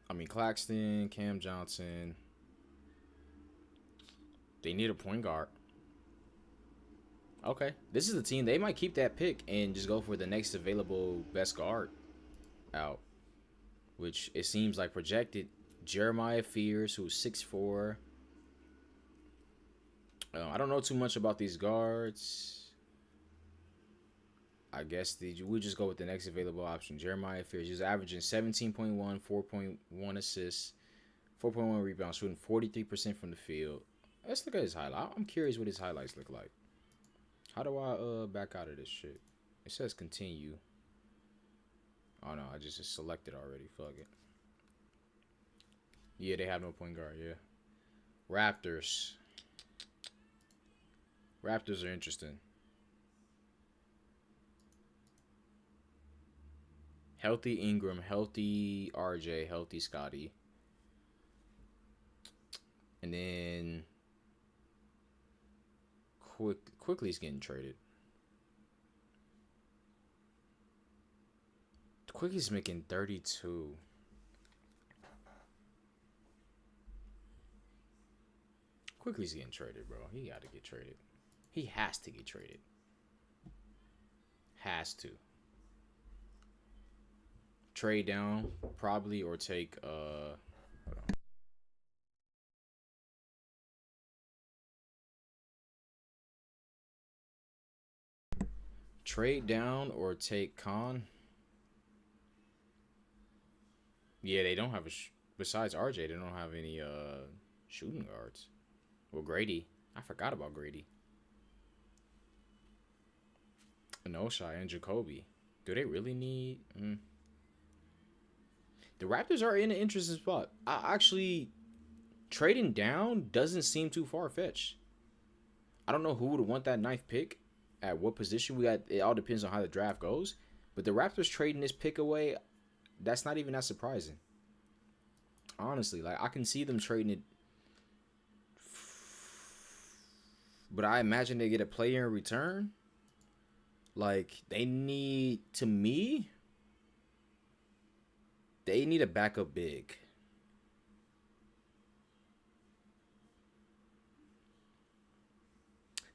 I mean, Claxton, Cam Johnson. They need a point guard. Okay. This is the team. They might keep that pick and just go for the next available best guard out. Which it seems like projected. Jeremiah Fears, who's 6'4". I don't know too much about these guards. I guess we just go with the next available option. Jeremiah Fears. He's averaging 17.1, 4.1 assists, 4.1 rebounds, shooting 43% from the field. Let's look at his highlight. I'm curious what his highlights look like. How do I back out of this shit? It says continue. Oh no, I just selected already. Fuck it. Yeah, they have no point guard. Yeah. Raptors. Raptors are interesting. Healthy Ingram, healthy RJ, healthy Scotty. And then Quickly's getting traded. Quickly's making 32. Quickly's getting traded, bro. He got to get traded. He has to get traded. Has to. Trade down, probably, or take, hold on. Trade down or take Khan. Yeah, they don't have besides RJ, they don't have any shooting guards. Well, Grady. I forgot about Grady. Anoshai and Jacoby. Do they really need... The Raptors are in an interesting spot. Trading down doesn't seem too far-fetched. I don't know who would want that 9th pick at what position. It all depends on how the draft goes. But the Raptors trading this pick away, that's not even that surprising. Honestly, like I can see them trading it. But I imagine they get a player in return. Like they need a backup big.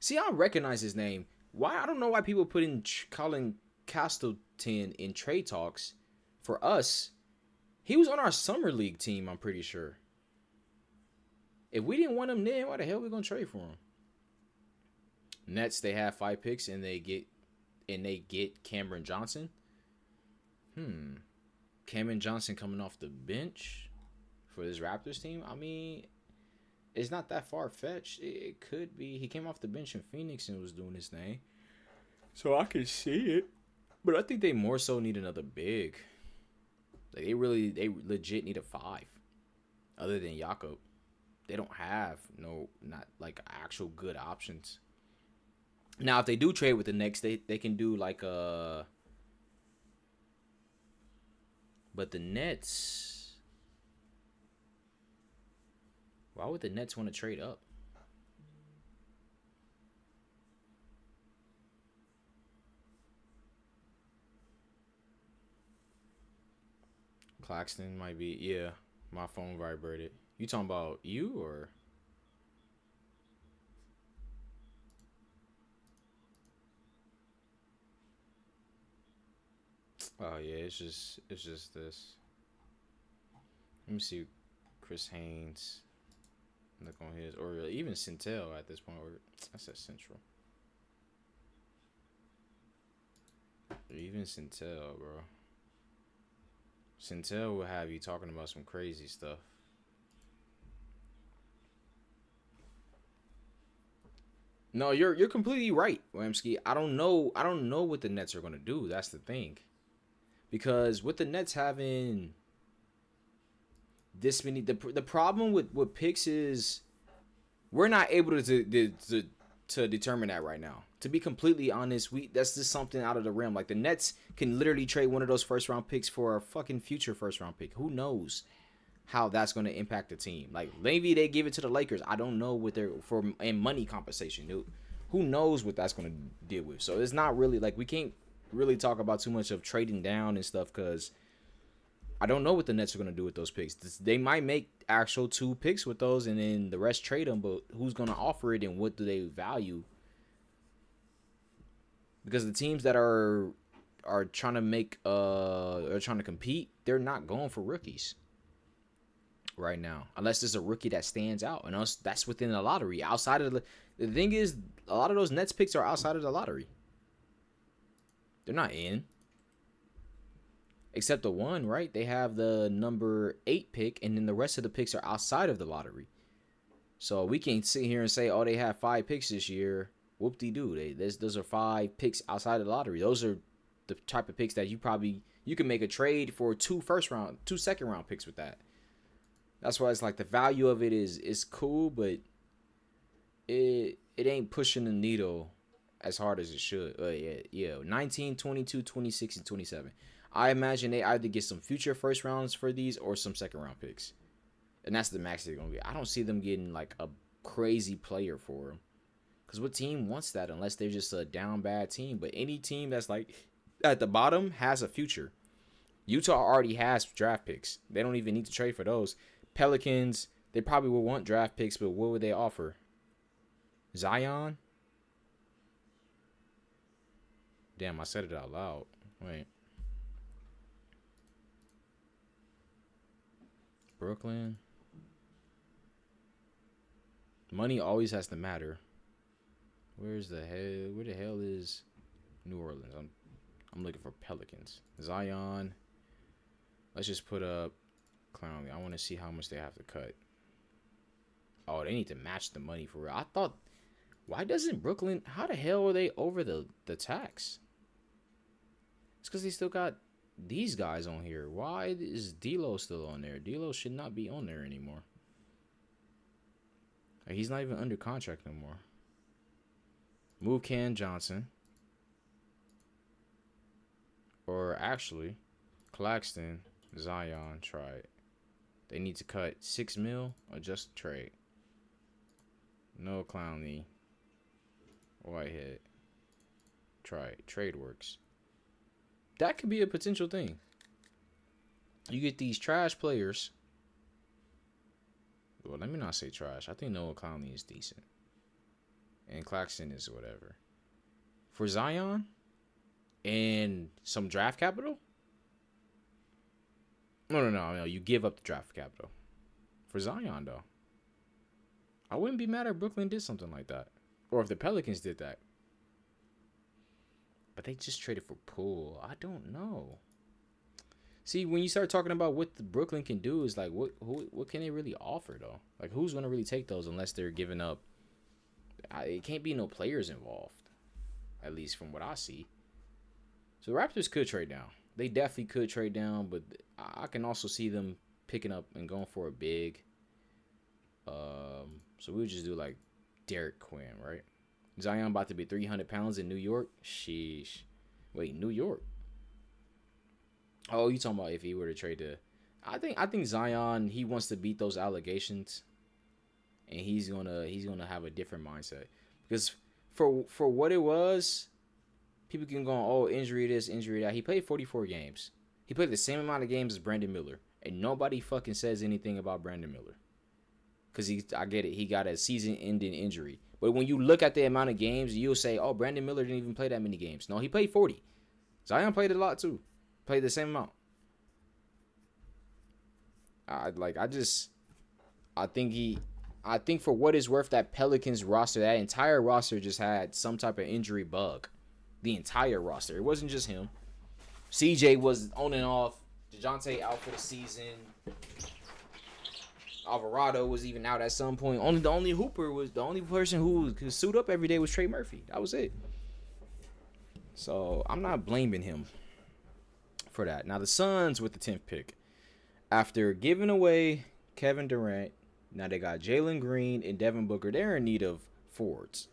See, I recognize his name. Why? I don't know why people put in Colin Castleton in trade talks for us. He was on our summer league team, I'm pretty sure. If we didn't want him then, why the hell are we gonna trade for him? Nets, they have 5 picks and they get Cameron Johnson. Cameron Johnson coming off the bench for this Raptors team. I mean, it's not that far fetched. It could be. He came off the bench in Phoenix and was doing his thing, so I can see it. But I think they more so need another big. Like they legit need a 5, other than Jakob. They don't have not like actual good options. Now, if they do trade with the Knicks, they can do like a. But the Nets, why would the Nets want to trade up? Claxton might be, yeah. My phone vibrated. You talking about you or? Oh yeah, it's just this. Let me see, Chris Haynes. Look on his, or even Centel at this point. Or I said Central. Even Centel, bro. Centel will have you talking about some crazy stuff. No, you're completely right, Wamsky. I don't know what the Nets are gonna do. That's the thing. Because with the Nets having this many, the problem with picks is we're not able to determine that right now. To be completely honest, that's just something out of the realm. Like the Nets can literally trade one of those first round picks for a fucking future first round pick. Who knows how that's going to impact the team? Like maybe they give it to the Lakers. I don't know what they're for in money compensation, dude. Who knows what that's going to deal with? So it's not really like we can't really talk about too much of trading down and stuff because I don't know what the Nets are going to do with those picks. They might make actual 2 picks with those and then the rest trade them, but who's going to offer it and what do they value? Because the teams that are trying to make are trying to compete, they're not going for rookies right now unless there's a rookie that stands out, and that's within the lottery. Outside of the thing is, a lot of those Nets picks are outside of the lottery. They're not in. Except the one, right? They have the number 8 pick, and then the rest of the picks are outside of the lottery. So we can't sit here and say, oh, they have 5 picks this year. Whoop-de-doo. Those are 5 picks outside of the lottery. Those are the type of picks that you can make a trade for 2 second round picks with that. That's why it's like the value of it is cool, but it ain't pushing the needle as hard as it should. Yeah. 19, 22, 26, and 27. I imagine they either get some future first rounds for these or some second round picks. And that's the max they're going to get. I don't see them getting like a crazy player for them. Because what team wants that unless they're just a down bad team? But any team that's like at the bottom has a future. Utah already has draft picks. They don't even need to trade for those. Pelicans, they probably will want draft picks, but what would they offer? Zion? Damn, I said it out loud. Wait. Brooklyn. Money always has to matter. Where the hell is New Orleans? I'm looking for Pelicans. Zion. Let's just put up Clowney. I want to see how much they have to cut. Oh, they need to match the money for real. I thought, why doesn't Brooklyn, how the hell are they over the tax? It's because they still got these guys on here. Why is D'Lo still on there? D'Lo should not be on there anymore. Like, he's not even under contract no more. Move Cam Johnson. Or actually, Claxton, Zion, try it. They need to cut 6 mil or just trade. No Clowney. Whitehead. Try it. Trade works. That could be a potential thing. You get these trash players. Well, let me not say trash. I think Noah Clowney is decent. and Claxton is whatever. For Zion and some draft capital? No. You give up the draft capital. For Zion, though. I wouldn't be mad if Brooklyn did something like that. Or if the Pelicans did that. But they just traded for Poole. I don't know. See, when you start talking about what the Brooklyn can do, is like, what can they really offer, though? Like, who's going to really take those unless they're giving up? It can't be no players involved, at least from what I see. So the Raptors could trade down. They definitely could trade down, but I can also see them picking up and going for a big. So we would just do like Derek Quinn, right? Zion about to be 300 pounds in New York. Sheesh. Wait, New York? Oh, you talking about if he were to trade to? I think Zion, he wants to beat those allegations, and he's gonna have a different mindset, because for what it was, people can go, oh, injury this, injury that. He played 44 games. He played the same amount of games as Brandon Miller, and nobody fucking says anything about Brandon Miller, because I get it, he got a season-ending injury. But when you look at the amount of games, you'll say, oh, Brandon Miller didn't even play that many games. No, he played 40. Zion played a lot too. Played the same amount. I think for what it's worth, that Pelicans roster, that entire roster just had some type of injury bug. The entire roster. It wasn't just him. CJ was on and off. DeJounte out for the season. Alvarado was even out at some point. The only person who could suit up every day was Trey Murphy. That was it. So I'm not blaming him for that. Now the Suns with the 10th pick, after giving away Kevin Durant, now they got Jalen Green and Devin Booker. They're in need of forwards.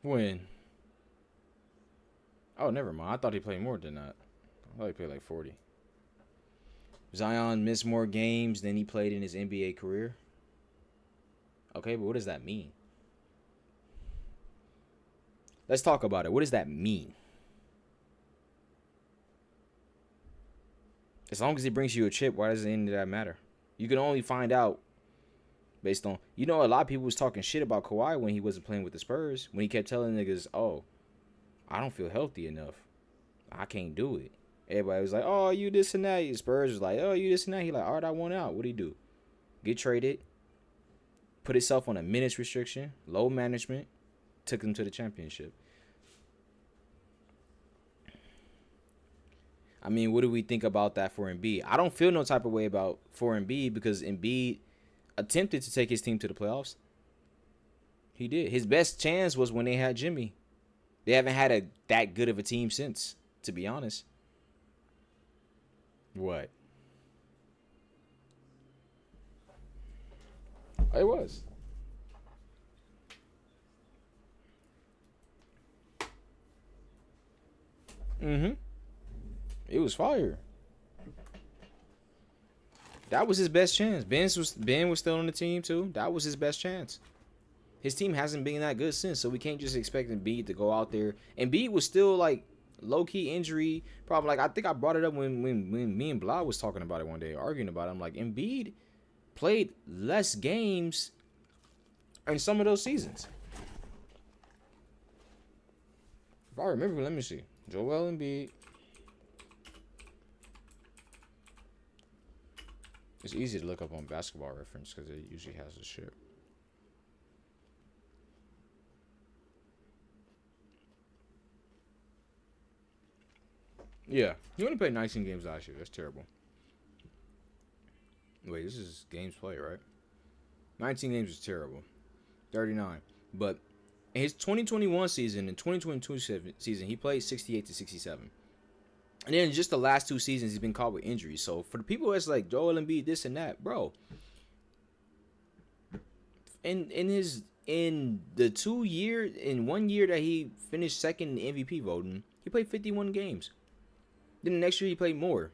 When? Oh, never mind. I thought he played more than that. I thought he played like 40. Zion missed more games than he played in his NBA career. Okay, but what does that mean? Let's talk about it. What does that mean? As long as he brings you a chip, why does any of that matter? You can only find out based on... You know, a lot of people was talking shit about Kawhi when he wasn't playing with the Spurs. When he kept telling niggas, oh, I don't feel healthy enough. I can't do it. Everybody was like, oh, you this and that. Spurs was like, oh, you this and that. He like, all right, I want out. What'd he do? Get traded. Put himself on a minutes restriction. Low management. Took him to the championship. I mean, what do we think about that for Embiid? I don't feel no type of way about for Embiid, because Embiid attempted to take his team to the playoffs. He did. His best chance was when they had Jimmy. They haven't had that good of a team since, to be honest. What? It was. Mm-hmm. It was fire. That was his best chance. Ben was still on the team too. That was his best chance. His team hasn't been that good since, so we can't just expect Embiid to go out there. Embiid was still like low-key injury problem. Like, I think I brought it up when me and Blah was talking about it one day, arguing about it. I'm like, Embiid played less games in some of those seasons. If I remember, let me see. Joel Embiid. It's easy to look up on Basketball Reference because it usually has the shit. Yeah, he only played 19 games last year. That's terrible. Wait, this is games played, right? 19 games is terrible. 39. But in his 2021 season and 2022 season, he played 68 to 67. And then just the last two seasons, he's been caught with injuries. So for the people that's like Joel Embiid, this and that, bro. In the 1 year that he finished second in MVP voting, he played 51 games. Then the next year he played more.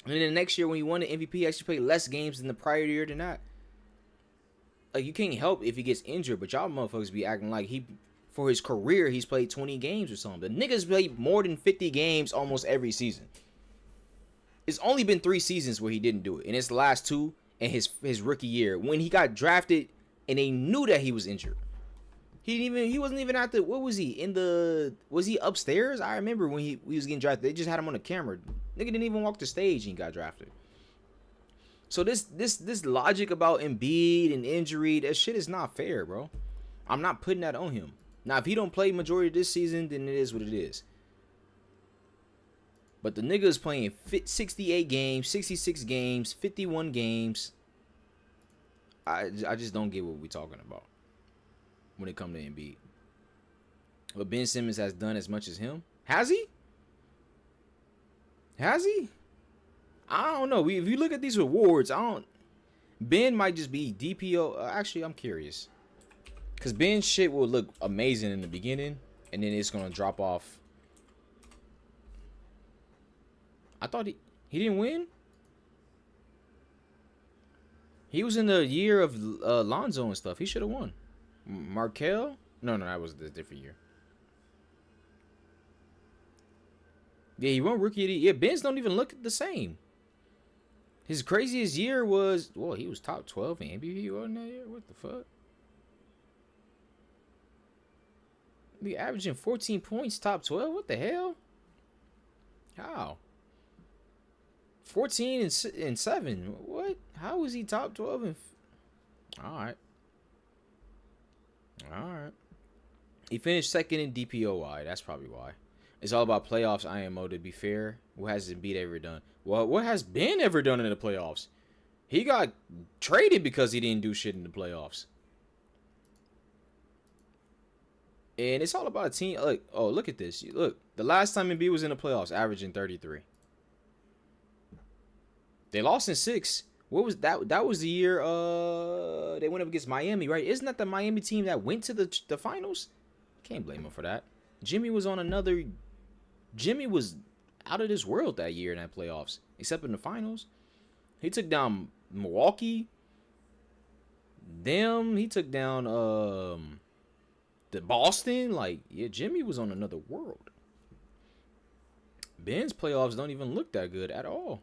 And then the next year when he won the MVP, he actually played less games than the prior year than that. Like, you can't help if he gets injured, but y'all motherfuckers be acting like for his career, he's played 20 games or something. The niggas played more than 50 games almost every season. It's only been 3 seasons where he didn't do it, and it's the last 2 and his rookie year when he got drafted and they knew that he was injured. He wasn't even at the, what was he in the, was he upstairs? I remember when he was getting drafted. They just had him on the camera. Nigga didn't even walk the stage and he got drafted. So this logic about Embiid and injury, that shit is not fair, bro. I'm not putting that on him. Now, if he don't play majority of this season, then it is what it is. But the nigga is playing 68 games, 66 games, 51 games. I just don't get what we're talking about when it comes to Embiid. But Ben Simmons has done as much as him. Has he? Has he? I don't know. If you look at these awards, Ben might just be DPO. Actually, I'm curious. Because Ben's shit will look amazing in the beginning, and then it's going to drop off. I thought he didn't win? He was in the year of Lonzo and stuff. He should have won. Markel? No, that was a different year. Yeah, he won Rookie of the Year. Yeah, Ben's don't even look the same. His craziest year was, well, he was top 12 in MVP wasn't that year? What the fuck? Be averaging 14 points, top 12? What the hell? How? 14 and 7. What? How was he top 12 and Alright. He finished second in DPOY. That's probably why. It's all about playoffs IMO, to be fair. What has Embiid ever done? Well, what has Ben ever done in the playoffs? He got traded because he didn't do shit in the playoffs. And it's all about a team. Look, oh, look at this. Look, the last time Embiid was in the playoffs, averaging 33. They lost in 6. What was that? That was the year they went up against Miami, right? Isn't that the Miami team that went to the finals? Can't blame him for that. Jimmy was out of this world that year in that playoffs, except in the finals. He took down Milwaukee. He took down the Boston. Like, yeah, Jimmy was on another world. Ben's playoffs don't even look that good at all.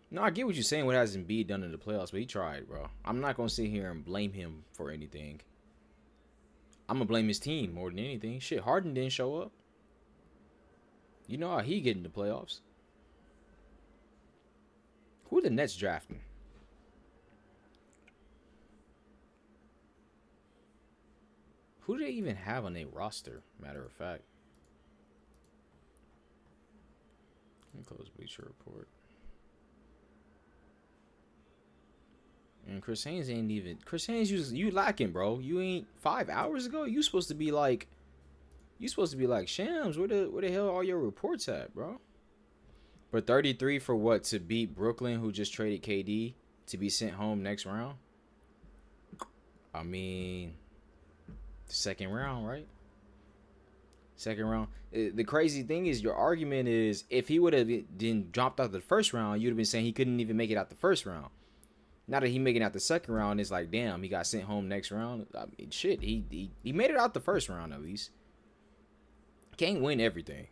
No, I get what you're saying. What has Embiid done in the playoffs, but he tried, bro. I'm not gonna sit here and blame him for anything. I'm gonna blame his team more than anything. Shit, Harden didn't show up. You know how he get in the playoffs. Who are the Nets drafting? Who do they even have on their roster? Matter of fact. Let me close Bleacher Report. And Chris Haynes ain't even. Chris Haynes, you lacking, bro. You ain't 5 hours ago. You supposed to be like Shams. Where the hell are all your reports at, bro? For 33 for what? To beat Brooklyn, who just traded KD to be sent home next round. I mean, second round, right? Second round. The crazy thing is, your argument is if he would have been dropped out the first round, you'd have been saying he couldn't even make it out the first round. Now that he making out the second round, it's like, damn, he got sent home next round. I mean, shit, he made it out the first round at least. Can't win everything.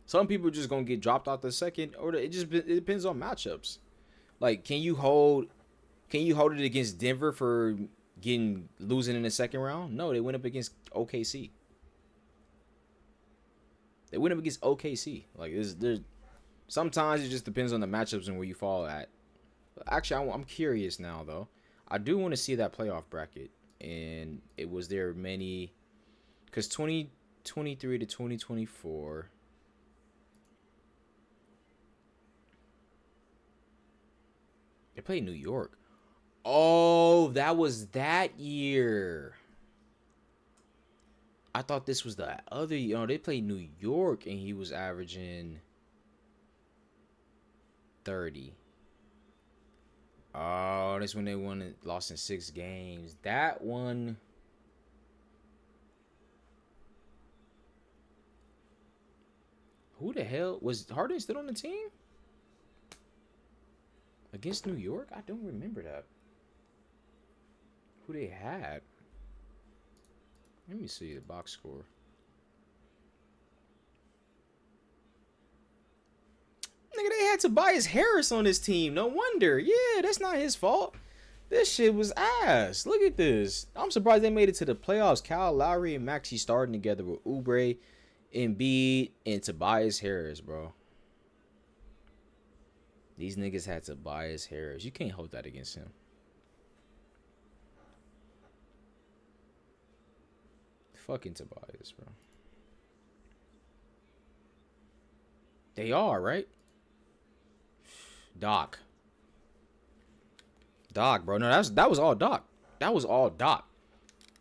Some people just gonna get dropped out the second, or it depends on matchups. Like, can you hold it against Denver for losing in the second round? No, they went up against OKC. Like, there's sometimes it just depends on the matchups and where you fall at. Actually, I'm curious now, though. I do want to see that playoff bracket. And it was there many... Because 2023 to 2024... They played New York. Oh, that was that year. I thought this was the other... they played New York, and he was averaging 30. Oh, that's when they lost in 6 games. That one. Who the hell was Harden still on the team? Against New York? I don't remember that. Who they had? Let me see the box score. had Tobias Harris on his team. No wonder. Yeah, that's not his fault. This shit was ass. Look at this. I'm surprised they made it to the playoffs. Kyle Lowry and Maxey starting together with Oubre, Embiid, and Tobias Harris, bro. These niggas had Tobias Harris. You can't hold that against him. Fucking Tobias, bro. They are, right? Doc, bro. No, that was all Doc. That was all Doc.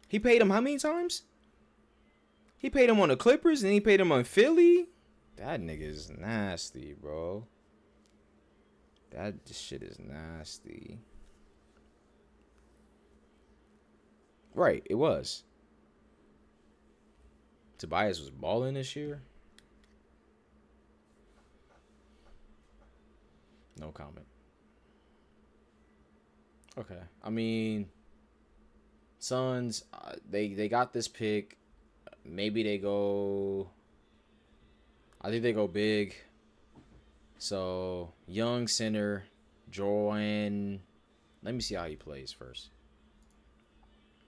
He paid him how many times? He paid him on the Clippers and he paid him on Philly. That nigga is nasty, bro. That shit is nasty. Right, it was. Tobias was balling this year. No comment. Okay. I mean, Suns, they got this pick. Maybe they go... I think they go big. So, young center, Joanne. Let me see how he plays first.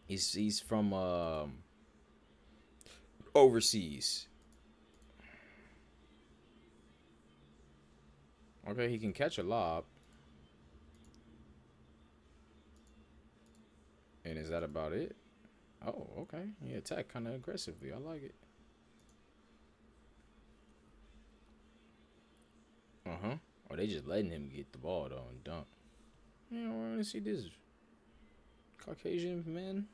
He's from overseas. Okay, he can catch a lob. And is that about it? Oh, okay. He attacked kind of aggressively. I like it. Uh-huh. Or they just letting him get the ball, though, and dunk. Yeah, I want to see this Caucasian man.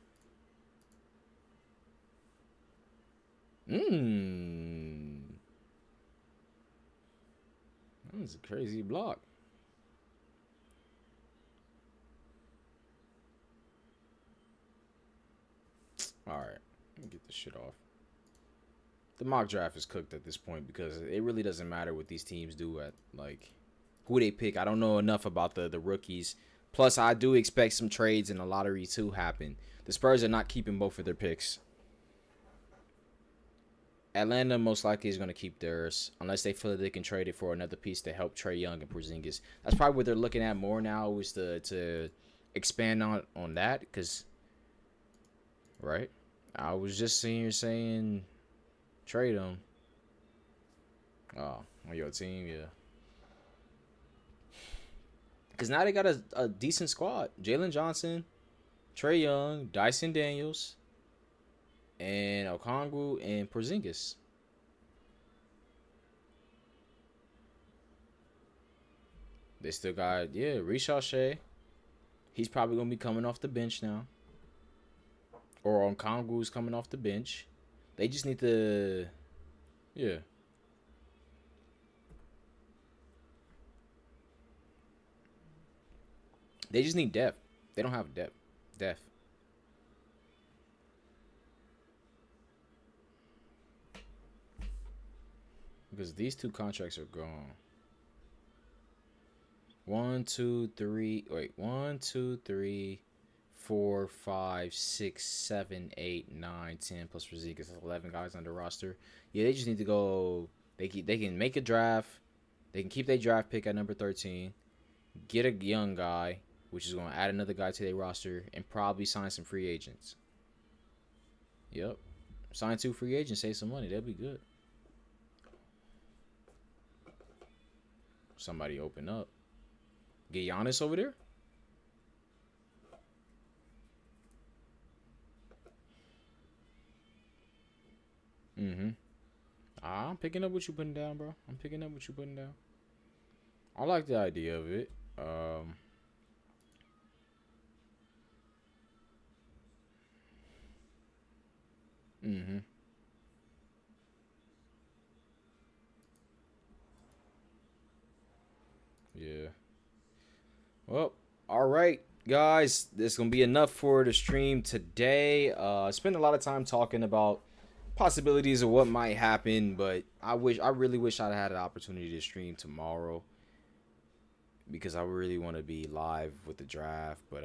That was a crazy block. All right, let me get this shit off. The mock draft is cooked at this point because it really doesn't matter what these teams do at, like, who they pick. I don't know enough about the rookies. Plus, I do expect some trades in the lottery to happen. The Spurs are not keeping both of their picks. Atlanta most likely is going to keep theirs unless they feel that they can trade it for another piece to help Trae Young and Porzingis. That's probably what they're looking at more now is to expand on that because, right? I was just seeing you saying trade them. Oh, on your team, yeah. Because now they got a decent squad. Jalen Johnson, Trae Young, Dyson Daniels, and Okongwu and Porzingis. They still got, yeah, Rishon Shea. He's probably going to be coming off the bench now. Or Okongwu's coming off the bench. They just need to, yeah. They just need depth. They don't have depth. Because these two contracts are gone. 1, 2, 3. Wait, 1, 2, 3, 4, 5, 6, 7, 8, 9, 10 plus Porzingis. 11 guys on the roster. Yeah, they just need to go. They can make a draft. They can keep their draft pick at number 13. Get a young guy, which is going to add another guy to their roster, and probably sign some free agents. Yep. Sign 2 free agents, save some money. That'd be good. Somebody open up. Get Giannis over there. I'm picking up what you putting down, bro. I'm picking up what you putting down. I like the idea of it. Yeah. Well, all right, guys. This is gonna be enough for the stream today. Spent a lot of time talking about possibilities of what might happen, but I really wish I'd had an opportunity to stream tomorrow because I really want to be live with the draft. But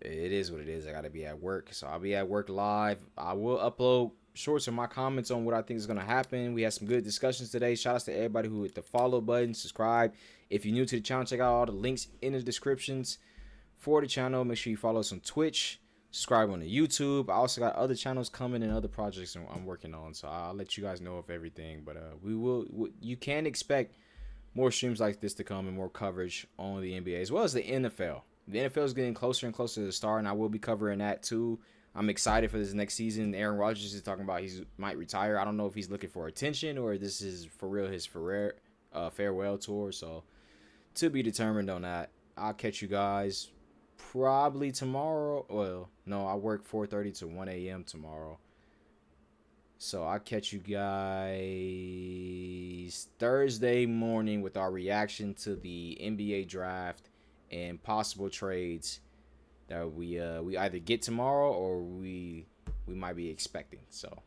it is what it is. I gotta be at work, so I'll be at work live. I will upload shorts and my comments on what I think is going to happen. We had some good discussions today. Shout out to everybody who hit the follow button, subscribe. If you're new to the channel, check out all the links in the descriptions for the channel. Make sure you follow us on Twitch, subscribe on the YouTube. I also got other channels coming and other projects I'm working on, so I'll let you guys know of everything. But you can expect more streams like this to come and more coverage on the NBA as well as the NFL. The NFL is getting closer and closer to the start, and I will be covering that too. I'm excited for this next season. Aaron Rodgers is talking about he might retire. I don't know if he's looking for attention or this is for real his farewell tour. So to be determined on that. I'll catch you guys probably tomorrow. Well, no, I work 4:30 to 1 a.m. tomorrow. So I'll catch you guys Thursday morning with our reaction to the NBA draft and possible trades that we either get tomorrow or we might be expecting. So